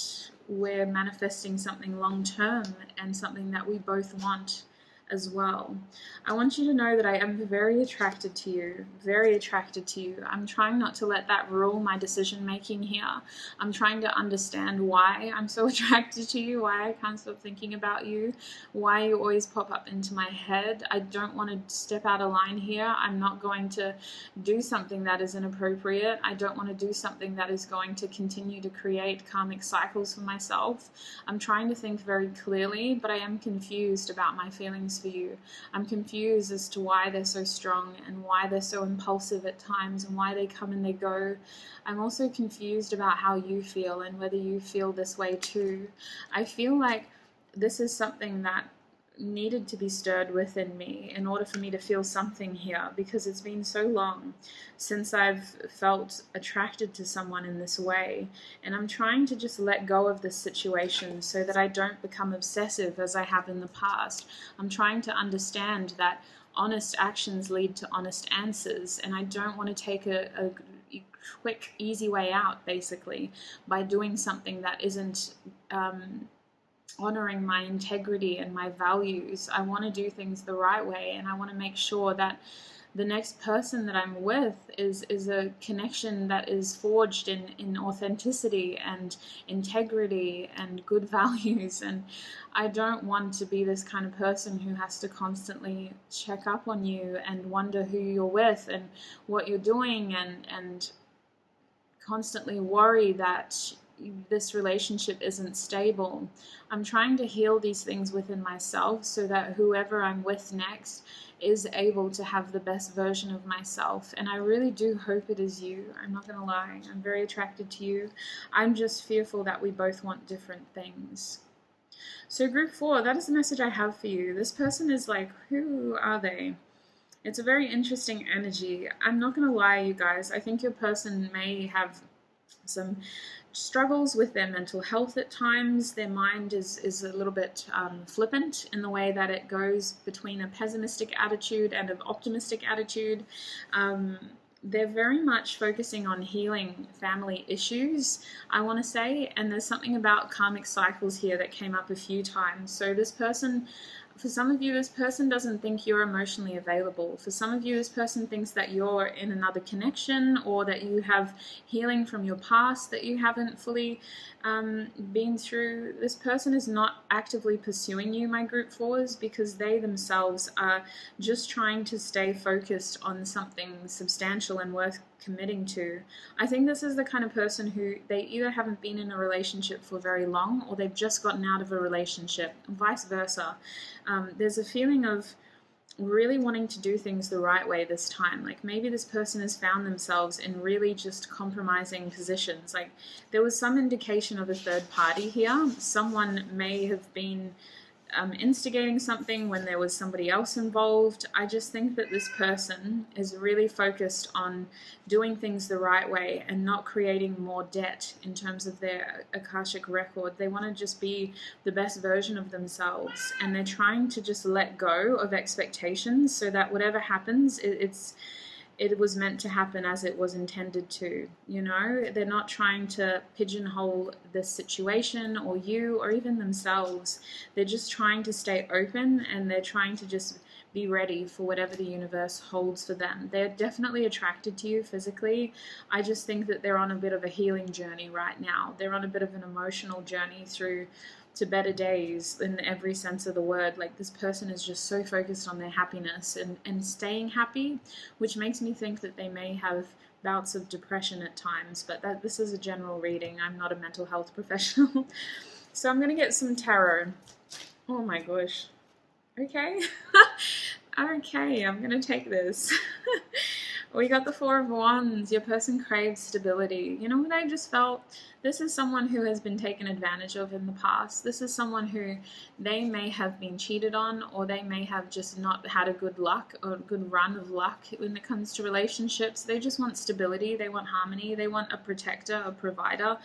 we're manifesting something long term and something that we both want. as well. I want you to know that I am very attracted to you, very attracted to you. I'm trying not to let that rule my decision making here. I'm trying to understand why I'm so attracted to you, why I can't stop thinking about you, why you always pop up into my head. I don't want to step out of line here. I'm not going to do something that is inappropriate. I don't want to do something that is going to continue to create karmic cycles for myself. I'm trying to think very clearly, but I am confused about my feelings for you. I'm confused as to why they're so strong and why they're so impulsive at times and why they come and they go. I'm also confused about how you feel and whether you feel this way too. I feel like this is something that needed to be stirred within me in order for me to feel something here, because it's been so long since I've felt attracted to someone in this way, and I'm trying to just let go of this situation so that I don't become obsessive as I have in the past. I'm trying to understand that honest actions lead to honest answers, and I don't want to take a quick, easy way out, basically, by doing something that isn't honoring my integrity and my values. I want to do things the right way, and I want to make sure that the next person that I'm with is a connection that is forged in authenticity and integrity and good values. And I don't want to be this kind of person who has to constantly check up on you and wonder who you're with and what you're doing, and constantly worry that this relationship isn't stable. I'm trying to heal these things within myself so that whoever I'm with next is able to have the best version of myself. And I really do hope it is you. I'm not going to lie. I'm very attracted to you. I'm just fearful that we both want different things. So group 4, that is the message I have for you. This person is like, who are they? It's a very interesting energy. I'm not going to lie, you guys. I think your person may have some struggles with their mental health at times. Their mind is a little bit flippant in the way that it goes between a pessimistic attitude and an optimistic attitude. They're very much focusing on healing family issues, I want to say, and there's something about karmic cycles here that came up a few times. So this person, for some of you, this person doesn't think you're emotionally available. For some of you, this person thinks that you're in another connection, or that you have healing from your past that you haven't fully been through. This person is not actively pursuing you, my group 4s, because they themselves are just trying to stay focused on something substantial and worth committing to. I think this is the kind of person who they either haven't been in a relationship for very long, or they've just gotten out of a relationship, vice versa. There's a feeling of really wanting to do things the right way this time. Like maybe this person has found themselves in really just compromising positions. Like there was some indication of a third party here. Someone may have been instigating something when there was somebody else involved. I just think that this person is really focused on doing things the right way and not creating more debt in terms of their Akashic record. They want to just be the best version of themselves, and they're trying to just let go of expectations so that whatever happens, it was meant to happen as it was intended to, you know? They're not trying to pigeonhole this situation or you or even themselves. They're just trying to stay open, and they're trying to just be ready for whatever the universe holds for them. They're definitely attracted to you physically. I just think that they're on a bit of a healing journey right now. They're on a bit of an emotional journey through to better days in every sense of the word. Like this person is just so focused on their happiness and staying happy, which makes me think that they may have bouts of depression at times, but this is a general reading. I'm not a mental health professional. So I'm going to get some tarot. Oh my gosh. Okay. Okay, I'm going to take this. We got the Four of Wands. Your person craves stability. You know what I just felt? This is someone who has been taken advantage of in the past. This is someone who they may have been cheated on, or they may have just not had a good luck or a good run of luck when it comes to relationships. They just want stability. They want harmony. They want a protector, a provider,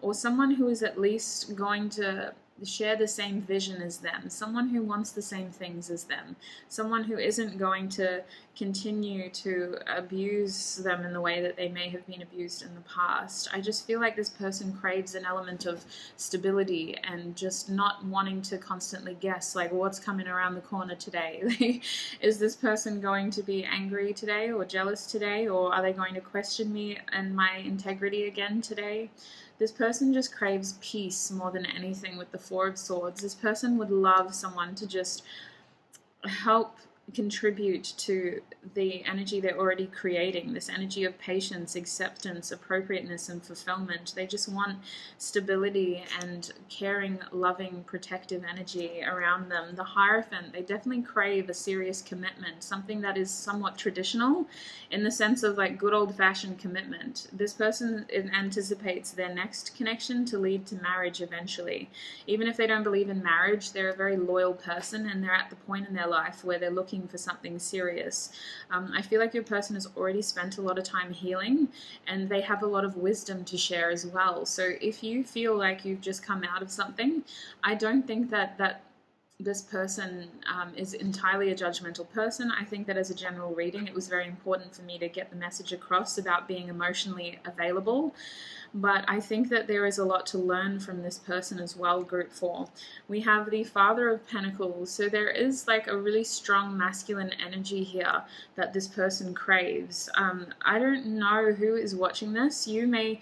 or someone who is at least going to share the same vision as them, someone who wants the same things as them, someone who isn't going to continue to abuse them in the way that they may have been abused in the past. I just feel like this person craves an element of stability and just not wanting to constantly guess, like, what's coming around the corner today. Is this person going to be angry today or jealous today, or are they going to question me and my integrity again today? This person just craves peace more than anything with the Four of Swords. This person would love someone to just help contribute to the energy they're already creating, this energy of patience, acceptance, appropriateness, and fulfillment. They just want stability and caring, loving, protective energy around them. The Hierophant, they definitely crave a serious commitment, something that is somewhat traditional in the sense of like good old-fashioned commitment. This person anticipates their next connection to lead to marriage eventually. Even if they don't believe in marriage, they're a very loyal person, and they're at the point in their life where they're looking for something serious. I feel like your person has already spent a lot of time healing, and they have a lot of wisdom to share as well. So if you feel like you've just come out of something, I don't think that this person is entirely a judgmental person. I think that as a general reading, it was very important for me to get the message across about being emotionally available. But I think that there is a lot to learn from this person as well, Group 4. We have the Father of Pentacles. So there is like a really strong masculine energy here that this person craves. I don't know who is watching this. You may...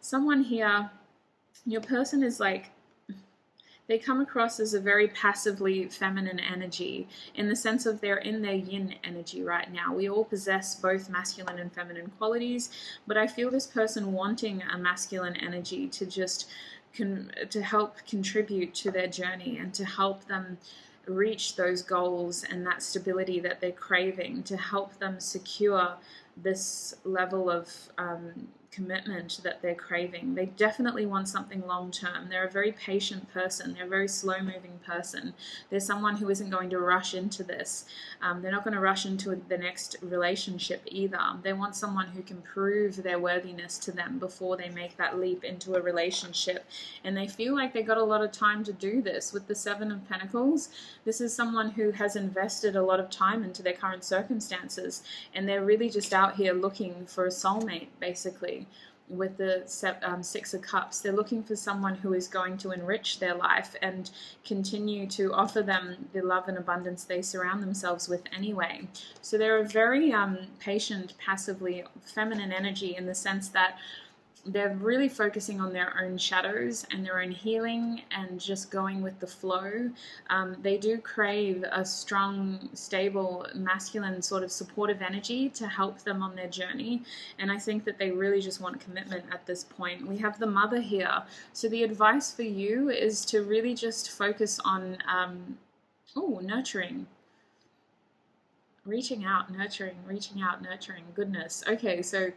Someone here, your person is like... They come across as a very passively feminine energy in the sense of they're in their yin energy right now. We all possess both masculine and feminine qualities, but I feel this person wanting a masculine energy to just to help contribute to their journey and to help them reach those goals and that stability that they're craving, to help them secure this level of commitment that they're craving. They definitely want something long-term. They're a very patient person. They're a very slow-moving person. They're someone who isn't going to rush into this. They're not going to rush into the next relationship either. They want someone who can prove their worthiness to them before they make that leap into a relationship. And they feel like they got a lot of time to do this. With the Seven of Pentacles, this is someone who has invested a lot of time into their current circumstances, and they're really just out here looking for a soulmate, basically. With the Six of Cups, they're looking for someone who is going to enrich their life and continue to offer them the love and abundance they surround themselves with anyway. So they're a very patient, passively feminine energy in the sense that they're really focusing on their own shadows and their own healing and just going with the flow. They do crave a strong, stable, masculine sort of supportive energy to help them on their journey. And I think that they really just want commitment at this point. We have the Mother here. So the advice for you is to really just focus on, nurturing. Reaching out, nurturing, reaching out, nurturing. Goodness. Okay, so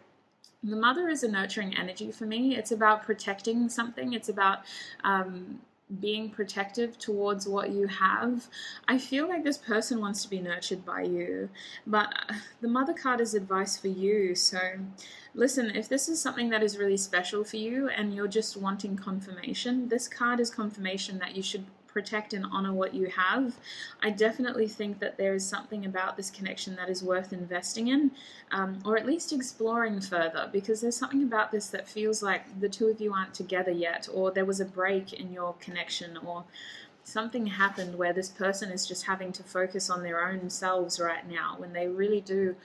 the Mother is a nurturing energy for me. It's about protecting something. It's about being protective towards what you have. I feel like this person wants to be nurtured by you, but the Mother card is advice for you. So listen, if this is something that is really special for you and you're just wanting confirmation, this card is confirmation that you should protect and honor what you have. I definitely think that there is something about this connection that is worth investing in, or at least exploring further, because there's something about this that feels like the two of you aren't together yet, or there was a break in your connection, or something happened where this person is just having to focus on their own selves right now when they really do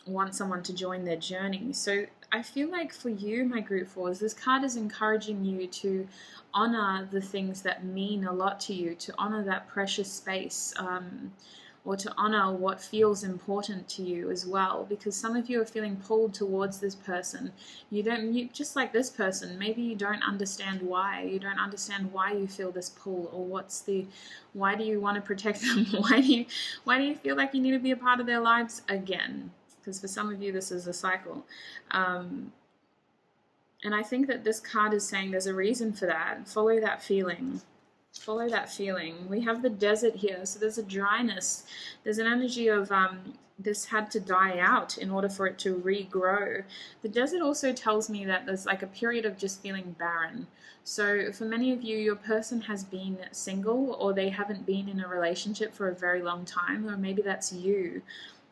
want someone to join their journey. So I feel like for you, my Group 4s, this card is encouraging you to honor the things that mean a lot to you, to honor that precious space, or to honor what feels important to you as well, because some of you are feeling pulled towards this person. You just like this person, maybe you don't understand why. You don't understand why you feel this pull, or why do you want to protect them? Why do you feel like you need to be a part of their lives again? Because for some of you, this is a cycle. And I think that this card is saying there's a reason for that. Follow that feeling. Follow that feeling. We have the desert here, so there's a dryness. There's an energy of this had to die out in order for it to regrow. The desert also tells me that there's like a period of just feeling barren. So for many of you, your person has been single, or they haven't been in a relationship for a very long time, or maybe that's you.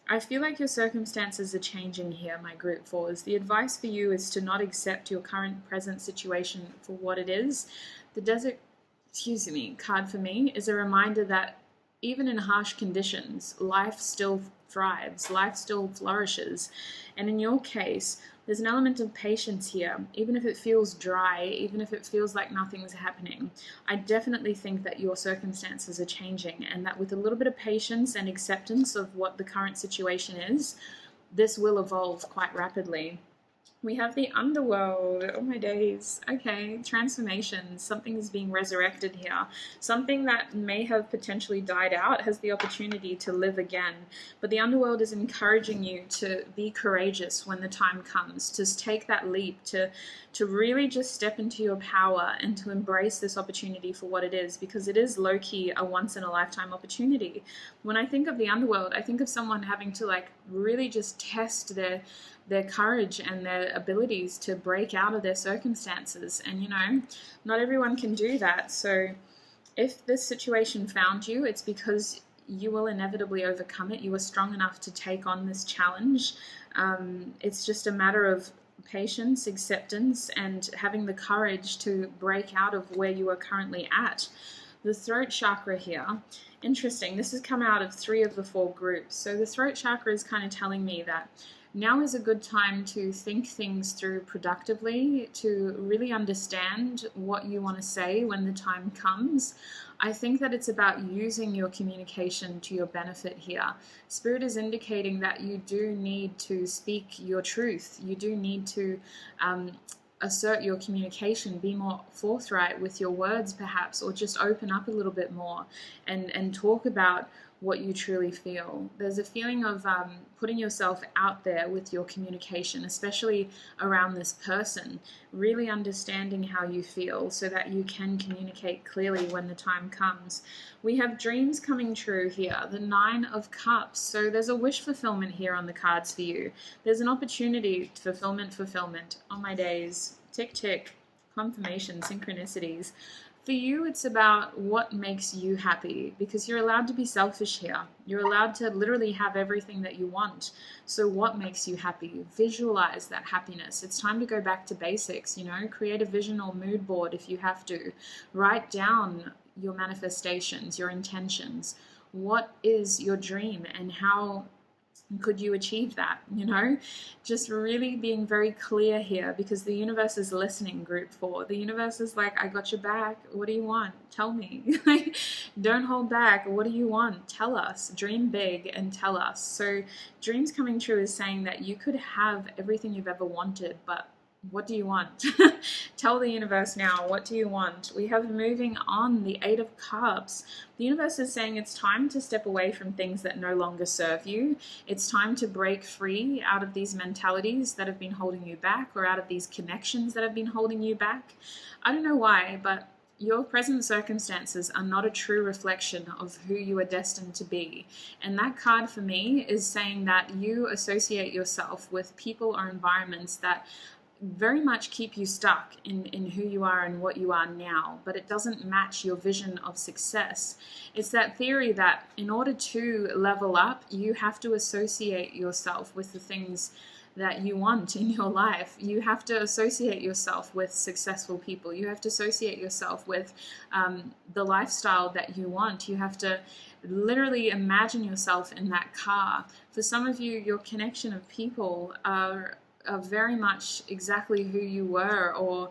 I feel like your circumstances are changing here, my group fours. The advice for you is to not accept your current present situation for what it is. The desert, card for me is a reminder that even in harsh conditions, life still thrives, life still flourishes. And in your case, there's an element of patience here, even if it feels dry, even if it feels like nothing's happening. I definitely think that your circumstances are changing, and that with a little bit of patience and acceptance of what the current situation is, this will evolve quite rapidly. We have the underworld. Oh my days. Okay, transformation. Something is being resurrected here. Something that may have potentially died out has the opportunity to live again. But the underworld is encouraging you to be courageous when the time comes, to take that leap, to really just step into your power and to embrace this opportunity for what it is, because it is low-key a once-in-a-lifetime opportunity. When I think of the underworld, I think of someone having to like really just test their courage and their abilities to break out of their circumstances. And, you know, not everyone can do that. So if this situation found you, it's because you will inevitably overcome it. You are strong enough to take on this challenge. It's just a matter of patience, acceptance, and having the courage to break out of where you are currently at. The throat chakra here, interesting. This has come out of 3 of the 4 groups. So the throat chakra is kind of telling me that now is a good time to think things through productively, to really understand what you want to say when the time comes. I think that it's about using your communication to your benefit here. Spirit is indicating that you do need to speak your truth. You do need to assert your communication, be more forthright with your words perhaps, or just open up a little bit more and talk about what you truly feel. There's a feeling of putting yourself out there with your communication, especially around this person, really understanding how you feel so that you can communicate clearly when the time comes. We have dreams coming true here, the 9 of Cups. So there's a wish fulfillment here on the cards for you. There's an opportunity, fulfillment. On my days, tick, tick, confirmation, synchronicities. For you, it's about what makes you happy, because you're allowed to be selfish here. You're allowed to literally have everything that you want. So what makes you happy? Visualize that happiness. It's time to go back to basics, you know, create a vision or mood board if you have to. Write down your manifestations, your intentions. What is your dream and how could you achieve that? You know, just really being very clear here, because the universe is listening, group 4. The universe is like, I got your back. What do you want? Tell me. Don't hold back. What do you want? Tell us. Dream big and tell us. So dreams coming true is saying that you could have everything you've ever wanted, but what do you want? Tell the universe now, what do you want? We have moving on, the 8 of Cups. The universe is saying it's time to step away from things that no longer serve you. It's time to break free out of these mentalities that have been holding you back, or out of these connections that have been holding you back. I don't know why, but your present circumstances are not a true reflection of who you are destined to be. And that card for me is saying that you associate yourself with people or environments that very much keep you stuck in who you are and what you are now, but it doesn't match your vision of success. It's that theory that in order to level up, you have to associate yourself with the things that you want in your life. You have to associate yourself with successful people. You have to associate yourself with the lifestyle that you want. You have to literally imagine yourself in that car. For some of you, your connection of people are very much exactly who you were, or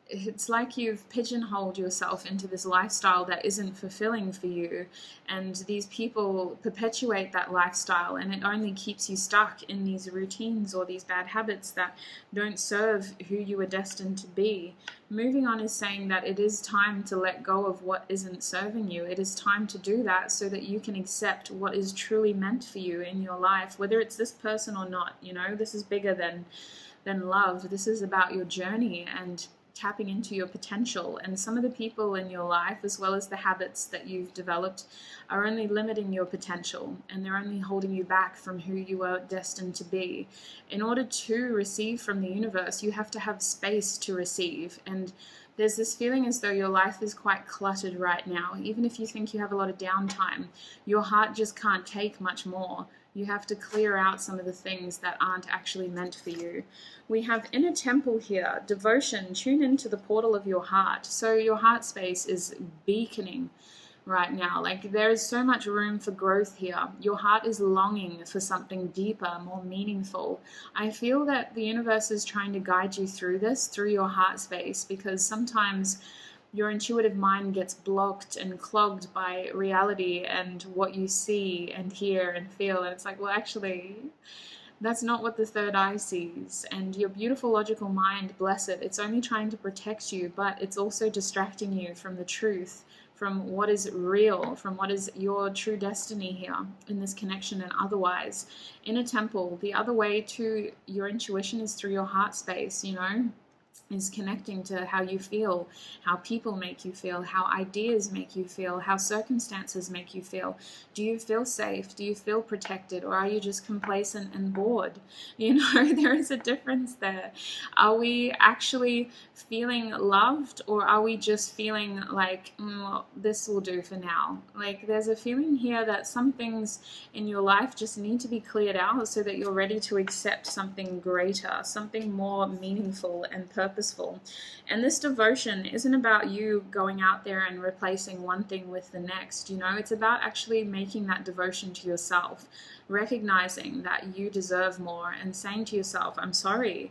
it's like you've pigeonholed yourself into this lifestyle that isn't fulfilling for you, and these people perpetuate that lifestyle, and it only keeps you stuck in these routines or these bad habits that don't serve who you were destined to be. Moving on is saying that it is time to let go of what isn't serving you. It is time to do that so that you can accept what is truly meant for you in your life, whether it's this person or not. You know, this is bigger than love. This is about your journey, and tapping into your potential, and some of the people in your life, as well as the habits that you've developed, are only limiting your potential, and they're only holding you back from who you are destined to be. In order to receive from the universe, you have to have space to receive, and there's this feeling as though your life is quite cluttered right now. Even if you think you have a lot of downtime, your heart just can't take much more. You have to clear out some of the things that aren't actually meant for you. We have inner temple here, devotion, tune into the portal of your heart. So your heart space is beaconing right now. Like, there is so much room for growth here. Your heart is longing for something deeper, more meaningful. I feel that the universe is trying to guide you through this, through your heart space, because sometimes your intuitive mind gets blocked and clogged by reality and what you see and hear and feel. And it's like, well, actually, that's not what the third eye sees. And your beautiful logical mind, bless it, it's only trying to protect you, but it's also distracting you from the truth, from what is real, from what is your true destiny here in this connection and otherwise. Inner temple, the other way to your intuition is through your heart space, you know, is connecting to how you feel, how people make you feel, how ideas make you feel, how circumstances make you feel. Do you feel safe? Do you feel protected? Or are you just complacent and bored? You know, there is a difference there. Are we actually feeling loved, or are we just feeling like, this will do for now? Like, there's a feeling here that some things in your life just need to be cleared out so that you're ready to accept something greater, something more meaningful and purposeful. And this devotion isn't about you going out there and replacing one thing with the next, you know, it's about actually making that devotion to yourself, recognizing that you deserve more and saying to yourself, I'm sorry,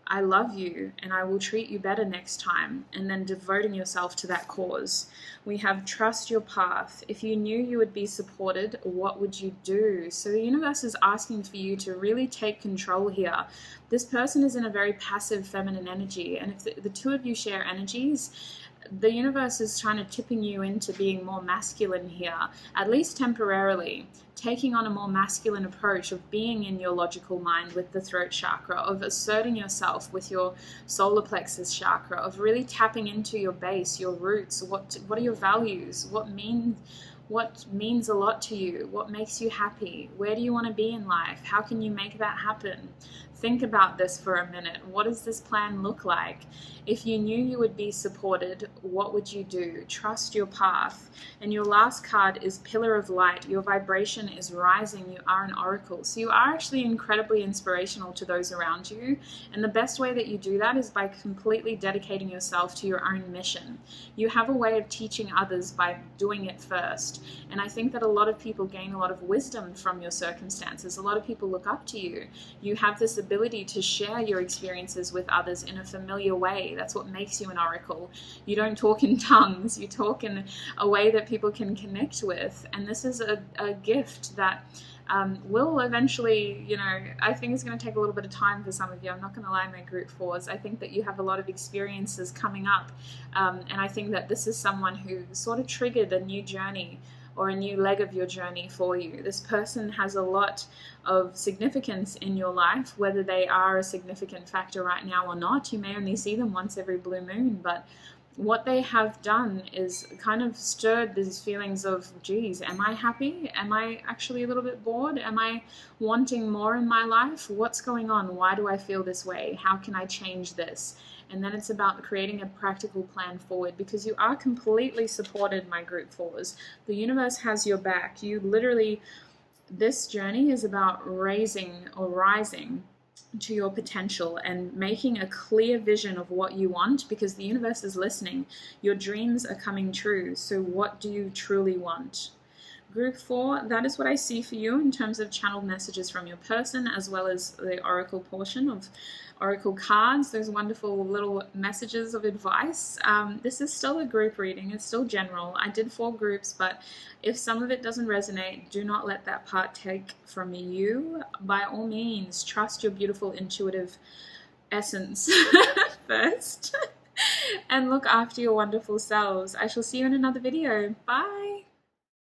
I love you and I will treat you better next time, and then devoting yourself to that cause. We have trust your path. If you knew you would be supported, what would you do? So the universe is asking for you to really take control here. This person is in a very passive feminine energy, and if the two of you share energies, the universe is trying to tipping you into being more masculine here, at least temporarily, taking on a more masculine approach of being in your logical mind with the throat chakra, of asserting yourself with your solar plexus chakra, of really tapping into your base, your roots. What are your values? What means a lot to you? What makes you happy? Where do you want to be in life? How can you make that happen? Think about this for a minute. What does this plan look like? If you knew you would be supported, what would you do? Trust your path. And your last card is Pillar of Light. Your vibration is rising. You are an oracle. So you are actually incredibly inspirational to those around you. And the best way that you do that is by completely dedicating yourself to your own mission. You have a way of teaching others by doing it first. And I think that a lot of people gain a lot of wisdom from your circumstances. A lot of people look up to you. You have this ability to share your experiences with others in a familiar way. That's what makes you an oracle. You don't talk in tongues. You talk in a way that people can connect with. And this is a gift that will eventually, you know, I think it's going to take a little bit of time for some of you. I'm not going to lie, my group fours. I think that you have a lot of experiences coming up. And I think that this is someone who sort of triggered a new journey or a new leg of your journey for you. This person has a lot of significance in your life, whether they are a significant factor right now or not. You may only see them once every blue moon, but what they have done is kind of stirred these feelings of, geez, am I happy? Am I actually a little bit bored? Am I wanting more in my life? What's going on? Why do I feel this way? How can I change this? And then it's about creating a practical plan forward, because you are completely supported, my group fours. The universe has your back. You literally, this journey is about raising or rising to your potential and making a clear vision of what you want, because the universe is listening. Your dreams are coming true. So what do you truly want? Group 4, that is what I see for you in terms of channeled messages from your person, as well as the oracle portion of oracle cards, those wonderful little messages of advice. This is still a group reading. It's still general. I did 4 groups, but if some of it doesn't resonate, do not let that part take from you. By all means, trust your beautiful intuitive essence first and look after your wonderful selves. I shall see you in another video. Bye.